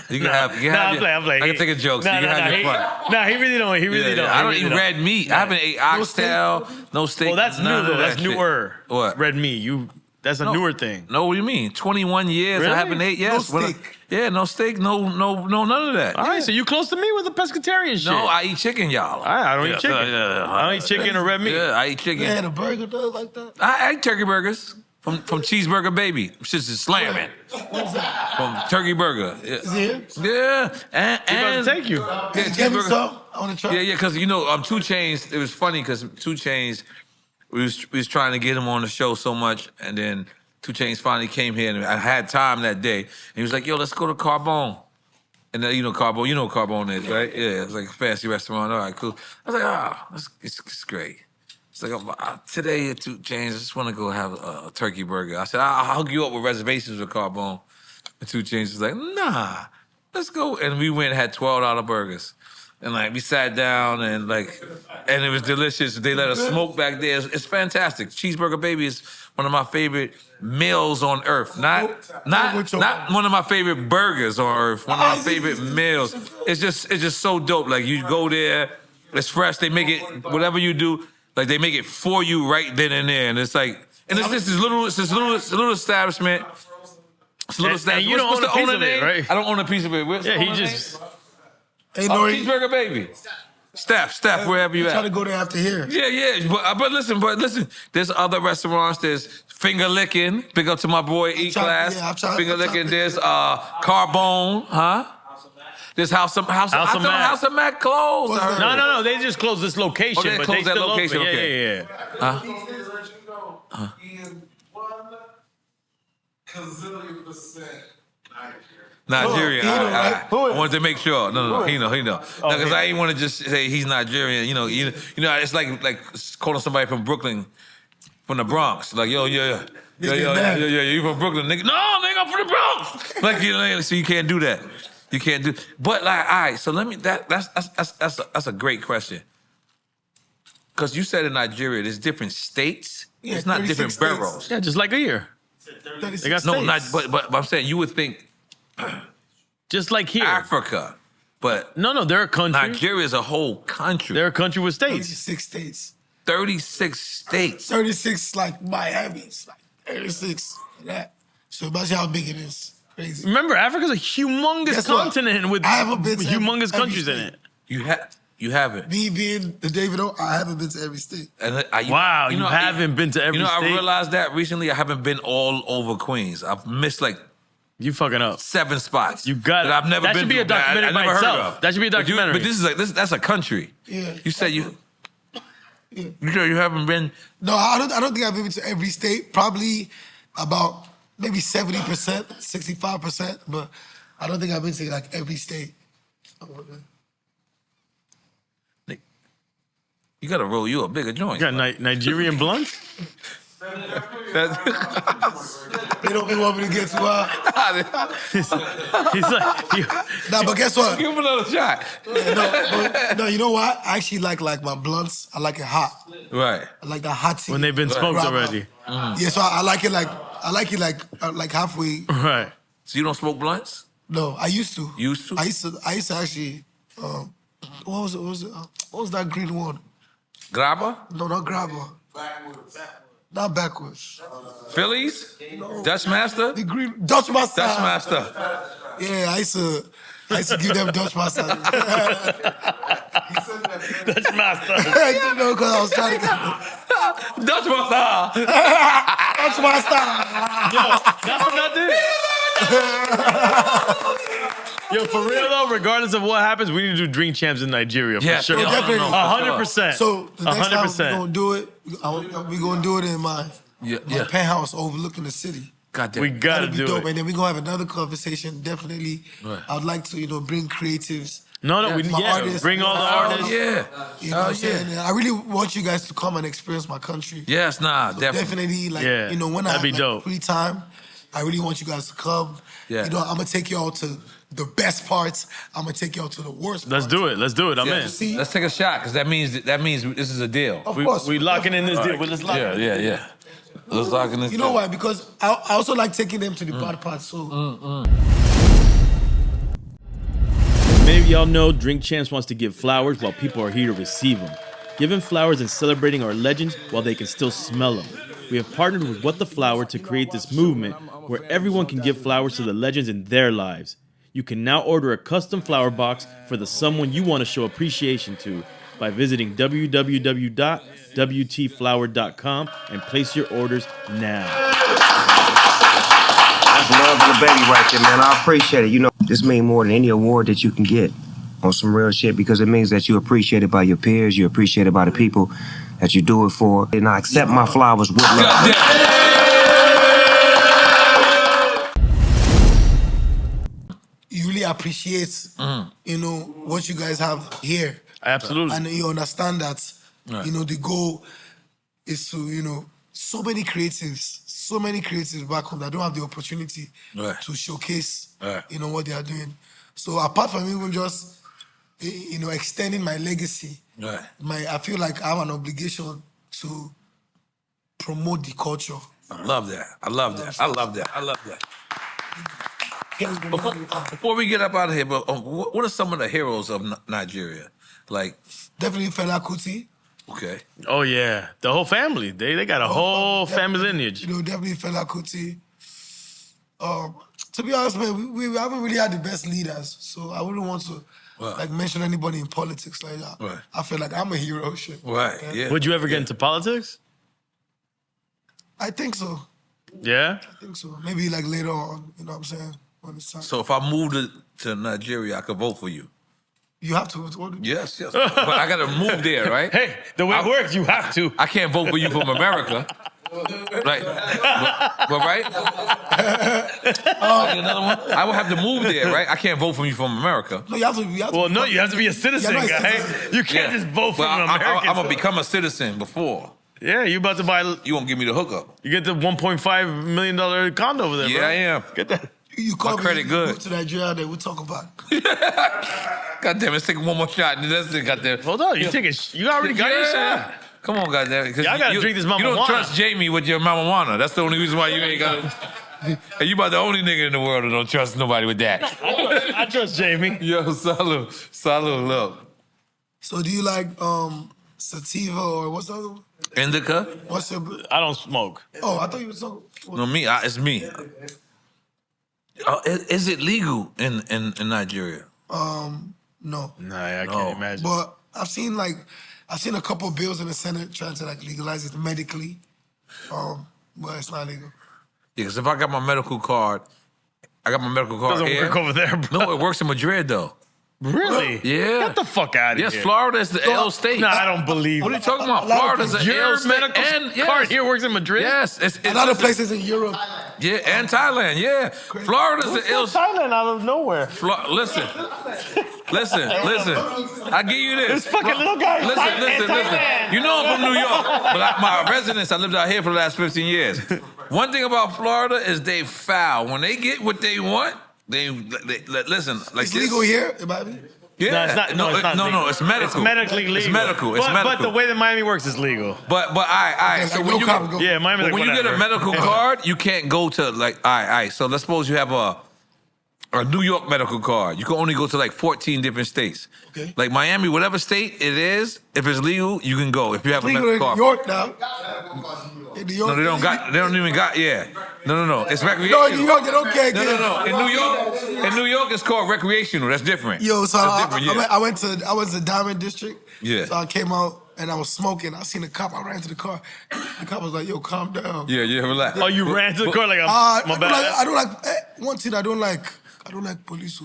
You can have. You can have I'm playing. I can take a joke. So you can have your fun. Nah, he really don't. He really don't. I He don't really eat red meat. I haven't ate oxtail, no steak. Well, that's none new of though. that That's shit. newer. What? Red meat. You That's a newer thing. No, what do you mean? 21 years Really? I haven't ate. Yes. No When steak. no steak. No, none of that. All right, so you close to me with the pescatarian shit. No, I eat chicken, y'all. All right, I don't eat chicken. Yeah. I don't eat chicken or red meat. Yeah, I eat chicken. You had a burger though like that? I eat turkey burgers from Cheeseburger Baby. Shit's just slamming. What's that? From Turkey Burger. Yeah. Is it here? Yeah, and I'm about to take you. Yeah, Give me cheeseburger. some. I want to try. Yeah, because you know, 2 Chainz. It was funny because 2 Chainz, we was trying to get him on the show so much, and then 2 Chainz finally came here, and I had time that day, and he was like, "Yo, let's go to Carbone." And then, you know Carbone is, right? Yeah, it's like a fancy restaurant. All right, cool. I was like, it's great. It's like, today at 2 Chainz, I just want to go have a turkey burger. I said, I'll hook you up with reservations with Carbone. And 2 Chainz was like, nah, let's go. And we went and had $12 burgers. And like, we sat down and it was delicious. They let us smoke back there. It's fantastic. Cheeseburger Baby is one of my favorite meals on earth. Not one of my favorite burgers on earth. One of my favorite meals. It's just so dope. Like, you go there, it's fresh. They make it, whatever you do, like, they make it for you right then and there. And it's like, and it's just this little establishment. It's a little establishment. And you don't What's own a the piece owner of it, name? right? I don't own a piece of it. What's the Yeah, he owner just. name? Hey, Oh, Nori, Cheeseburger Baby. Steph, wherever you try at. to go there after here. Yeah. But listen. There's other restaurants. There's Finger Licking. Big up to my boy E Class. Yeah, I've tried- Finger I've tried Licking. it. There's Carbone, huh? There's House of Mac. House of Mac closed. What's I heard. that? No. They just closed this location, Oh, they but closed they that still location, open. okay. Yeah. He is 1,000,000,000% Nigerian. Oh, he know, right? I wanted to make sure. No. He know. Because I didn't want to just say he's Nigerian. You know, it's like calling somebody from Brooklyn, from the Bronx. Like, yo, yeah. You from Brooklyn, nigga? No, nigga, I'm from the Bronx. Like, so you can't do that. You can't do. But like, all right. So let me. That's a great question. Because you said in Nigeria, there's different states. Yeah, It's not 36 different states. boroughs. Yeah, just like a year. 36 They got No, states. not. But I'm saying you would think Just like here. Africa, but No, they're a country. Nigeria is a whole country. They're a country with states. 36 states. 36 states. 36 like Miami. It's like 36 like that. So imagine how big it is. Crazy. Remember, Africa's a humongous Guess what? continent with I haven't been to humongous every countries in state. it. You haven't. Me being the Davido, I haven't been to every state. And Wow, you haven't been to every I state? realized that recently. I haven't been all over Queens. I've missed like You fucking up. 7 spots. You got it. that I've never That been should be to, a documentary I by never itself. heard of. That should be a documentary. But this is like that's a country. Yeah. You said you. Yeah. You sure you haven't been? No, I don't think I've been to every state. Probably about maybe 70%, 65%, but I don't think I've been to like every state. You gotta roll you a bigger joint. You got Nigerian blunts? They don't want me to get too high. He's like, Nah, but guess what? Give him another shot. No, you know what? I actually like my blunts. I like it hot. Right. I like that hot tea. when they've been smoked Right. already. Yeah, so I like it like halfway. Right. So you don't smoke blunts? No, I used to. Used to? I used to actually. What was it? What was that green one? Grabber? No, not grabber. Not backwards. Phillies? Dutch Master? The green Dutch Master. Dutch Master. Yeah, I used to give them Dutch Master. Dutch master. You know, because I was trying to get Dutch Master! Dutch Master. That's what that did. Yo, for real though, regardless of what happens, we need to do Drink Champs in Nigeria for Yeah, sure. yeah, definitely. 100%. So the next time 100%. we're gonna do it, we're gonna do it in my Yeah. penthouse overlooking the city. God damn. We gotta That'd be do dope, it. and then we're gonna have another conversation. Definitely, Right. I'd like to bring creatives. No, we My artists. bring all the artists. Yeah. You know what I'm saying? And I really want you guys to come and experience my country. Yes, nah, definitely. Definitely, when I that'd have be dope. free time, I really want you guys to come. Yeah. I'm gonna take y'all to the best parts. I'm gonna take y'all to the worst Let's parts. do it. Let's do it. I'm Yeah. in. See? Let's take a shot, because that means this is a deal. Of course. We locking in this deal. But let's lock it. Yeah. Let's lock in this You know deal. why? Because I also like taking them to the bad parts. So Many of y'all know Drink Champs wants to give flowers while people are here to receive them. Giving flowers and celebrating our legends while they can still smell them. we have partnered with What the Flower to create this movement where everyone can give flowers to the legends in their lives. You can now order a custom flower box for the someone you want to show appreciation to by visiting www.wtflower.com and place your orders now. That's love for the baby right there, man. I appreciate it. You know, this means more than any award that you can get on some real shit because it means that you're appreciated by your peers, you're appreciated by the people that you do it for. And I accept my flowers with love. You really appreciate, you know, what you guys have here. Absolutely. And you understand that, Right. you know, the goal is to, you know, so many creatives back home that don't have the opportunity Right. to showcase, Right. you know, what they are doing. So apart from even just, you know, extending my legacy, Right. I feel like I have an obligation to promote the culture. I love that. I love that. I love that. I love that. Before we get up out of here, but what are some of the heroes of Nigeria? Like, Definitely Fela Kuti. okay. Oh yeah, the whole family. They got a whole family lineage. You know, definitely Fela Kuti. To be honest, man, we haven't really had the best leaders, so I wouldn't want to like mention anybody in politics like that. Right. I feel like I'm a hero. Shit. Right. Yeah. Would you ever get into politics? I think so. Yeah. I think so. Maybe like later on. You know what I'm saying? When it's time. So if I moved to Nigeria, I could vote for you. You have to. What, Yes, yes. But I got to move there, right? Hey, the way it works, you have to. I can't vote for you from America. Right. But right? Another one? I would have to move there, right? I can't vote for you from America. No, you have to. You have to Well, no, you have to be a citizen, Yeah, no, guy. citizen. You can't just vote for an American. I'm going to become a citizen before. Yeah, you about to buy. You won't give me the hookup. You get the $1.5 million condo over there, Yeah, bro. I am. Get that. You call My credit me, good. Move to Nigeria, then we'll talk about it. God damn it, let's take one more shot. That's it, goddamn. Hold on, you already got your shot. Come on, goddamn. Y'all gotta drink this You don't marijuana. trust Jamie with your marijuana. That's the only reason why you ain't got it. And you about the only nigga in the world that don't trust nobody with that. I trust Jamie. Yo, salud, look. So do you like sativa or what's the other one? Indica? What's your? I don't smoke. Oh, I thought you were talking. No, me. It's me. Is it legal in Nigeria? No. Nah, I can't imagine. But I've seen a couple of bills in the Senate trying to like legalize it medically. But it's not legal. Yeah, because if I got my medical card, Doesn't here. work over there, bro. No, it works in Madrid though. Really? Yeah. Get the fuck out of Yes, here. Florida is the L state. Nah, I don't believe What are you it. talking about? A lot of Florida's the Your L state. medical And card here works in Madrid? Yes. It's A lot of places in Europe. Yeah, and Thailand, yeah. Florida's the L state. Thailand out of nowhere. Listen. I give you this. This fucking little guy. Listen. You know I'm from New York, but my residence, I lived out here for the last 15 years. One thing about Florida is they foul. When they get what they want, they listen. Like It's legal here, baby. Yeah. No, it's not. No, it's not. legal. It's medical. It's medically legal. It's medical. But the way that Miami works is legal. But all right. So Like, when no you cop go. Yeah, Miami. when you get a medical card, you can't go to like all right. So let's suppose you have a New York medical card. You can only go to like 14 different states. Okay. Like Miami, whatever state it is, if it's legal, you can go. If you have a Legal medical in card. New York now. In New York, No, they don't got. They don't even got. Yeah. No. It's No, recreational. in New York, they don't care. No. In New York, it's called recreational. That's different. Yo, so That's different, yeah. I went to Diamond District. Yeah. So I came out and I was smoking. I seen a cop. I ran to the car. The cop was like, "Yo, calm down." Yeah, relax. Oh, you ran to the car like I'm my bad. I don't like one thing. I don't like police.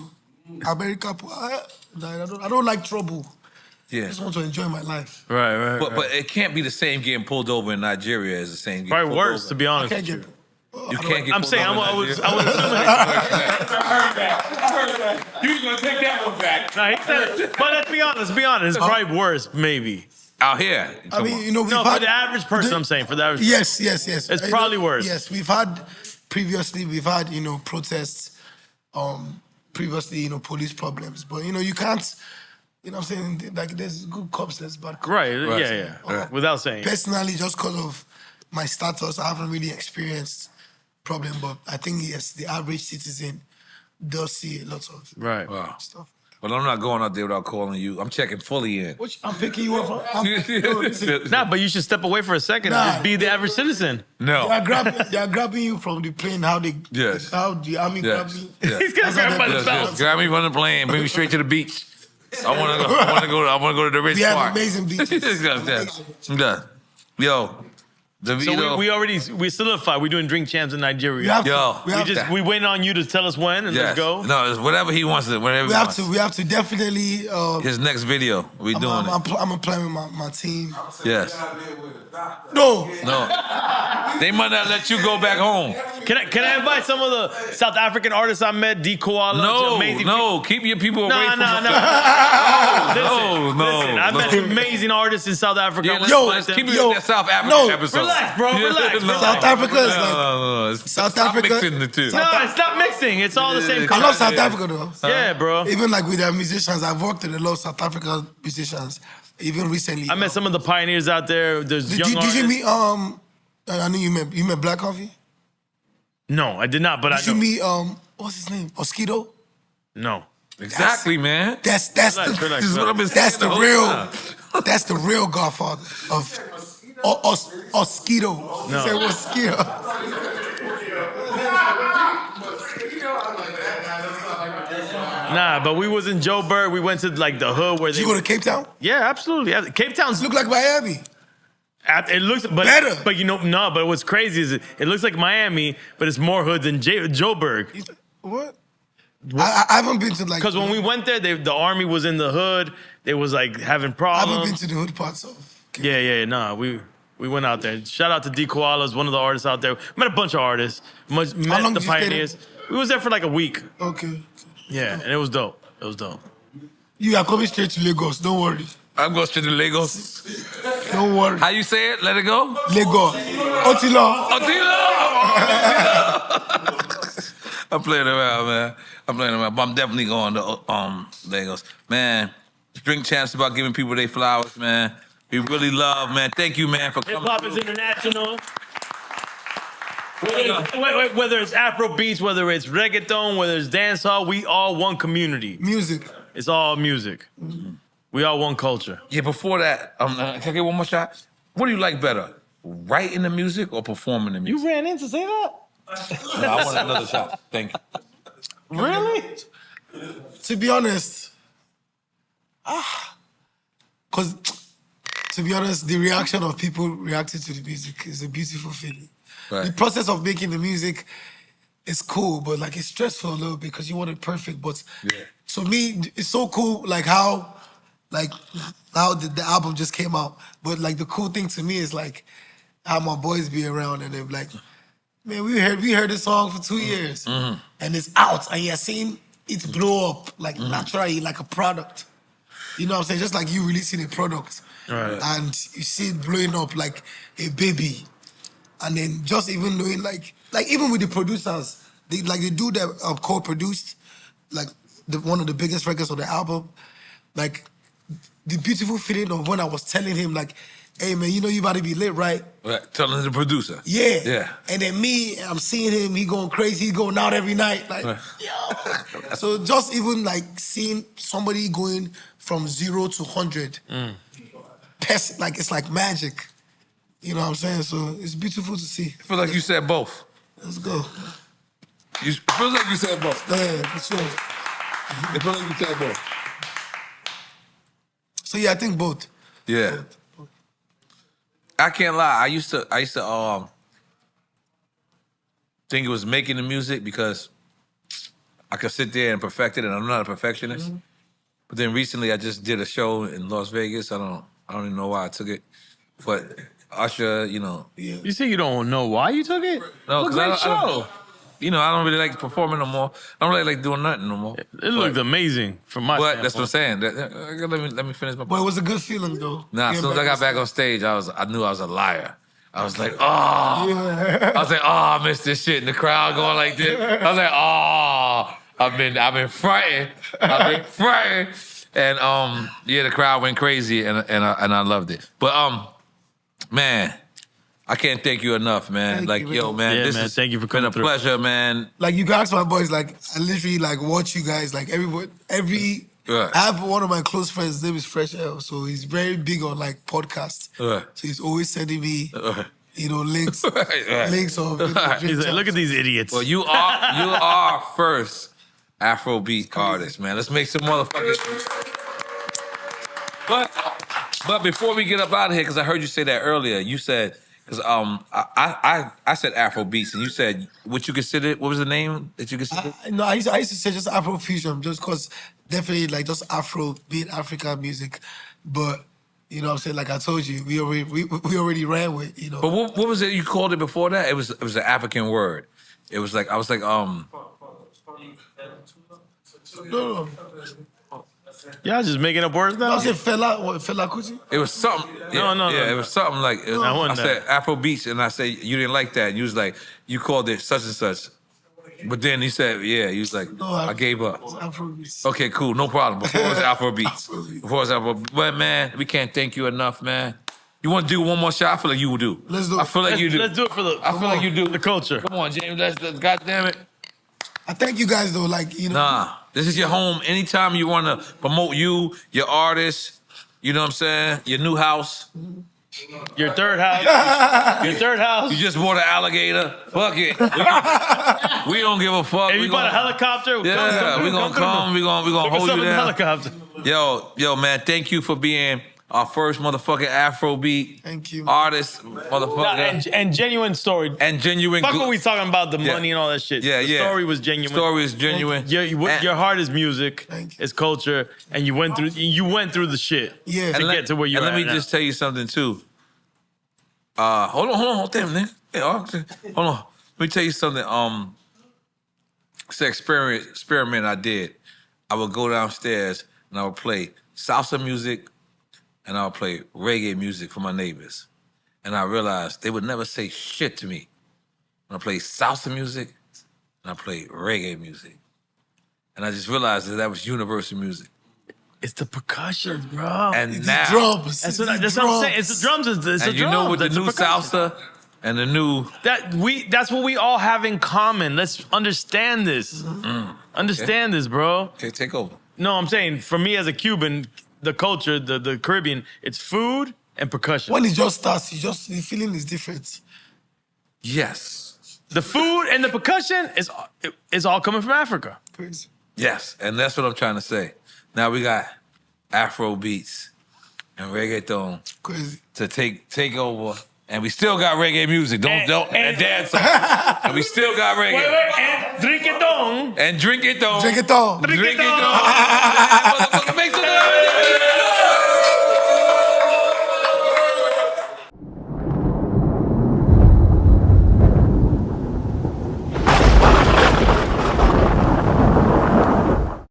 America. I don't like trouble. I Yeah. just want to enjoy my life. Right. But it can't be the same getting pulled over in Nigeria as the same getting Probably pulled worse, over. to be I honest. can't with get. you. You can't get I'm pulled saying over I in was Nigeria. assuming. I heard that. You gonna take that one back. Nah, he said, but let's be honest. It's probably worse, maybe. Out here. I mean, you know, we've No, had for the average person, I'm saying for the average. Yes. It's probably worse. Yes, we've had protests, previously, police problems. But you can't, I'm saying, like there's good cops, there's bad cops. Right. Yeah. Without saying. Personally, just because of my status, I haven't really experienced problem. But I think yes, the average citizen does see a lot of Right. stuff. But I'm not going out there without calling you. I'm checking fully in. I'm picking you up. Listen, Nah, but you should step away for a second and Nah. just be the average citizen. No. they are grabbing you from the plane. How the army grabbed Yes. you. Yes. He's gonna grab by the Yes, belt. yes. Grab me from the plane. Bring me straight to the beach. I want to go to the rich We have part. amazing beaches. I'm done. Yo, Davido. So we solidified. We're doing drink champs in Nigeria. We have to. Yo, We have to. we waiting on you to tell us when and let's go. No, it's whatever he wants to. Whatever We he have wants. to. We have to definitely. His next video, we doing I'm it. gonna play with my team. Yes. No. No. They might not let you go back home. Can I invite some of the South African artists I met? D Koala. amazing No. Keep your people away No, from no, no. Listen, I met some amazing artists in South Africa. Yeah, Let's let's keep it yo, in that South African no. episode. Relax, bro. Relax. No. South Africa is like No. South Stop Africa- mixing the two. No, it's not mixing. It's all the same. I country. love South Africa though. Yeah, bro. Even like with their musicians, I've worked with a lot of South African musicians. Even recently, I met some of the pioneers out there. There's Did young you artists. meet? I know you met Black Coffee. No, I did not. But Did I you know. meet what's his name? Mosquito. No. Exactly, man. That's Relax, the relax, This is what I've been that's saying the whole real time. that's the real godfather of Mosquito. No. Say Mosquito. Nah, but we was in Joburg. We went to like the hood where Did they. you go to Cape Town? Yeah, absolutely. Yeah, Cape Town's Look like Miami. It looks but Better. But no. But what's crazy is it looks like Miami, but it's more hood than Joburg. What? I haven't been to like. Because when we went there, the army was in the hood. They was like having I haven't problems. been to the hood parts of. Nah. We went out there. Shout out to D Koala's, one of the artists out there. Met a bunch of artists. Met long the did you stay there? pioneers. We was there for like a week. Okay. Yeah, and it was dope. It was dope. You are coming straight to Lagos. Don't worry. I'm going straight to Lagos. Don't worry. How you say it? Let it go? Lagos. Otilo. I'm playing around, man. But I'm definitely going to Lagos. Man, Drink Champs about giving people their flowers, man. We really love, man. Thank you, man, for Hip coming. hop is international. Whether it's Afrobeats, whether it's reggaeton, whether it's dancehall, we all one community. Music. It's all music. We all one culture. Yeah, before that, can I get one more shot? What do you like better, writing the music or performing the music? You ran in to say that? No, I want another shot. Thank you. Really? To be honest, because to be honest, the reaction of people reacting to the music is a beautiful feeling. Right. The process of making the music is cool, but like it's stressful a little bit because you want it perfect. But to me, it's so cool, like how the album just came out. But like the cool thing to me is like how my boys be around and they're like, man, we heard this song for 2 years and it's out and you're seeing it blow up like naturally, like a product. You know what I'm saying? Just like you releasing a product and you see it blowing up like a baby. And then just even knowing like even with the producers, they do that co-produced like one of the biggest records of the album. Like the beautiful feeling of when I was telling him like, hey man, you know you about to be lit, right? Right. Telling the producer. Yeah. Yeah. And then me, I'm seeing him, he going crazy, he going out every night. Like, yo. So just even like seeing somebody going from 0 to 100, like it's like magic. You know what I'm saying? So it's beautiful to see. I feel like you said both. Let's go. You feel like you said both. Yeah, for sure. It feels like you said both. So yeah, I think both. Yeah. I can't lie. I used to think it was making the music because I could sit there and perfect it, and I'm not a perfectionist. But then recently, I just did a show in Las Vegas. I don't even know why I took it, but Usher, you know. Yeah. You say you don't know why you took it? No, What a 'cause great I show. don't, you know, I don't really like performing no more. I don't really like doing nothing no more. It looked amazing from my But that's what I'm standpoint. saying. Let me finish my But it was a good feeling though. Nah, as Getting soon as I got back on stage, I knew I was a liar. I was like, I was like, I missed this shit. And the crowd going like this. I was like, I've been fronting. And the crowd went crazy and I loved it. But man, I can't thank you enough, man. Thank you, yo, man, Yeah, this man, has thank you for been coming a through. pleasure, man. Like you guys, my boys, like I literally like watch you guys, like every Right. I have one of my close friends. His name is Fresh L. So he's very big on like podcasts. Right. So he's always sending me, links, Right. links of. He's like, look at these idiots. Well, you are first Afrobeat artist, man. Let's make some motherfucking. But before we get up out of here, because I heard you say that earlier, you said because I said Afrobeats and you said what you considered. What was the name that you considered? No, I used to say just Afrofusion, just because definitely like just Afrobeat, African music. But you know what I'm saying, like I told you, we already ran with, you know. But what was it you called it before that? It was an African word. It was like I was like No. Y'all just making up words now? I said Fela Kuti? It was something. No. It was something like I said Afrobeats, and I said you didn't like that. And you was like you called it such and such. But then he said, he was like, I gave up. Afrobeats. Okay, cool, no problem. Before it was Afrobeats. Before it was Afrobeats. But man, we can't thank you enough, man. You want to do one more shot? I feel like you will do. Let's do it. I feel like you do. Let's do it for the. I feel like you do. The culture. Come on, James. Let's God damn it. I thank you guys though, like, you know. Nah, this is your home. Anytime you want to promote you, your artist, you know what I'm saying? Your new house. Your third house. Your third house. You just bought an alligator. Fuck it. We don't give a fuck. Hey, you bought a helicopter? Yeah, we gonna come. We gonna hold you down. Helicopter. Yo, man, thank you for being our first motherfucking Afrobeat artist, motherfucker. And genuine story. And genuine. Fuck what we talking about, the money and all that shit. Yeah, the story was genuine. Story is genuine. Your heart is music, it's culture, and you went through the shit to get to where you are. And let me just tell you something too. Hold on, damn, man. Hold on. Let me tell you something. It's an experiment I did. I would go downstairs and I would play salsa music and I would play reggae music for my neighbors. And I realized they would never say shit to me when I played salsa music and I played reggae music. And I just realized that was universal music. It's the percussion, bro. And It's now, the drums. That's what I'm saying. It's the drums. It's the and drums. you know with the That's new percussion. salsa and the new That's what we all have in common. Let's understand this. Understand this, bro. Okay, take over. No, I'm saying for me as a Cuban, the culture, the Caribbean, it's food and percussion. When it just starts, the feeling is different. Yes. The food and the percussion is all coming from Africa. Crazy. Yes, and that's what I'm trying to say. Now we got Afro beats and reggaeton to take over, and we still got reggae music. And dance. And we still got reggae. And drink it on. And drink it on. Drink it on. Drink it on.